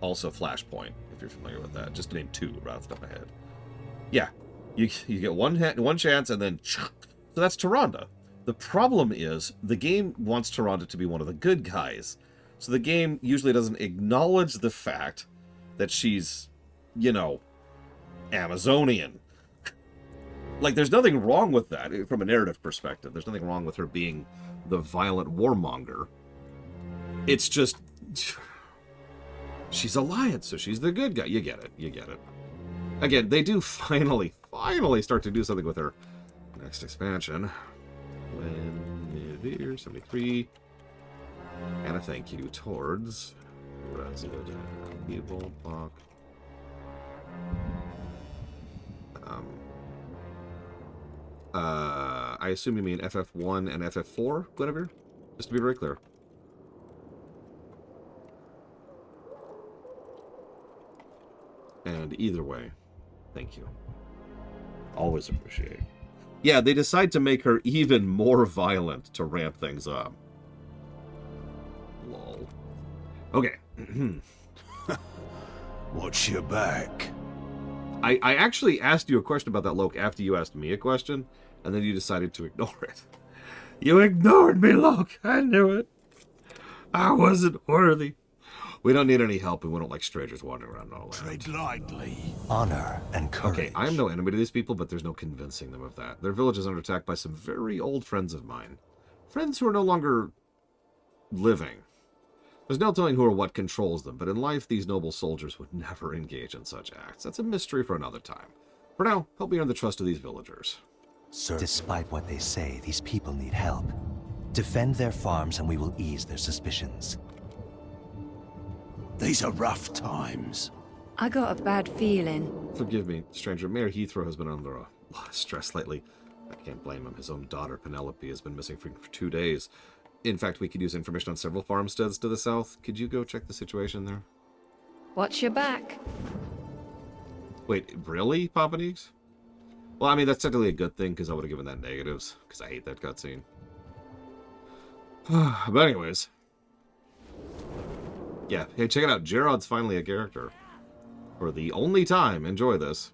Also Flashpoint, if you're familiar with that. Just to name two right off the top of my head. Yeah, you get one chance, and then... So that's Tyrande. The problem is, the game wants Tyrande to be one of the good guys. So the game usually doesn't acknowledge the fact that she's, you know, Amazonian. Like, there's nothing wrong with that from a narrative perspective. There's nothing wrong with her being the violent warmonger. It's just... She's Alliance, so she's the good guy. You get it. You get it. Again, they do finally start to do something with her next expansion. When it is 73. And a thank you towards Resident Evil Block. I assume you mean FF1 and FF4, whatever? Just to be very clear. And either way, thank you. Always appreciate. Yeah, they decide to make her even more violent to ramp things up. Lol. Okay. Watch your back. I actually asked you a question about that, Loke, after you asked me a question, and then you decided to ignore it. You ignored me, Loke. I knew it. I wasn't worthy. We don't need any help, and we don't like strangers wandering around all land. Tread lightly. Honor and courage. Okay, I am no enemy to these people, but there's no convincing them of that. Their village is under attack by some very old friends of mine. Friends who are no longer living. There's no telling who or what controls them, but in life, these noble soldiers would never engage in such acts. That's a mystery for another time. For now, help me earn the trust of these villagers. Sir, despite what they say, these people need help. Defend their farms and we will ease their suspicions. These are rough times. I got a bad feeling. Forgive me, stranger. Mayor Heathrow has been under a lot of stress lately. I can't blame him. His own daughter, Penelope, has been missing for 2 days. In fact, we could use information on several farmsteads to the south. Could you go check the situation there? Watch your back. Wait, really, Papa Neeks? Well, I mean, that's technically a good thing, because I would have given that negatives, because I hate that cutscene. But anyways. Yeah, hey, check it out. Gerard's finally a character. For the only time, enjoy this.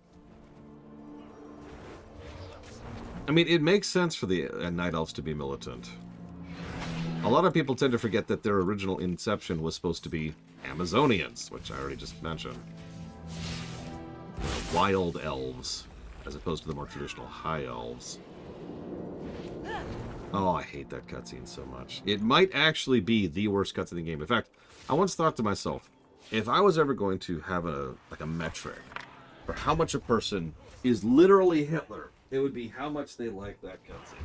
I mean, it makes sense for the Night Elves to be militant. A lot of people tend to forget that their original inception was supposed to be Amazonians, which I already just mentioned. Wild elves, as opposed to the more traditional high elves. Oh, I hate that cutscene so much. It might actually be the worst cutscene in the game. In fact, I once thought to myself, if I was ever going to have a metric for how much a person is literally Hitler, it would be how much they like that cutscene.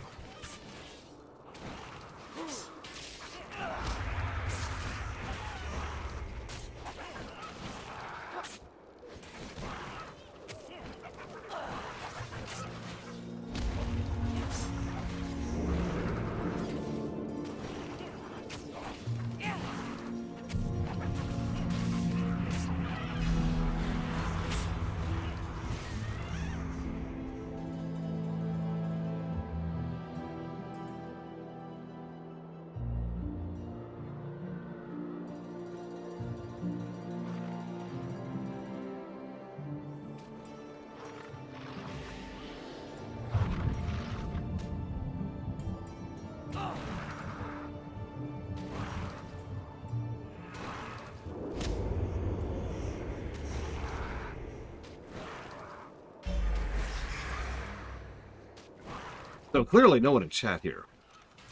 So clearly no one in chat here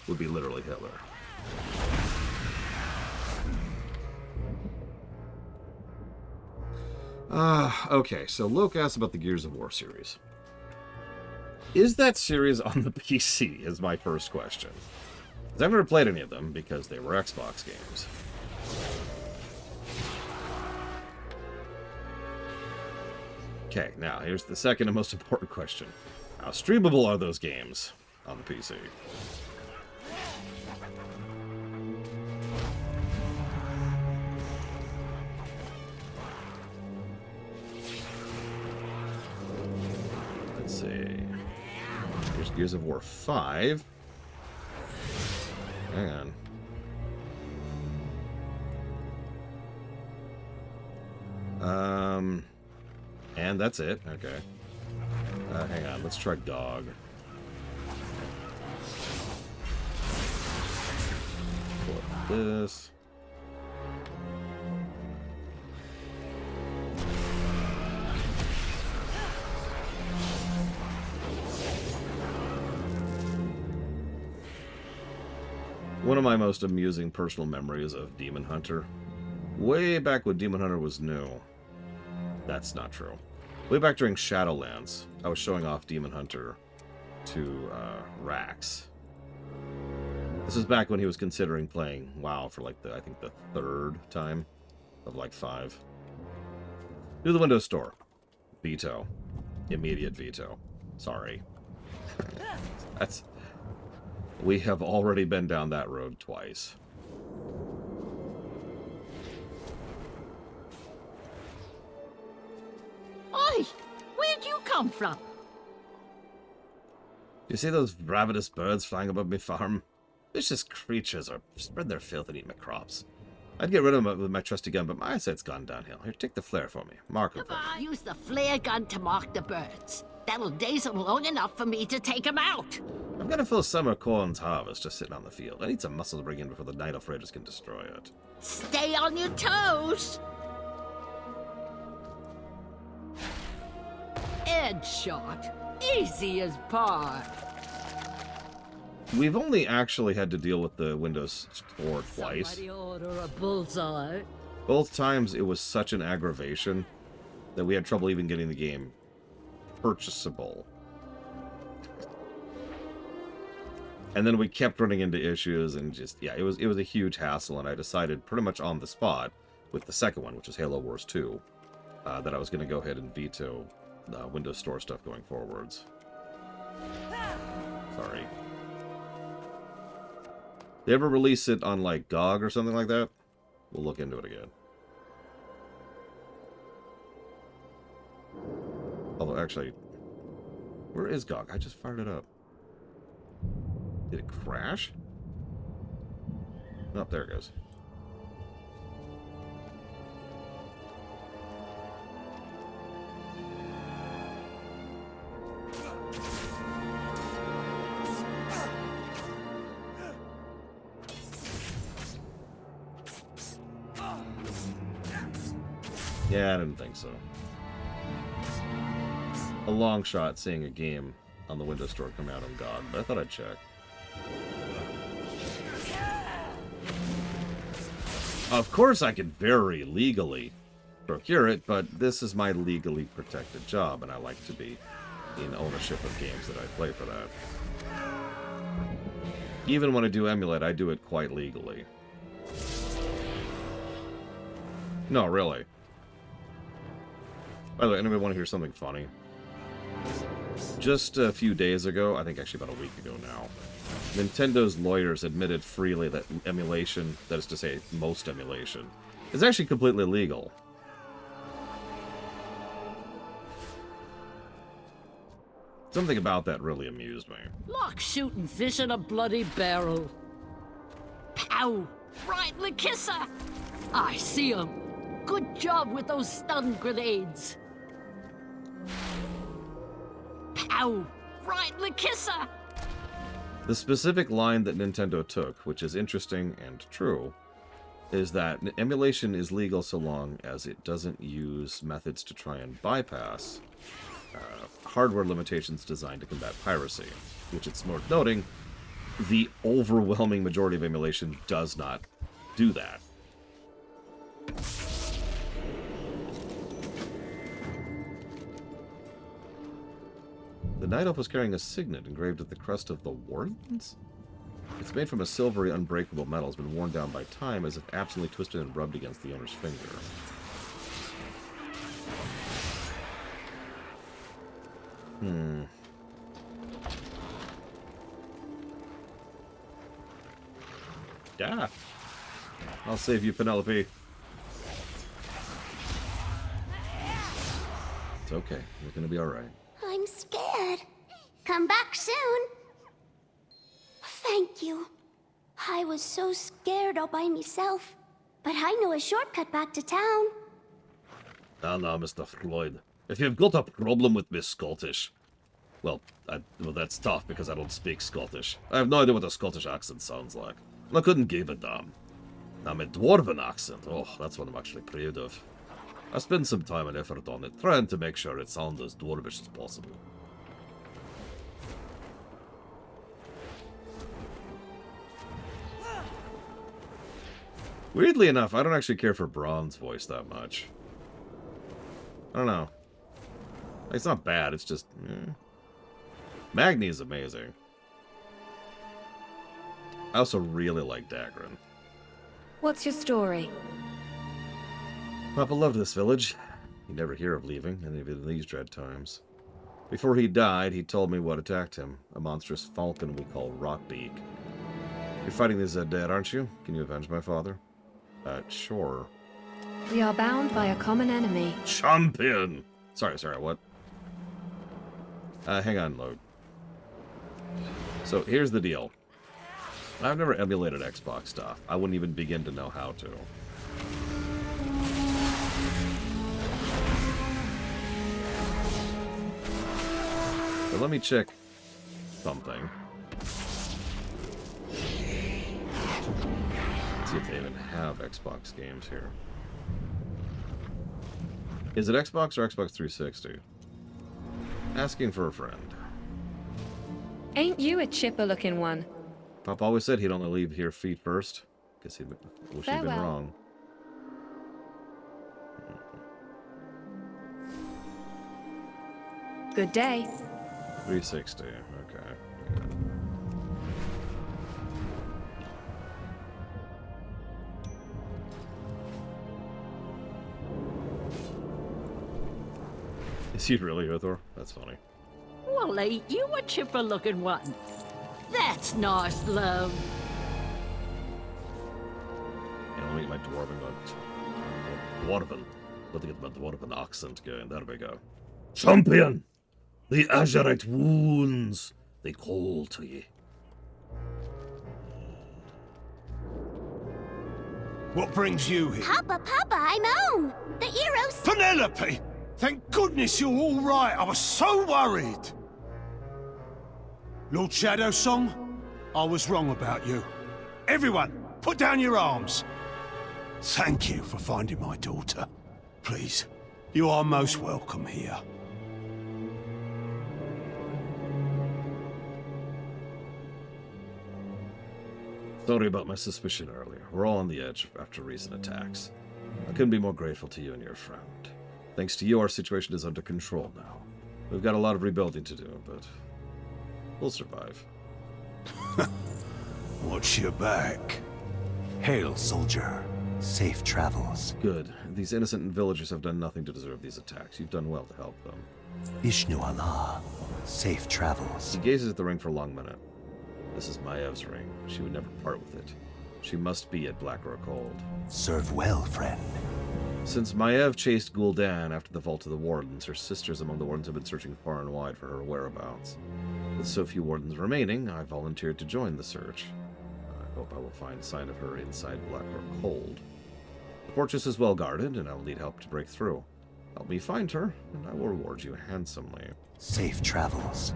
would be literally Hitler. Okay, so Loke asked about the Gears of War series. Is that series on the PC, is my first question. Because I've never played any of them, because they were Xbox games. Okay, now here's the second and most important question. How streamable are those games? on the PC. Let's see. Here's Gears of War 5. Hang on. And that's it. Okay. Hang on. Let's try GOG. Pull up this. One of my most amusing personal memories of Demon Hunter. Way back when Demon Hunter was new. That's not true. Way back during Shadowlands, I was showing off Demon Hunter to Rax. This was back when he was considering playing WoW for like I think the 3rd time of like 5. Do the Windows Store. Veto. Immediate veto. Sorry. We have already been down that road twice. Oi! Where'd you come from? You see those ravenous birds flying above my farm? Vicious creatures are spread their filth and eat my crops. I'd get rid of them with my trusty gun, but my eyesight's gone downhill. Here, take the flare for me. Mark them for me. Use the flare gun to mark the birds. That'll daze them long enough for me to take them out. I've got a full summer corn's harvest just sitting on the field. I need some muscle to bring in before the Night Elf Raiders can destroy it. Stay on your toes. Headshot. Easy as pie. We've only actually had to deal with the Windows Store twice. Somebody order a bullseye. Both times it was such an aggravation that we had trouble even getting the game purchasable. And then we kept running into issues and just, yeah, it was a huge hassle, and I decided pretty much on the spot with the second one, which was Halo Wars 2, that I was going to go ahead and veto Windows Store stuff going forwards. Sorry. They ever release it on, like, GOG or something like that? We'll look into it again. Although, actually, where is GOG? I just fired it up. Did it crash? Oh, there it goes. Yeah, I didn't think so. A long shot seeing a game on the Windows Store come out on GOG, but I thought I'd check. Of course I could very legally procure it, but this is my legally protected job, and I like to be in ownership of games that I play for that. Even when I do emulate, I do it quite legally. No, really. By the way, anybody want to hear something funny? Just a few days ago, I think actually about a week ago now, Nintendo's lawyers admitted freely that emulation, that is to say, most emulation, is actually completely illegal. Something about that really amused me. Like shooting fish in a bloody barrel. Pow! Right in the kisser! I see him. Good job with those stun grenades. Pow! Right in the kisser! The specific line that Nintendo took, which is interesting and true, is that emulation is legal so long as it doesn't use methods to try and bypass hardware limitations designed to combat piracy, which it's worth noting, the overwhelming majority of emulation does not do that. The Night Elf was carrying a signet engraved with the crest of the Wardens? It's made from a silvery, unbreakable metal, has been worn down by time as if absently twisted and rubbed against the owner's finger. Yeah. I'll save you, Penelope. It's okay. You're gonna be alright. I'm scared. Come back soon. Thank you. I was so scared all by myself. But I know a shortcut back to town. Now, Mr. Floyd. If you've got a problem with Miss Scottish... Well, that's tough because I don't speak Scottish. I have no idea what a Scottish accent sounds like. And I couldn't give a damn. Now, my Dwarven accent, oh, that's what I'm actually proud of. I spent some time and effort on it, trying to make sure it sounds as Dwarvish as possible. Weirdly enough, I don't actually care for Braun's voice that much. I don't know. It's not bad, it's just... Magni is amazing. I also really like Dagran. What's your story? Papa loved this village. He'd never hear of leaving, and even in these dread times. Before he died, he told me what attacked him. A monstrous falcon we call Rockbeak. You're fighting this dead, aren't you? Can you avenge my father? Sure. We are bound by a common enemy. Champion! Sorry, what? Hang on, load. So, here's the deal. I've never emulated Xbox stuff. I wouldn't even begin to know how to. So let me check something. See if they even have Xbox games here. Is it Xbox or Xbox 360? Asking for a friend. Ain't you a chipper-looking one? Pop always said he'd only leave here feet first. Guess he wish he'd been Farewell. wrong. Good day. 360, okay. Is he really Uthor? That's funny. Well, ain't you a chipper-looking one? That's nice, love. Yeah, let me get my Dwarven Dwarven. Let me get my Dwarven accent going. There we go. Champion! The Azurite wounds, they call to ye. What brings you here? Papa, I'm home. The heroes. Penelope! Thank goodness you're all right. I was so worried. Lord Shadowsong, I was wrong about you. Everyone, put down your arms. Thank you for finding my daughter. Please, you are most welcome here. Sorry about my suspicion earlier. We're all on the edge after recent attacks. I couldn't be more grateful to you and your friend. Thanks to you, our situation is under control now. We've got a lot of rebuilding to do, but we'll survive. Watch your back. Hail, soldier. Safe travels. Good. These innocent villagers have done nothing to deserve these attacks. You've done well to help them. Ishnu Allah. Safe travels. He gazes at the ring for a long minute. This is Maev's ring. She would never part with it. She must be at Black or Cold. Serve well, friend. Since Maev chased Gul'dan after the Vault of the Wardens, her sisters among the Wardens have been searching far and wide for her whereabouts. With so few Wardens remaining, I volunteered to join the search. I hope I will find sign of her inside Black or Cold. The fortress is well guarded, and I will need help to break through. Help me find her, and I will reward you handsomely. Safe travels.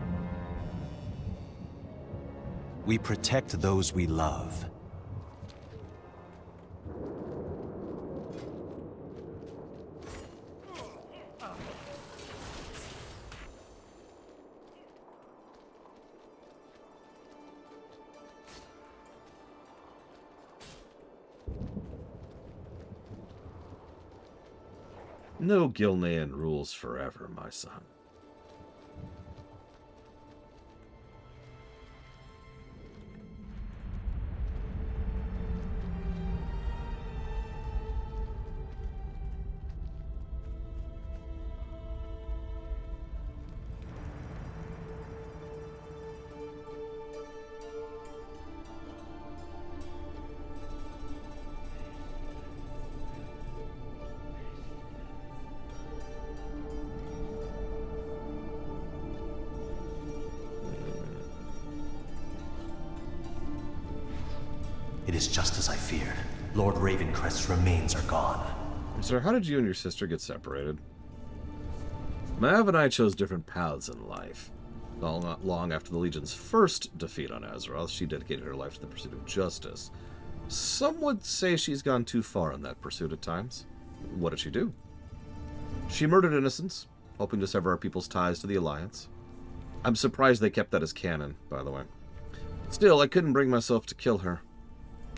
We protect those we love. No Gilnean rules forever, my son. It is just as I feared. Lord Ravencrest's remains are gone. Sir, how did you and your sister get separated? Mav and I chose different paths in life. Not long after the Legion's first defeat on Azeroth, she dedicated her life to the pursuit of justice. Some would say she's gone too far in that pursuit at times. What did she do? She murdered innocents, hoping to sever our people's ties to the Alliance. I'm surprised they kept that as canon, by the way. Still, I couldn't bring myself to kill her.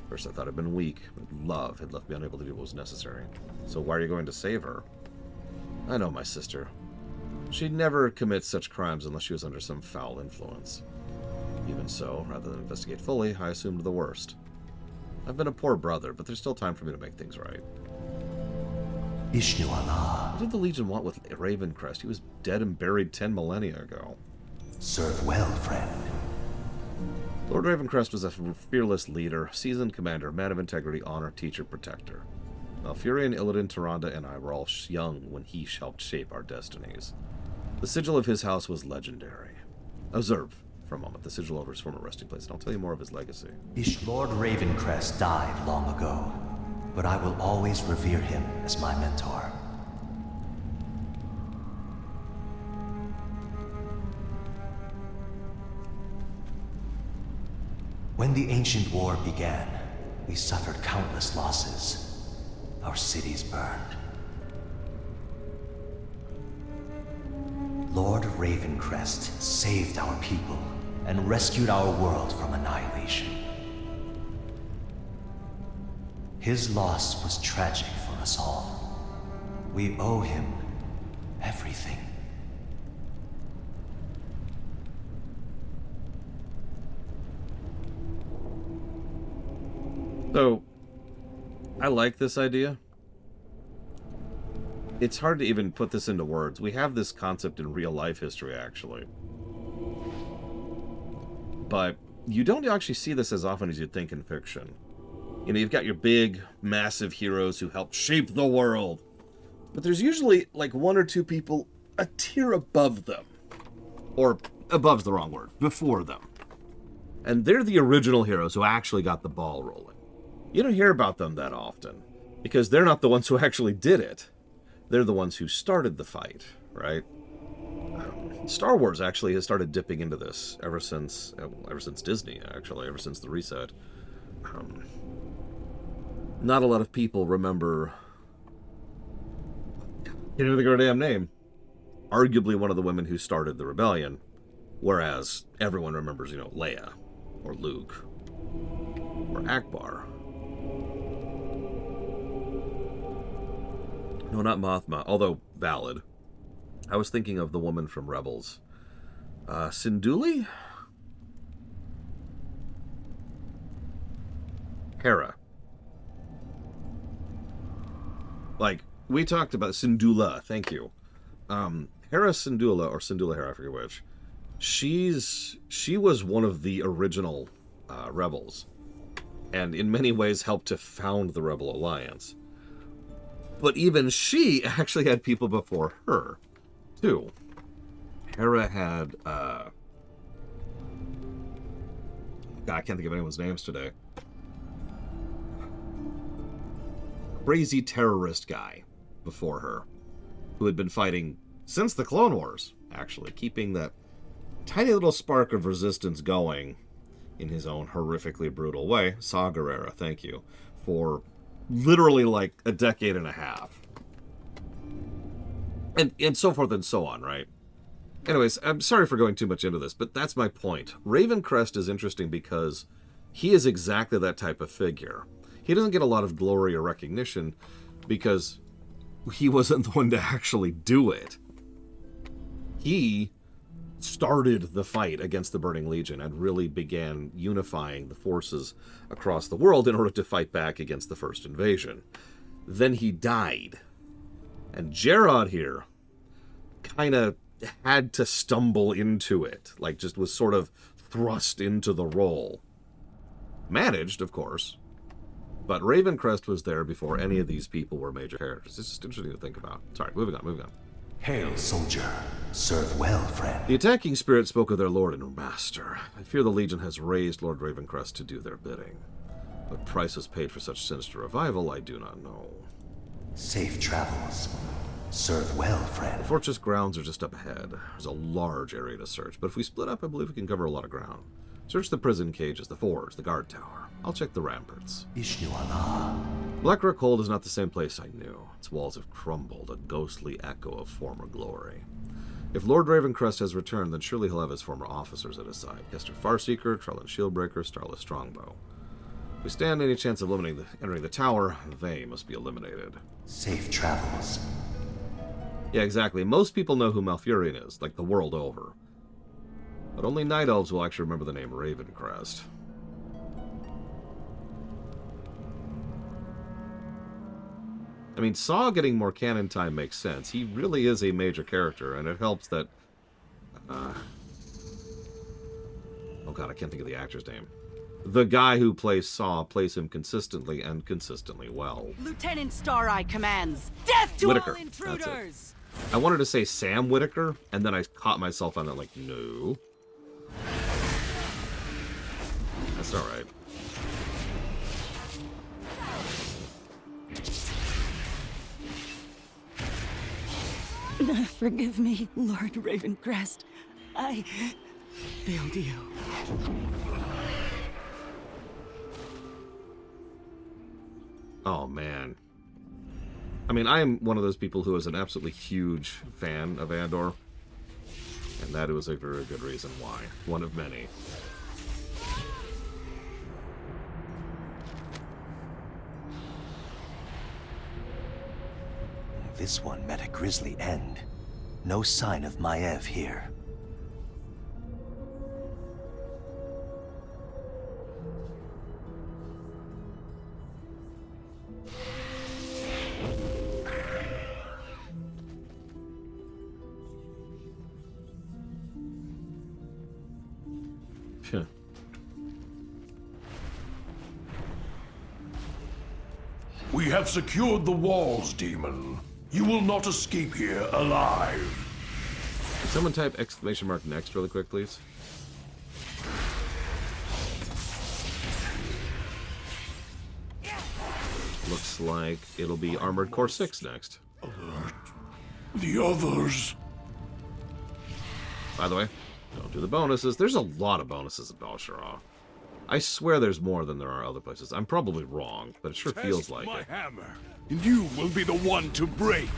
First I thought I'd been weak, but love had left me unable to do what was necessary. So why are you going to save her? I know my sister. She'd never commit such crimes unless she was under some foul influence. Even so, rather than investigate fully, I assumed the worst. I've been a poor brother, but there's still time for me to make things right. Ishnu Allah. What did the Legion want with Ravencrest? He was dead and buried 10 millennia ago. Serve well, friend. Lord Ravencrest was a fearless leader, seasoned commander, man of integrity, honor, teacher, protector. Malfurion, Illidan, Tyrande, and I were all young when he helped shape our destinies. The sigil of his house was legendary. Observe, for a moment, the sigil over his former resting place, and I'll tell you more of his legacy. Lord Ravencrest died long ago, but I will always revere him as my mentor. When the ancient war began, we suffered countless losses. Our cities burned. Lord Ravencrest saved our people and rescued our world from annihilation. His loss was tragic for us all. We owe him everything. So, I like this idea. It's hard to even put this into words. We have this concept in real life history, actually. But you don't actually see this as often as you'd think in fiction. You know, you've got your big, massive heroes who help shape the world. But there's usually, like, one or two people a tier above them. Or, above's the wrong word, before them. And they're the original heroes who actually got the ball rolling. You don't hear about them that often, because they're not the ones who actually did it. They're the ones who started the fight, right? Star Wars actually has started dipping into this ever since Disney, actually, ever since the reset. Not a lot of people remember, can't even think of her damn name, arguably one of the women who started the rebellion, whereas everyone remembers, you know, Leia, or Luke, or Akbar. No, not Mothma, although valid. I was thinking of the woman from Rebels. Syndulla? Hera. Like, we talked about Syndulla, thank you. Hera Syndulla, or Syndulla Hera, I forget which. She was one of the original rebels, and in many ways helped to found the Rebel Alliance. But even she actually had people before her, too. Hera had, God, I can't think of anyone's names today. Crazy terrorist guy before her, who had been fighting since the Clone Wars, actually, keeping that tiny little spark of resistance going in his own horrifically brutal way. Saw Gerrera, thank you, for literally like a decade and a half. And so forth and so on, right? Anyways, I'm sorry for going too much into this, but that's my point. Ravencrest is interesting because he is exactly that type of figure. He doesn't get a lot of glory or recognition because he wasn't the one to actually do it. He started the fight against the Burning Legion and really began unifying the forces across the world in order to fight back against the first invasion. Then he died. And Gerard here kind of had to stumble into it, like just was sort of thrust into the role. Managed, of course, but Ravencrest was there before any of these people were major characters. It's just interesting to think about. Sorry, moving on. Hail, soldier. Serve well, friend. The attacking spirit spoke of their lord and master. I fear the Legion has raised Lord Ravencrest to do their bidding. What price was paid for such sinister revival, I do not know. Safe travels. Serve well, friend. The fortress grounds are just up ahead. There's a large area to search, but if we split up, I believe we can cover a lot of ground. Search the prison cages, the forge, the guard tower. I'll check the ramparts. Blackrock Hold is not the same place I knew. Its walls have crumbled, a ghostly echo of former glory. If Lord Ravencrest has returned, then surely he'll have his former officers at his side. Kester Farseeker, Trellin Shieldbreaker, Starless Strongbow. If we stand any chance of entering the tower, they must be eliminated. Safe travels. Yeah, exactly. Most people know who Malfurion is, like the world over. But only Night Elves will actually remember the name Ravencrest. I mean, Saw getting more canon time makes sense. He really is a major character, and it helps that... oh god, I can't think of the actor's name. The guy who plays Saw plays him consistently and consistently well. Lieutenant Stareye commands, death to Whitaker. all intruders! I wanted to say Sam Whitaker, and then I caught myself on it like, no. That's alright. Forgive me, Lord Ravencrest. I failed you. Oh, man. I mean, I am one of those people who is an absolutely huge fan of Andor. And that was a very good reason why. One of many. This one met a grisly end. No sign of Maiev here. We have secured the walls, demon. You will not escape here alive. Can someone type exclamation mark next really quick, please? Looks like it'll be Armored Core 6 next. Alert. The others. By the way, don't do the bonuses. There's a lot of bonuses at Val'sharah. I swear there's more than there are other places. I'm probably wrong, but it sure feels like my it. hammer, and you will be the one to break.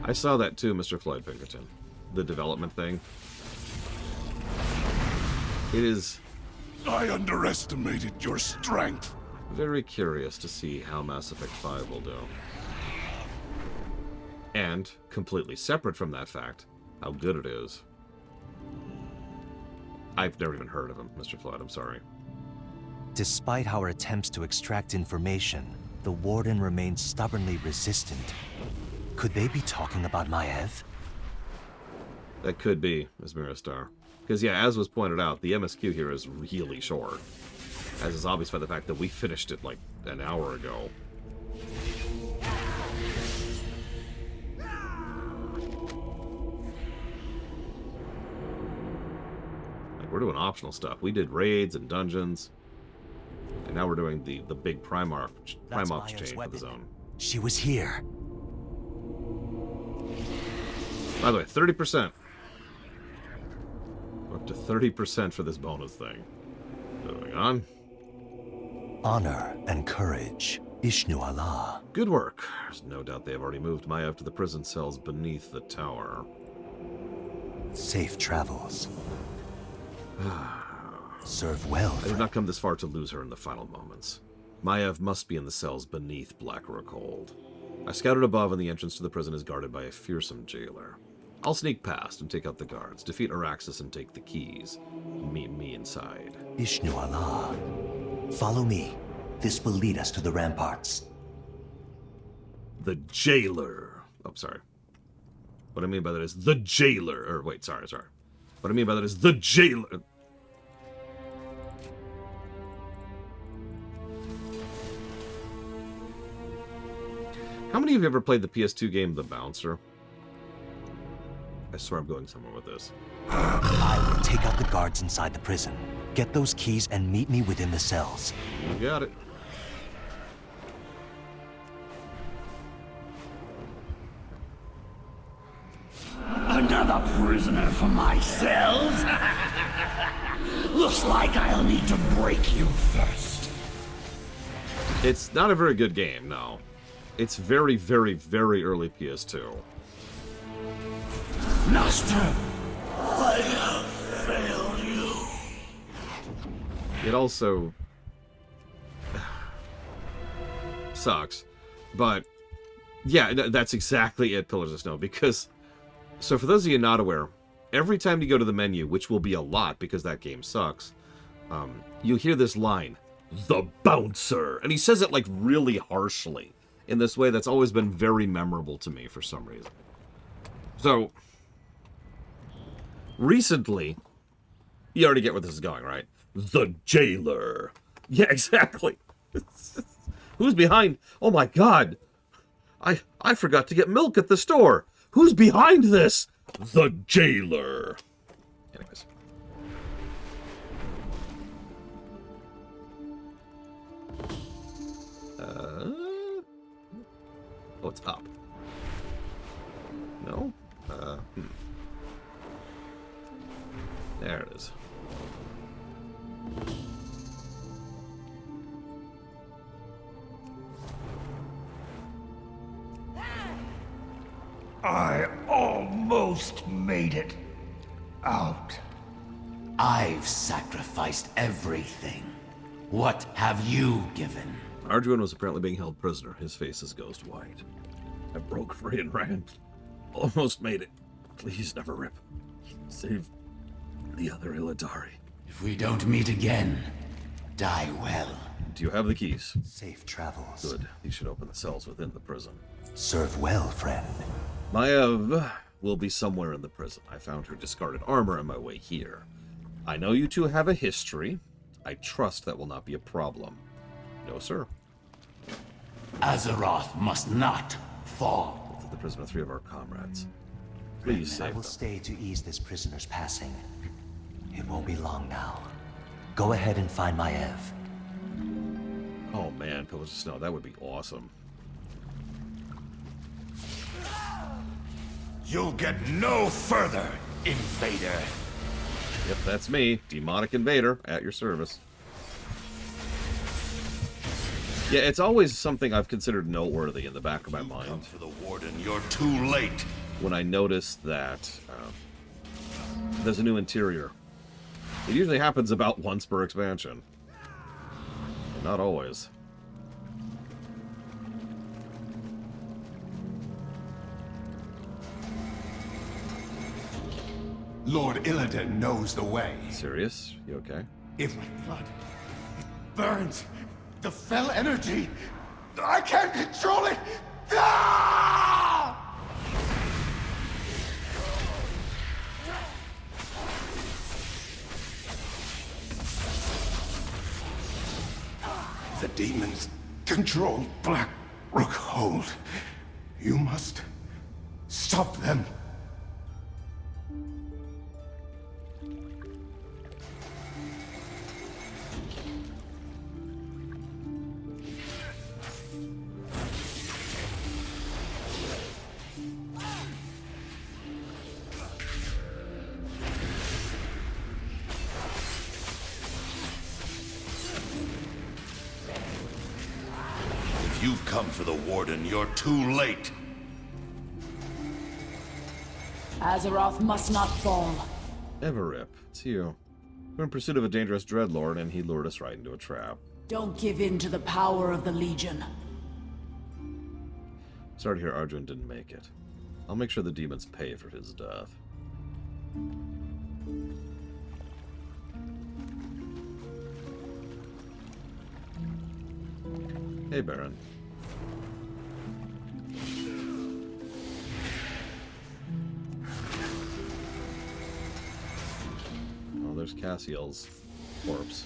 I saw that too, Mr. Floyd Pinkerton. The development thing. It is... I underestimated your strength. Very curious to see how Mass Effect 5 will do. And, completely separate from that fact, how good it is. I've never even heard of him, Mr. Flood, I'm sorry. Despite our attempts to extract information, the Warden remains stubbornly resistant. Could they be talking about Maiev? That could be, Asmira Star. Because, yeah, as was pointed out, the MSQ here is really short. As is obvious by the fact that we finished it, like, an hour ago. Like, we're doing optional stuff. We did raids and dungeons. And now we're doing the big Primarch chain for the zone. She was here. By the way, 30%. We're up to 30% for this bonus thing. Moving on. Honor and courage. Ishnu Allah. Good work. There's no doubt they have already moved Maiev to the prison cells beneath the tower. Safe travels. Serve well. I did not come this far to lose her in the final moments. Maiev must be in the cells beneath Blackrock Hold. I scouted above, and the entrance to the prison is guarded by a fearsome jailer. I'll sneak past and take out the guards, defeat Araxis and take the keys. Meet me inside. Ishnu Allah. Follow me. This will lead us to the ramparts. The jailer. Oh, sorry. What I mean by that is the jailer. Or wait, sorry. What I mean by that is the jailer. How many of you ever played the PS2 game The Bouncer? I swear I'm going somewhere with this. I will take out the guards inside the prison. Get those keys and meet me within the cells. You got it. Another prisoner for my cells? Looks like I'll need to break you first. It's not a very good game, no. It's very, very, very early PS2. Master, I have failed you. It also sucks, but yeah, that's exactly it, Pillars of Snow, because, so for those of you not aware, every time you go to the menu, which will be a lot because that game sucks, you hear this line, "The Bouncer," and he says it like really harshly in this way that's always been very memorable to me for some reason. So, recently, you already get where this is going, right? The Jailer. Yeah, exactly. Who's behind? Oh my god. I forgot to get milk at the store. Who's behind this? The Jailer. Anyways. Oh, it's up. No? There it is. I almost made it out. I've sacrificed everything. What have you given? Arduin was apparently being held prisoner. His face is ghost white. I broke free and ran. Almost made it. Please never rip. Save the other Illidari. If we don't meet again, die well. Do you have the keys? Safe travels. Good. These should open the cells within the prison. Serve well, friend. Maev will be somewhere in the prison. I found her discarded armor on my way here. I know you two have a history. I trust that will not be a problem. No, sir. Azeroth must not fall. To the prison are 3 of our comrades. Please save I will them. stay to ease this prisoner's passing. It won't be long now. Go ahead and find Maev. Oh man, Pillars of Snow, that would be awesome. You'll get no further, invader. Yep, that's me, Demonic Invader, at your service. Yeah, it's always something I've considered noteworthy in the back of my mind. Come for the Warden, you're too late. When I notice that there's a new interior. It usually happens about once per expansion. But not always. Lord Illidan knows the way. Serious? You okay? If my blood, it burns. The fell energy, I can't control it. Ah! The demons control Black Rookhold. You must stop them. If you've come for the Warden, you're too late. Azeroth must not fall. Everip, it's you. We're in pursuit of a dangerous dreadlord, and he lured us right into a trap. Don't give in to the power of the Legion. Sorry to hear Arjun didn't make it. I'll make sure the demons pay for his death. Hey, Baron. Oh, there's Cassiel's corpse.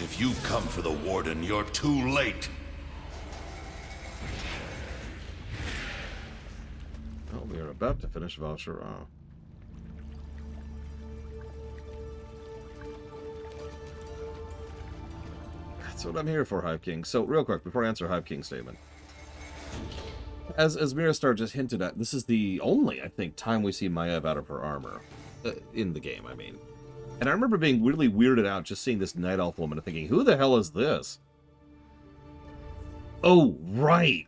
If you come for the Warden, you're too late. Well, we are about to finish Val'sharah. That's what I'm here for, Hive King. So, real quick, before I answer Hive King's statement. As Miristar just hinted at, this is the only, I think, time we see Maiev out of her armor. In the game, I mean. And I remember being really weirded out just seeing this Night Elf woman and thinking, who the hell is this? Oh, right!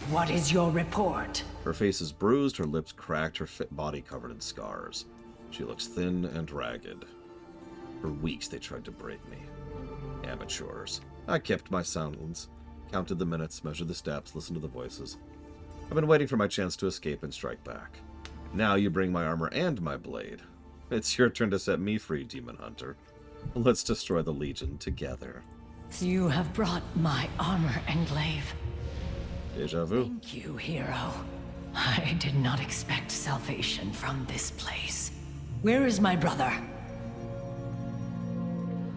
What is your report? Her face is bruised, her lips cracked, her fit body covered in scars. She looks thin and ragged. For weeks they tried to break me. Amateurs. I kept my silence, counted the minutes, measured the steps, listened to the voices. I've been waiting for my chance to escape and strike back. Now you bring my armor and my blade. It's your turn to set me free, Demon Hunter. Let's destroy the Legion together. You have brought my armor and glaive. Deja vu. Thank you, hero. I did not expect salvation from this place. Where is my brother?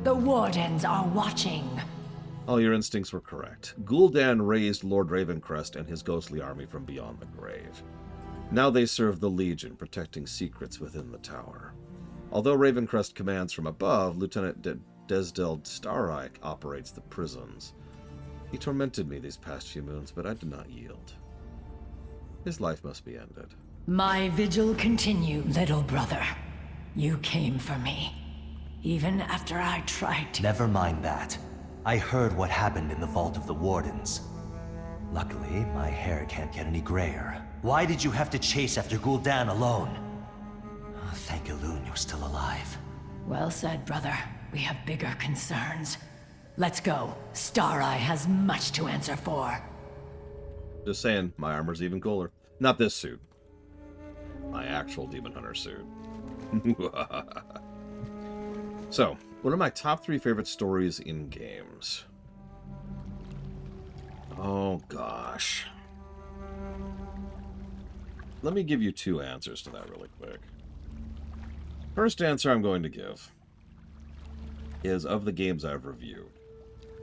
The Wardens are watching. All your instincts were correct. Gul'dan raised Lord Ravencrest and his ghostly army from beyond the grave. Now they serve the Legion, protecting secrets within the tower. Although Ravencrest commands from above, Lieutenant Desdel Stareye operates the prisons. He tormented me these past few moons, but I did not yield. His life must be ended. My vigil continued, little brother. You came for me, even after I tried to... Never mind that. I heard what happened in the Vault of the Wardens. Luckily, my hair can't get any grayer. Why did you have to chase after Gul'dan alone? Oh, thank Elune you're still alive. Well said, brother. We have bigger concerns. Let's go. Stareye has much to answer for. Just saying, my armor's even cooler. Not this suit. My actual Demon Hunter suit. So, what are my top 3 favorite stories in games? Oh, gosh. Let me give you 2 answers to that really quick. First answer I'm going to give is of the games I've reviewed.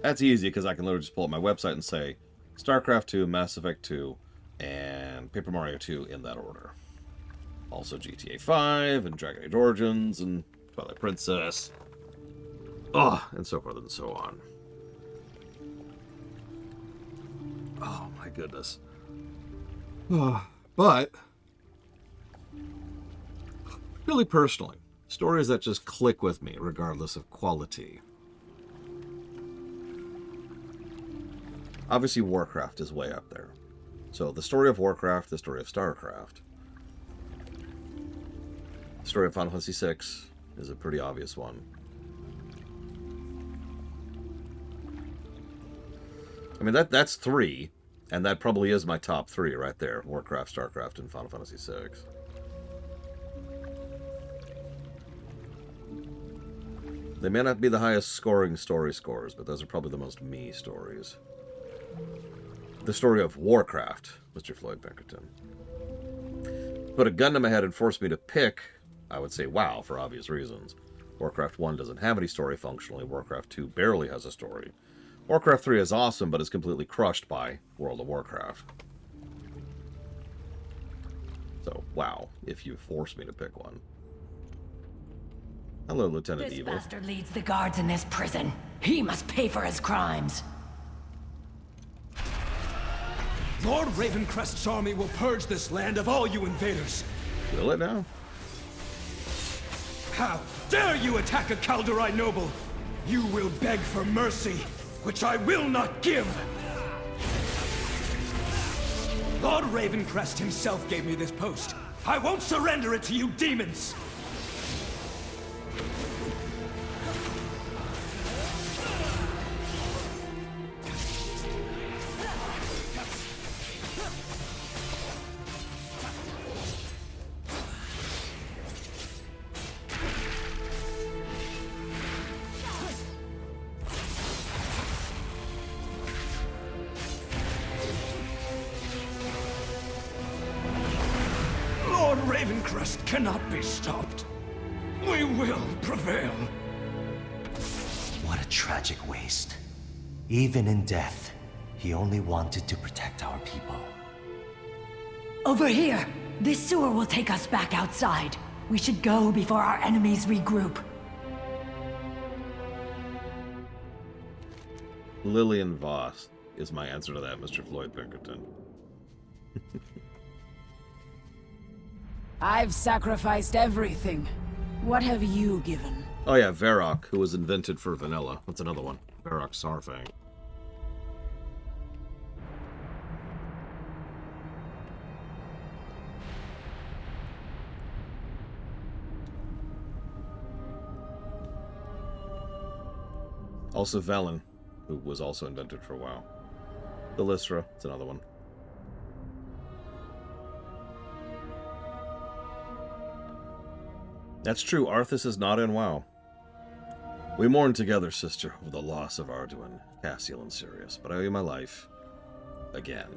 That's easy because I can literally just pull up my website and say StarCraft 2, Mass Effect 2, and Paper Mario 2 in that order. Also GTA 5 and Dragon Age Origins and Twilight Princess. Oh, and so forth and so on. Oh my goodness. But really personally, stories that just click with me regardless of quality. Obviously, Warcraft is way up there. So, the story of Warcraft, the story of StarCraft. The story of Final Fantasy VI is a pretty obvious one. I mean, that's 3, and that probably is my top 3 right there. Warcraft, StarCraft, and Final Fantasy VI. They may not be the highest scoring story scores, but those are probably the most me stories. The story of Warcraft, Mr. Floyd Pinkerton. Put a gun to my head and force me to pick, I would say WoW, for obvious reasons. Warcraft 1 doesn't have any story functionally. Warcraft 2 barely has a story. Warcraft 3 is awesome, but is completely crushed by World of Warcraft. So, WoW, if you force me to pick one. Hello, Lieutenant This Evil. bastard leads the guards in this prison. He must pay for his crimes. Lord Ravencrest's army will purge this land of all you invaders. Will it now? How dare you attack a Kaldorei noble? You will beg for mercy, which I will not give. Lord Ravencrest himself gave me this post. I won't surrender it to you demons! Lord Ravencrest cannot be stopped. We will prevail. What a tragic waste. Even in death, he only wanted to protect our people. Over here! This sewer will take us back outside. We should go before our enemies regroup. Lillian Voss is my answer to that, Mr. Floyd Pinkerton. I've sacrificed everything. What have you given? Oh yeah, Varrock, who was invented for vanilla. That's another one. Varrock Sarfang. Also Velen, who was also invented for WoW. Belisra, it's another one. That's true, Arthas is not in WoW. We mourn together, sister, over the loss of Arduin, Cassiel, and Sirius, but I owe you my life. Again.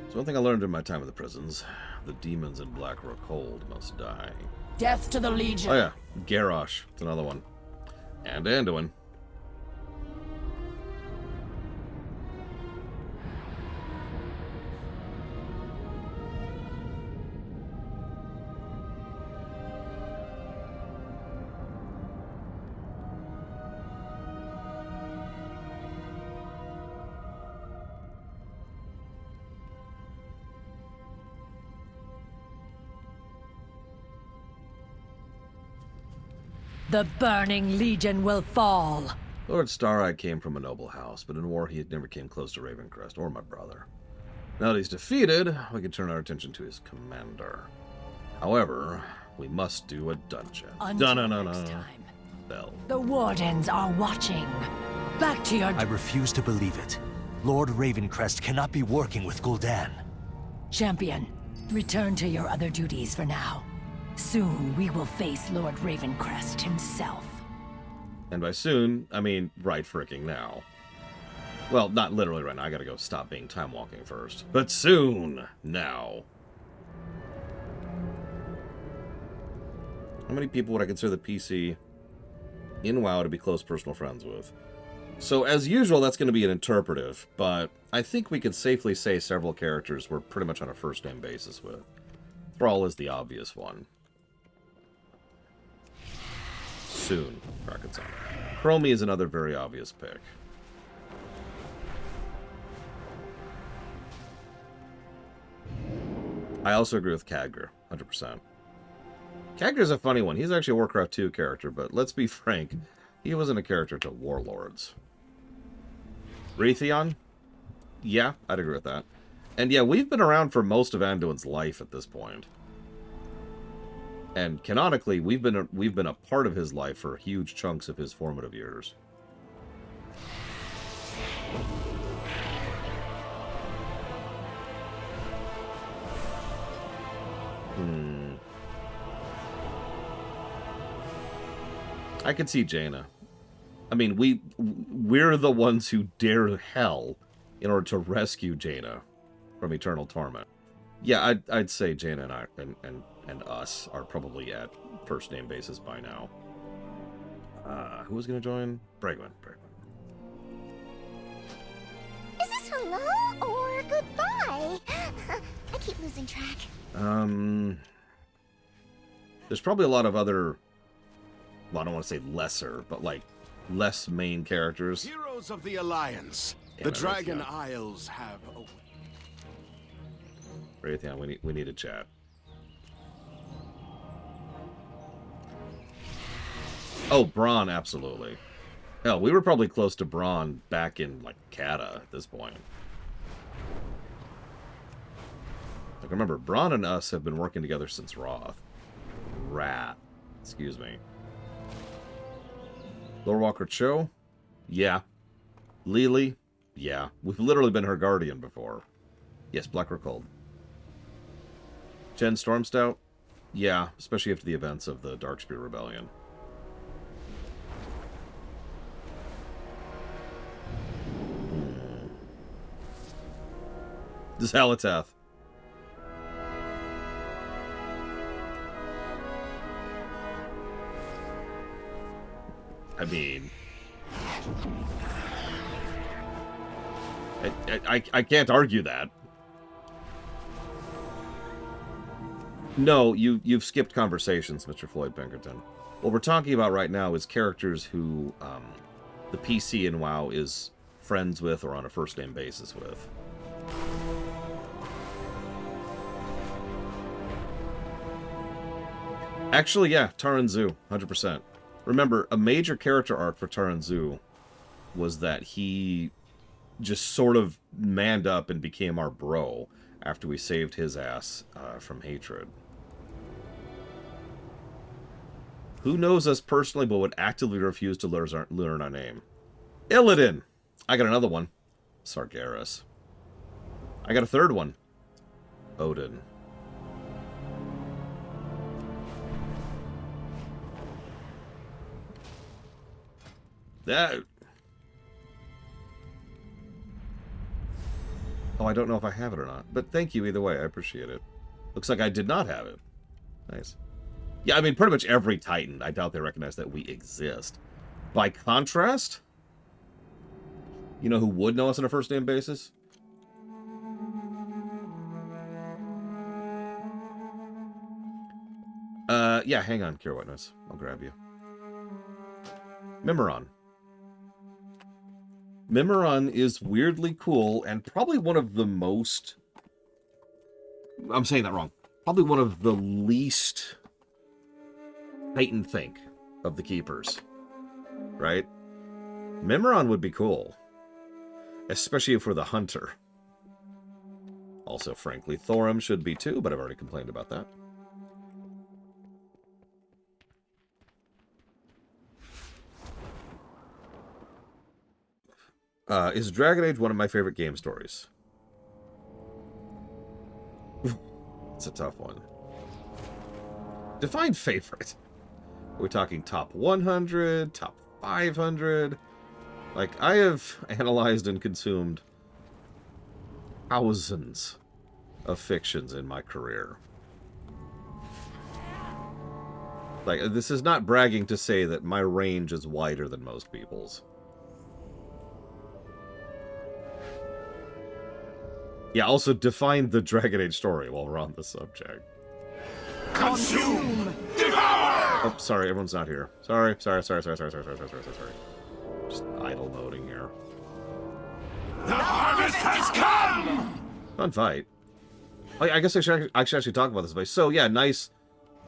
So one thing I learned in my time in the prisons, the demons in Blackrock Hold must die. Death to the Legion! Oh yeah, Garrosh, it's another one. And Anduin. The Burning Legion will fall. Lord Star-Eye came from a noble house, but in war he never came close to Ravencrest or my brother. Now that he's defeated, we can turn our attention to his commander. However, we must do a dungeon. Until next time. Bell. The Wardens are watching. Back to your... I refuse to believe it. Lord Ravencrest cannot be working with Gul'dan. Champion, return to your other duties for now. Soon we will face Lord Ravencrest himself. And by soon, I mean right fricking now. Well, not literally right now. I gotta go stop being time walking first. But soon now. How many people would I consider the PC in WoW to be close personal friends with? So as usual, that's going to be an interpretive, but I think we could safely say several characters we're pretty much on a first-name basis with. Thrall is the obvious one. Soon, brackets on. Chromie is another very obvious pick. I also agree with Khadgar, 100%. Khadgar's a funny one. He's actually a Warcraft 2 character, but let's be frank, he wasn't a character to Warlords. Raytheon? Yeah, I'd agree with that. And yeah, we've been around for most of Anduin's life at this point. And canonically, we've been a part of his life for huge chunks of his formative years. I could see Jaina. I mean, we're the ones who dare hell in order to rescue Jaina from eternal torment. Yeah, I'd say Jaina and us are probably at first name basis by now. Who was gonna join? Bregwin. Is this hello or goodbye? I keep losing track. There's probably a lot of other, well, I don't want to say lesser, but like less main characters. Heroes of the Alliance. Damn The it, Dragon Raytheon. Isles have... Raytheon, we need to chat. Oh, Braun, absolutely. Hell, we were probably close to Braun back in, like, Kata at this point. Like, remember, Braun and us have been working together since Roth. Excuse me. Lord Walker Cho? Yeah. Lily? Yeah. We've literally been her guardian before. Yes, Blackrock Hold. Jen Stormstout? Yeah, especially after the events of the Darkspear Rebellion. Zalatath. I mean, I can't argue that. No, you've skipped conversations, Mr. Floyd Pinkerton. What we're talking about right now is characters who the PC in WoW is friends with or on a first-name basis with. Actually, yeah, Taranzu, 100%. Remember, a major character arc for Taranzu was that he just sort of manned up and became our bro after we saved his ass from hatred. Who knows us personally but would actively refuse to learn our name? Illidan! I got another one. Sargeras. I got a third one. Odin. That... Oh, I don't know if I have it or not. But thank you either way. I appreciate it. Looks like I did not have it. Nice. Yeah, I mean, pretty much every Titan, I doubt they recognize that we exist. By contrast, you know who would know us on a first-name basis? Yeah, hang on, Cure Witness. I'll grab you. Mimiron. Mimiron is weirdly cool and probably one of the most... I'm saying that wrong. Probably one of the least Titan think of the Keepers. Right? Mimiron would be cool. Especially for the Hunter. Also, frankly, Thorum should be too, but I've already complained about that. Is Dragon Age one of my favorite game stories? It's a tough one. Define favorite. Are we talking top 100, top 500? Like, I have analyzed and consumed thousands of fictions in my career. Like, this is not bragging to say that my range is wider than most people's. Yeah, also define the Dragon Age story while we're on the subject. Consume! Devour! Oh, sorry, everyone's not here. Sorry. Just idle moding here. The harvest has come! Fun fight. Oh, yeah, I guess I should actually talk about this place. So, yeah, nice,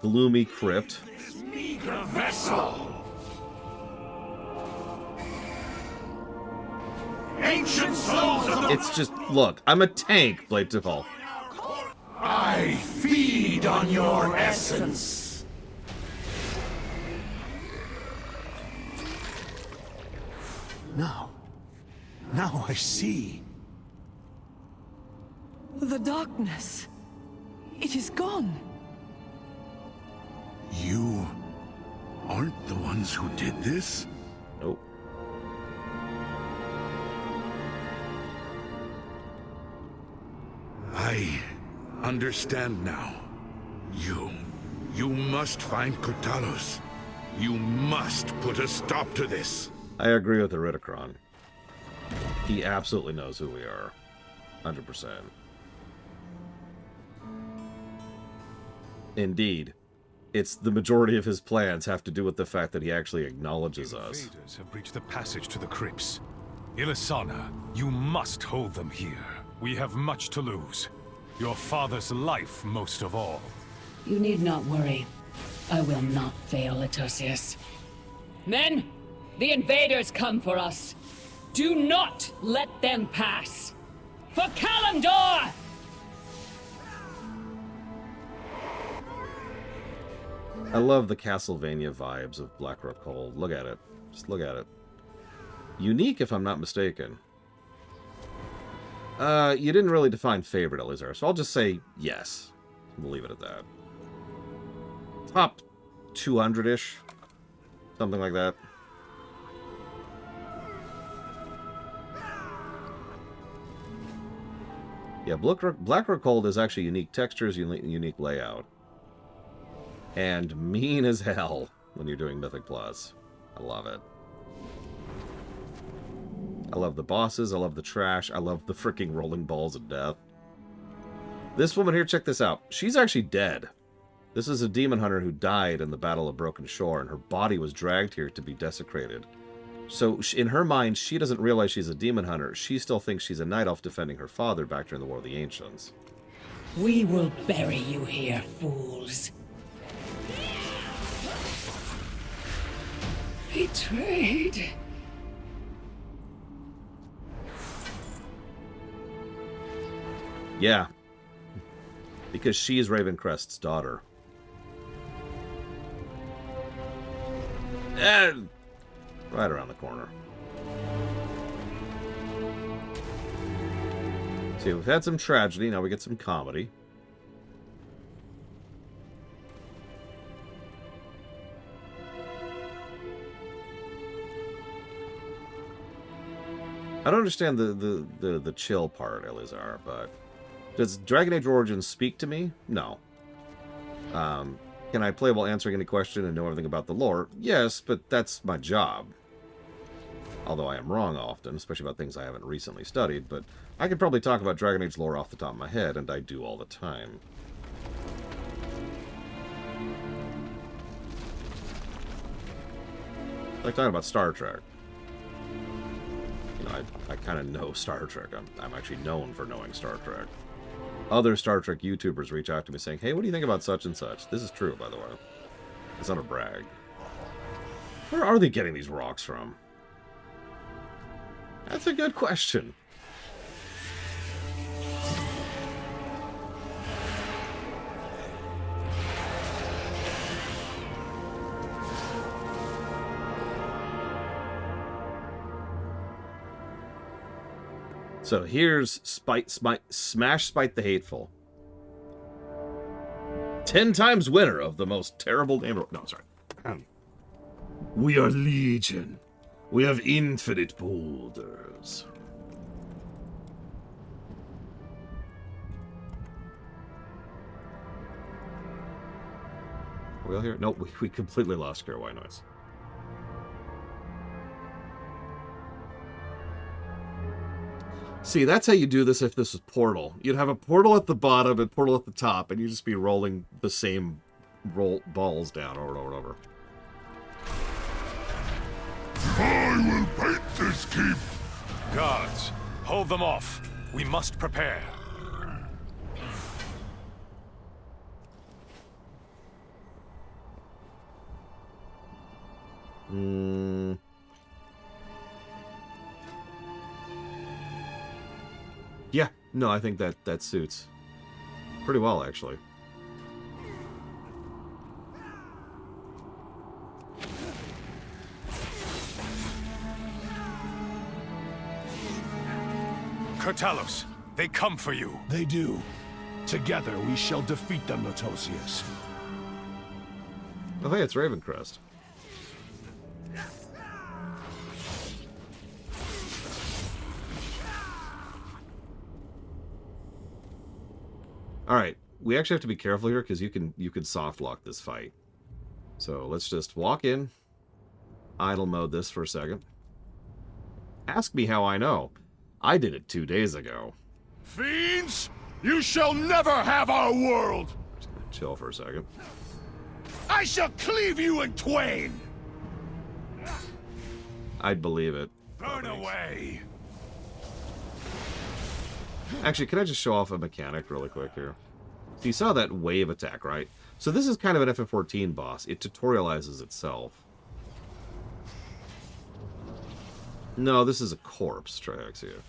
gloomy crypt. This meager vessel! Ancient souls of the... It's just, look, I'm a tank, Blade Tifal. I feed on your essence. Now I see. The darkness. It is gone. You aren't the ones who did this? Nope. I understand now. You must find Kurtalos. You must put a stop to this. I agree with the Ridicron. He absolutely knows who we are. 100%. Indeed. It's the majority of his plans have to do with the fact that he actually acknowledges us. Invaders have breached the passage to the crypts. Ilisana, you must hold them here. We have much to lose. Your father's life most of all. You need not worry. I will not fail, Atosius. Men, the invaders come for us. Do not let them pass. For Kalimdor! I love the Castlevania vibes of Blackrock Hold. Look at it. Just look at it. Unique, if I'm not mistaken. You didn't really define favorite, Elizar, so I'll just say yes. We'll leave it at that. Top 200-ish. Something like that. Yeah, Blackrock Hold is actually unique textures, unique layout. And mean as hell when you're doing Mythic Plus. I love it. I love the bosses. I love the trash. I love the freaking rolling balls of death. This woman here, check this out. She's actually dead. This is a demon hunter who died in the Battle of Broken Shore, and her body was dragged here to be desecrated. So, in her mind, she doesn't realize she's a demon hunter. She still thinks she's a night elf defending her father back during the War of the Ancients. We will bury you here, fools. Betrayed. Yeah. Because she is Ravencrest's daughter. And right around the corner. See, we've had some tragedy, now we get some comedy. I don't understand the chill part, Elizar, but does Dragon Age Origins speak to me? No. Can I play while answering any question and know everything about the lore? Yes, but that's my job. Although I am wrong often, especially about things I haven't recently studied, but I could probably talk about Dragon Age lore off the top of my head, and I do all the time. It's like talking about Star Trek. You know, I kind of know Star Trek. I'm actually known for knowing Star Trek. Other Star Trek YouTubers reach out to me saying, hey, what do you think about such and such? This is true, by the way. It's not a brag. Where are they getting these rocks from? That's a good question. So here's Smash Spite the Hateful. 10 times winner of the most terrible game. No, sorry. We are Legion. We have infinite boulders. Are we all here? Nope, we completely lost Care Why Noise. See, that's how you do this if this was Portal. You'd have a portal at the bottom and portal at the top, and you'd just be rolling the same balls down over and over and over. I will paint this keep! Guards, hold them off. We must prepare. Yeah, no, I think that suits pretty well, actually. Kurtalos, they come for you. They do. Together we shall defeat them, Latosius. Oh, hey, it's Ravencrest. Alright, we actually have to be careful here because you can soft lock this fight. So let's just walk in, idle mode this for a second. Ask me how I know. I did it 2 days ago. Fiends! You shall never have our world! Just gonna chill for a second. I shall cleave you in twain! I'd believe it. Burn away! Actually, can I just show off a mechanic really quick here? So you saw that wave attack, right? So this is kind of an FF14 boss. It tutorializes itself. No, this is a corpse, Triaxia.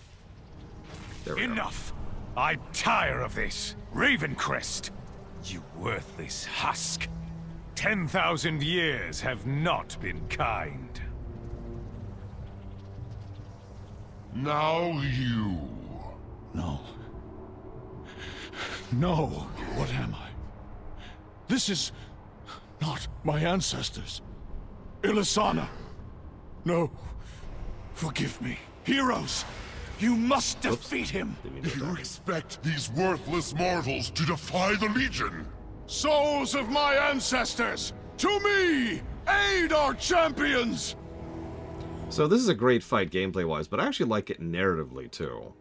There we Enough! I tire of this! Ravencrest! You worthless husk! 10,000 years have not been kind. Now you... No. No, what am I? This is not my ancestors. Ilisana. No. Forgive me. Heroes, you must defeat him. You expect these worthless mortals to defy the Legion? Souls of my ancestors, to me! Aid our champions! So this is a great fight gameplay-wise, but I actually like it narratively, too.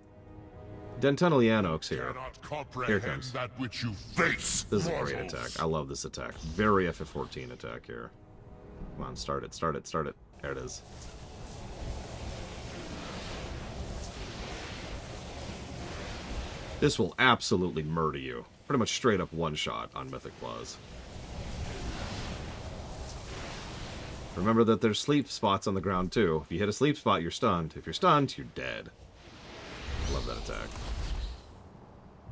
Dentunnelianox here. Here it comes. That which you face, This is a great attack. I love this attack. Very FF14 attack here. Come on, start it, start it, start it. There it is. This will absolutely murder you. Pretty much straight up one-shot on Mythic Plus. Remember that there's sleep spots on the ground, too. If you hit a sleep spot, you're stunned. If you're stunned, you're dead. Love that attack.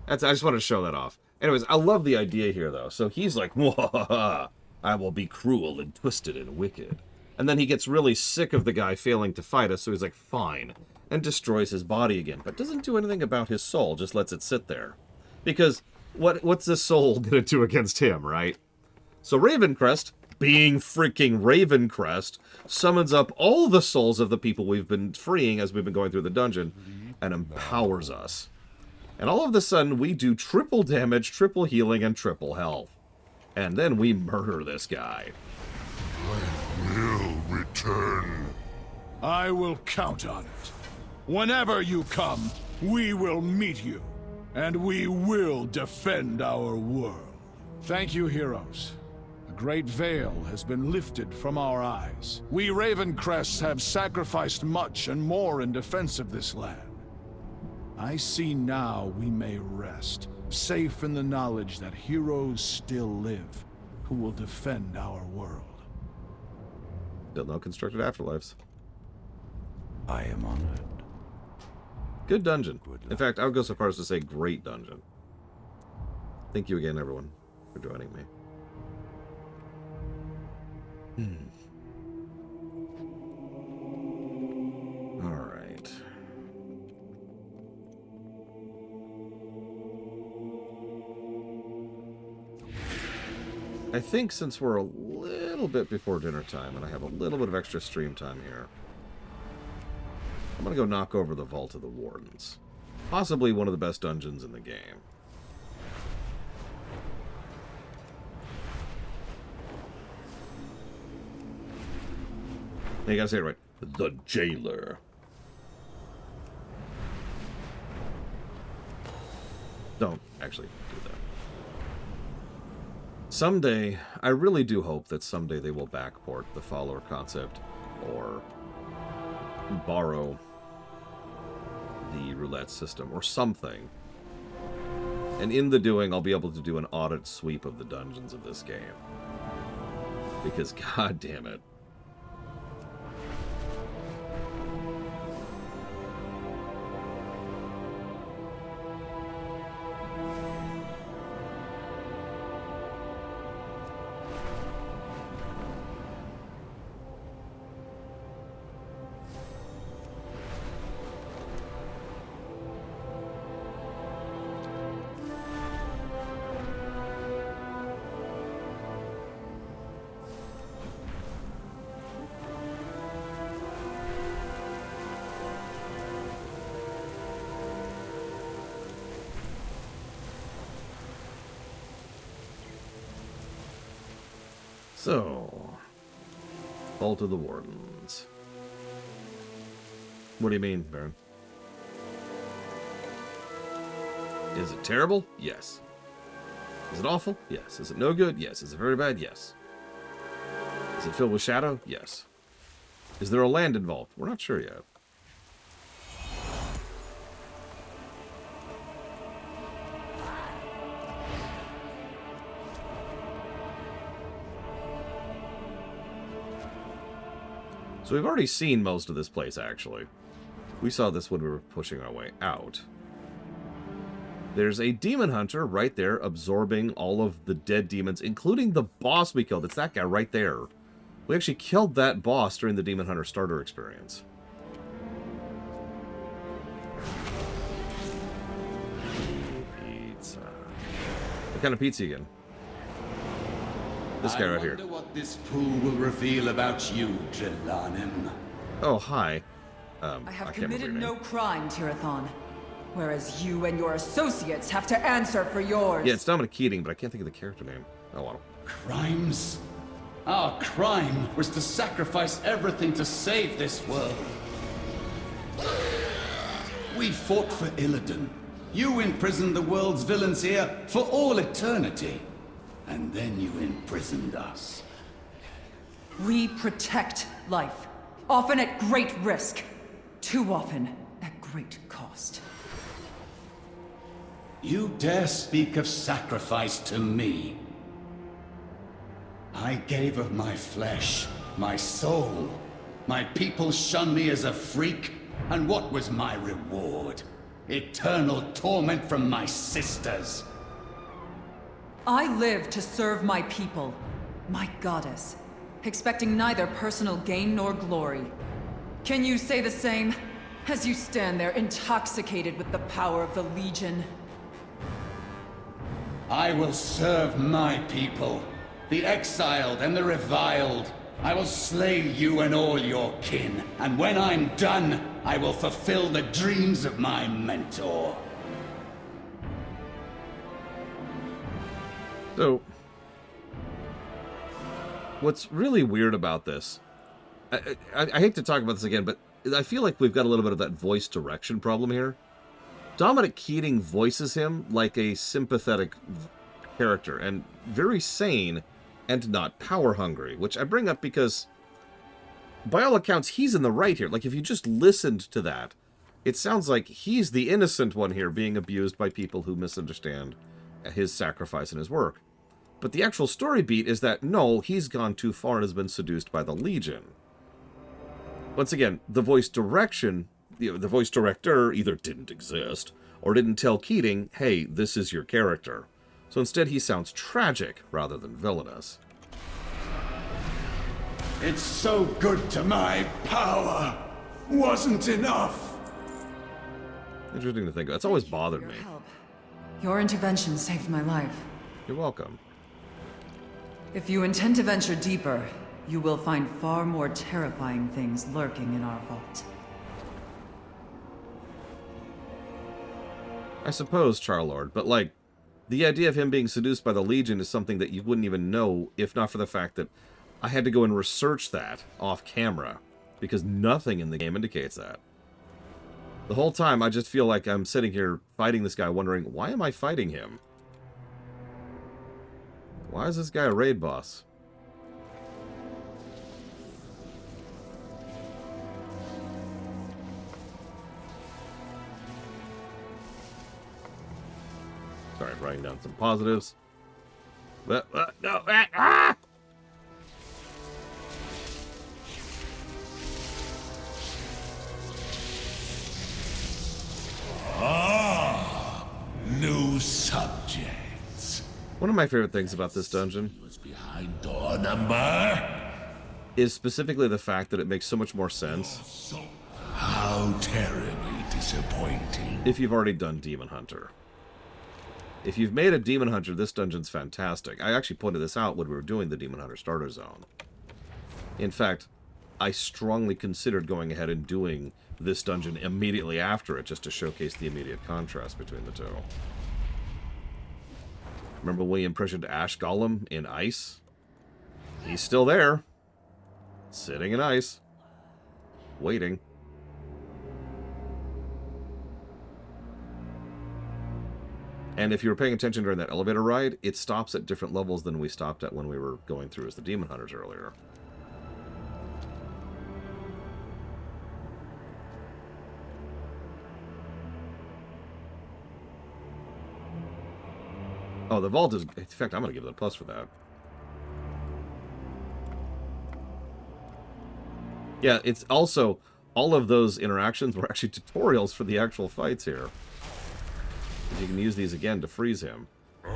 I just wanted to show that off. Anyways, I love the idea here, though. So he's like, "Mwahaha, I will be cruel and twisted and wicked." And then he gets really sick of the guy failing to fight us, so he's like, fine. And destroys his body again. But doesn't do anything about his soul, just lets it sit there. Because what's this soul gonna do against him, right? So Ravencrest, being freaking Ravencrest, summons up all the souls of the people we've been freeing as we've been going through the dungeon, and empowers us. And all of a sudden, we do triple damage, triple healing, and triple health. And then we murder this guy. Will return. I will count on it. Whenever you come, we will meet you, and we will defend our world. Thank you, heroes. The great veil has been lifted from our eyes. We Ravencrests have sacrificed much and more in defense of this land. I see now we may rest, safe in the knowledge that heroes still live, who will defend our world. Still no constructed afterlives. I am honored. Good dungeon. In fact, I would go so far as to say great dungeon. Thank you again, everyone, for joining me. All right. I think since we're a little bit before dinner time and I have a little bit of extra stream time here, I'm going to go knock over the Vault of the Wardens. Possibly one of the best dungeons in the game. You gotta say it right. The Jailer. Don't actually do that. Someday, I really do hope that someday they will backport the follower concept or borrow the roulette system or something. And in the doing, I'll be able to do an audit sweep of the dungeons of this game. Because, god damn it. So, Vault of the Wardens. What do you mean, Baron? Is it terrible? Yes. Is it awful? Yes. Is it no good? Yes. Is it very bad? Yes. Is it filled with shadow? Yes. Is there a land involved? We're not sure yet. So we've already seen most of this place, actually. We saw this when we were pushing our way out. There's a demon hunter right there absorbing all of the dead demons, including the boss we killed. It's that guy right there. We actually killed that boss during the demon hunter starter experience. Pizza. What kind of pizza again? This guy right here. I wonder what this pool will reveal about you, Drelanim. Oh, hi. I have committed no crime, Tirathon. Whereas you and your associates have to answer for yours. Yeah, it's Dominic Keating, but I can't think of the character name. Oh, well. Crimes? Our crime was to sacrifice everything to save this world. We fought for Illidan. You imprisoned the world's villains here for all eternity. And then you imprisoned us. We protect life, often at great risk. Too often at great cost. You dare speak of sacrifice to me? I gave of my flesh, my soul. My people shunned me as a freak, and what was my reward? Eternal torment from my sisters. I live to serve my people, my goddess, expecting neither personal gain nor glory. Can you say the same, as you stand there intoxicated with the power of the Legion? I will serve my people, the exiled and the reviled. I will slay you and all your kin, and when I'm done, I will fulfill the dreams of my mentor. So, what's really weird about this, I hate to talk about this again, but I feel like we've got a little bit of that voice direction problem here. Dominic Keating voices him like a sympathetic character, and very sane, and not power-hungry, which I bring up because, by all accounts, he's in the right here. Like, if you just listened to that, it sounds like he's the innocent one here being abused by people who misunderstand his sacrifice and his work. But the actual story beat is that, no, he's gone too far and has been seduced by the Legion. Once again, the voice direction, the voice director either didn't exist, or didn't tell Keating, hey, this is your character. So instead he sounds tragic rather than villainous. It's so good to my power. Wasn't enough. Interesting to think of. It's always bothered me. Your intervention saved my life. You're welcome. If you intend to venture deeper, you will find far more terrifying things lurking in our vault. I suppose, Charlord, but like, the idea of him being seduced by the Legion is something that you wouldn't even know if not for the fact that I had to go and research that off camera, because nothing in the game indicates that. The whole time, I just feel like I'm sitting here fighting this guy wondering, why am I fighting him? Why is this guy a raid boss? Sorry, I'm writing down some positives. But, no, ah! Ah, new subjects. One of my favorite things about this dungeon Behind door number is specifically the fact that it makes so much more sense. How terribly disappointing. If you've already done Demon Hunter. If you've made a Demon Hunter, this dungeon's fantastic. I actually pointed this out when we were doing the Demon Hunter Starter Zone. In fact, I strongly considered going ahead and doing this dungeon immediately after it, just to showcase the immediate contrast between the two. Remember when we imprisoned Ash Golem in ice? He's still there. Sitting in ice. Waiting. And if you were paying attention during that elevator ride, it stops at different levels than we stopped at when we were going through as the Demon Hunters earlier. Oh, the vault is... In fact, I'm going to give it a plus for that. Yeah, it's also... All of those interactions were actually tutorials for the actual fights here. You can use these again to freeze him. I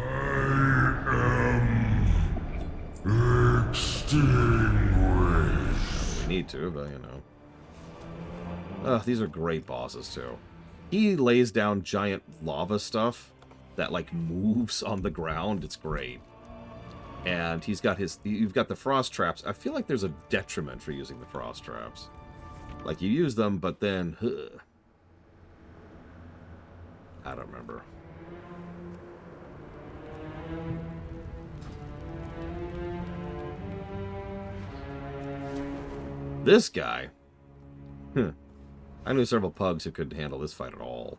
am extinguished. We need to, but you know. These are great bosses too. He lays down giant lava stuff that like moves on the ground. It's great. And he's got his... You've got the frost traps. I feel like there's a detriment for using the frost traps. Like you use them, but then... I don't remember. This guy... I knew several pugs who couldn't handle this fight at all.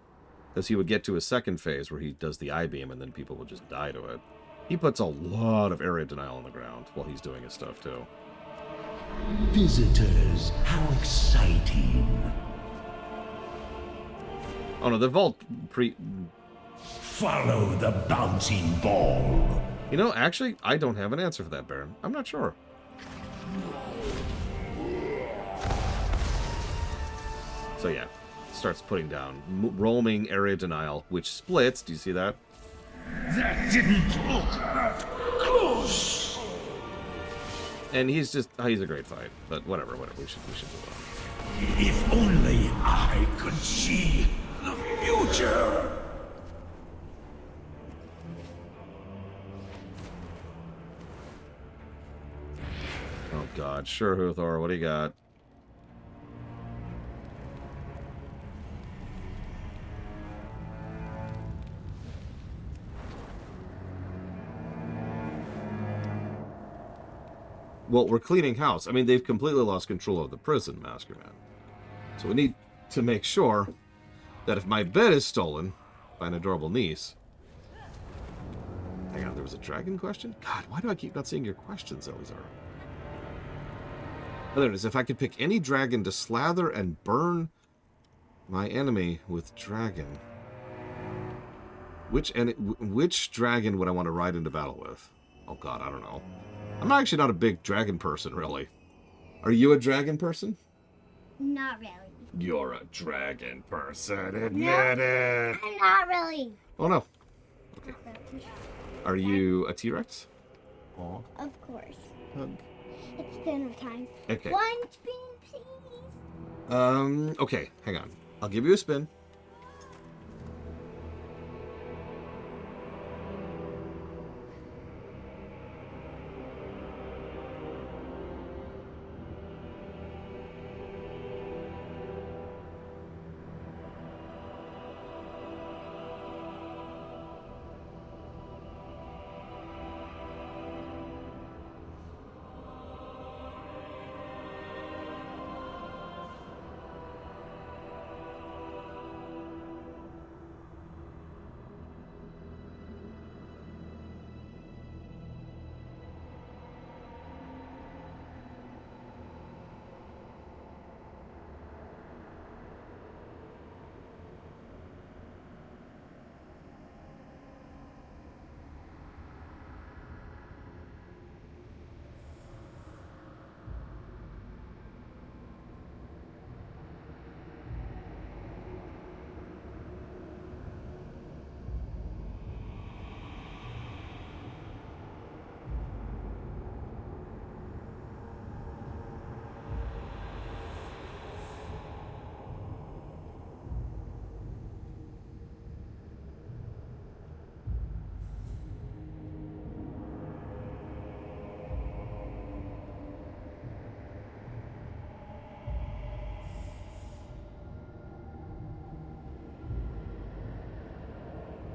Because he would get to a second phase where he does the I-beam and then people will just die to it. He puts a lot of area denial on the ground while he's doing his stuff, too. Visitors, how exciting. Oh no, the vault Follow the bouncing ball. You know, actually, I don't have an answer for that, Baron. I'm not sure. So yeah, starts putting down roaming area denial, which splits. Do you see that? That didn't look that close. And he's a great fight. But whatever. We should move on. If only I could see the future. Oh God, sure, Huthor, what do you got? Well, we're cleaning house. I mean, they've completely lost control of the prison, Maskerman. So we need to make sure that if my bed is stolen by an adorable niece... Hang on, there was a dragon question? God, why do I keep not seeing your questions, Elizar? Oh, there it is. If I could pick any dragon to slather and burn my enemy with dragon... Which dragon would I want to ride into battle with? Oh God, I don't know. I'm actually not a big dragon person, really. Are you a dragon person? Not really. You're a dragon person, admit it. I'm not really. Oh, no. Okay. Are you a T-Rex? Of course. Hug. It's dinner time. Okay. One spin, please. Okay, hang on. I'll give you a spin.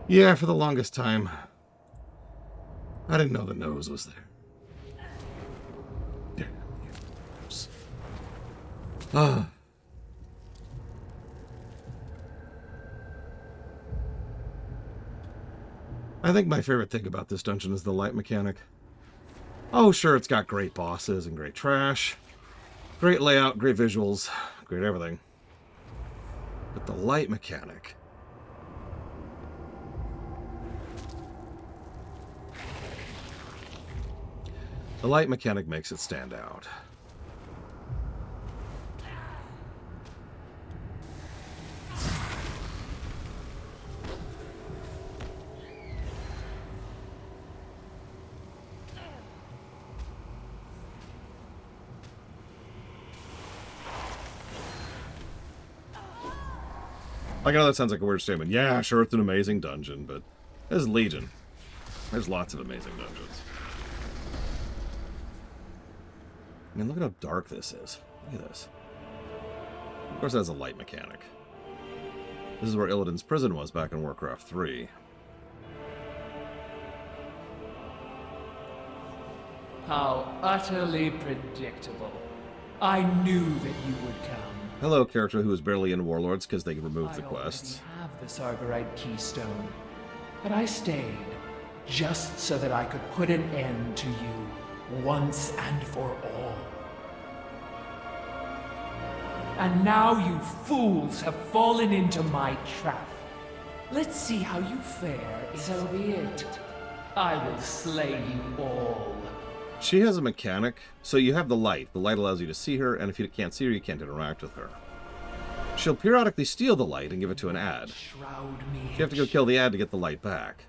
Yeah, for the longest time, I didn't know the nose was there. Ah. I think my favorite thing about this dungeon is the light mechanic. Oh, sure, it's got great bosses and great trash. Great layout, great visuals, great everything. But the light mechanic... The light mechanic makes it stand out. Like, I know that sounds like a weird statement. Yeah, sure, it's an amazing dungeon, but there's Legion. There's lots of amazing dungeons. I mean, look at how dark this is. Look at this. Of course, it has a light mechanic. This is where Illidan's prison was back in Warcraft 3. How utterly predictable. I knew that you would come. Hello, character who is barely in Warlords because they removed the I quests. already have the Sargarite keystone, but I stayed just so that I could put an end to you once and for all. And now you fools have fallen into my trap. Let's see how you fare. So be it. I will slay you all. She has a mechanic, so you have the light. The light allows you to see her, and if you can't see her, you can't interact with her. She'll periodically steal the light and give it to an ad. You have to go kill the ad to get the light back.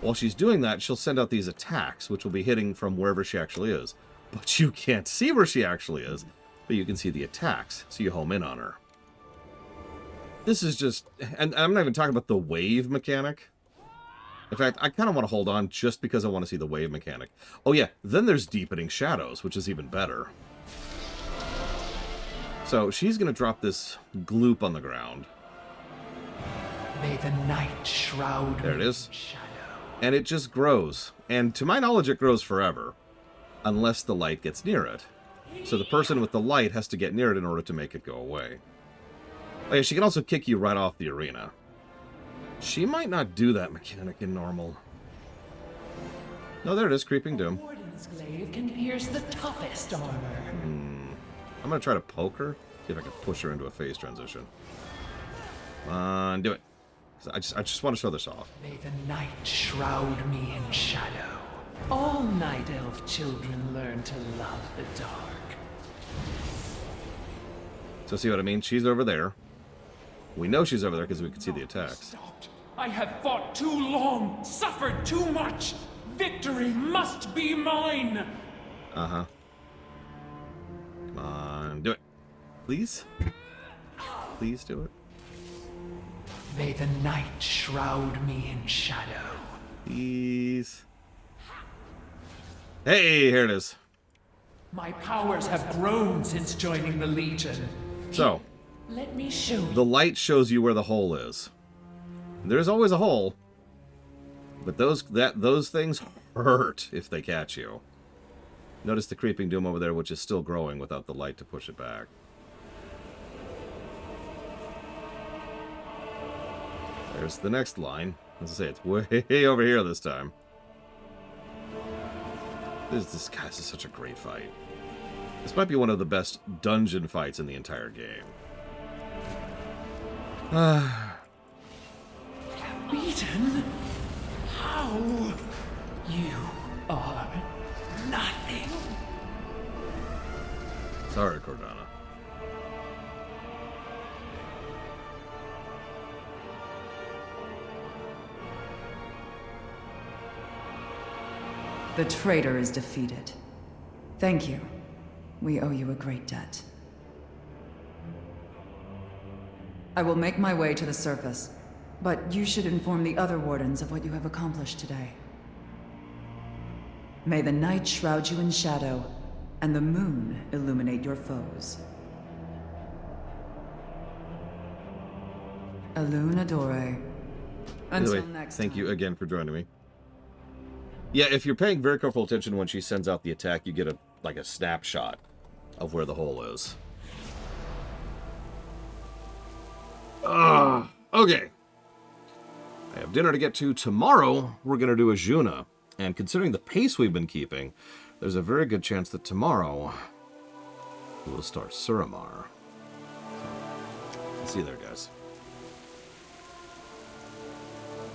While she's doing that, she'll send out these attacks, which will be hitting from wherever she actually is. But you can't see where she actually is, but you can see the attacks, so you home in on her. This is just... And I'm not even talking about the wave mechanic. In fact, I kind of want to hold on just because I want to see the wave mechanic. Oh yeah, then there's deepening shadows, which is even better. So she's going to drop this gloop on the ground. May the night shroud There it me is. in shadow. And it just grows. And to my knowledge, it grows forever. Unless the light gets near it. So the person with the light has to get near it in order to make it go away. Oh yeah, she can also kick you right off the arena. She might not do that mechanic in normal. No, there it is, Creeping Doom. Warden's glaive can pierce the toughest armor. I'm going to try to poke her. See if I can push her into a phase transition. Come on, do it. I just want to show this off. May the night shroud me in shadow. All night elf children learn to love the dark. So see what I mean? She's over there. We know she's over there because we can see the attacks. I have fought too long, suffered too much. Victory must be mine. Uh-huh. Come on, do it. Please? Please do it. May the night shroud me in shadow. Please. Hey, here it is. My powers have grown since joining the Legion. So, Let me show you. the light shows you where the hole is. There's always a hole, but those things hurt if they catch you. Notice the Creeping Doom over there, which is still growing without the light to push it back. There's the next line. As I say, it's way over here this time. This is such a great fight. This might be one of the best dungeon fights in the entire game. Beaten? How? You are nothing. Sorry, Cordana. The traitor is defeated. Thank you. We owe you a great debt. I will make my way to the surface, but you should inform the other wardens of what you have accomplished today. May the night shroud you in shadow, and the moon illuminate your foes. Alun Adore. Until next thank you again for joining me. Yeah, if you're paying very careful attention when she sends out the attack, you get a snapshot of where the hole is. Okay. I have dinner to get to. Tomorrow, we're going to do Ajuna. And considering the pace we've been keeping, there's a very good chance that tomorrow we'll start Suramar. See you there, guys.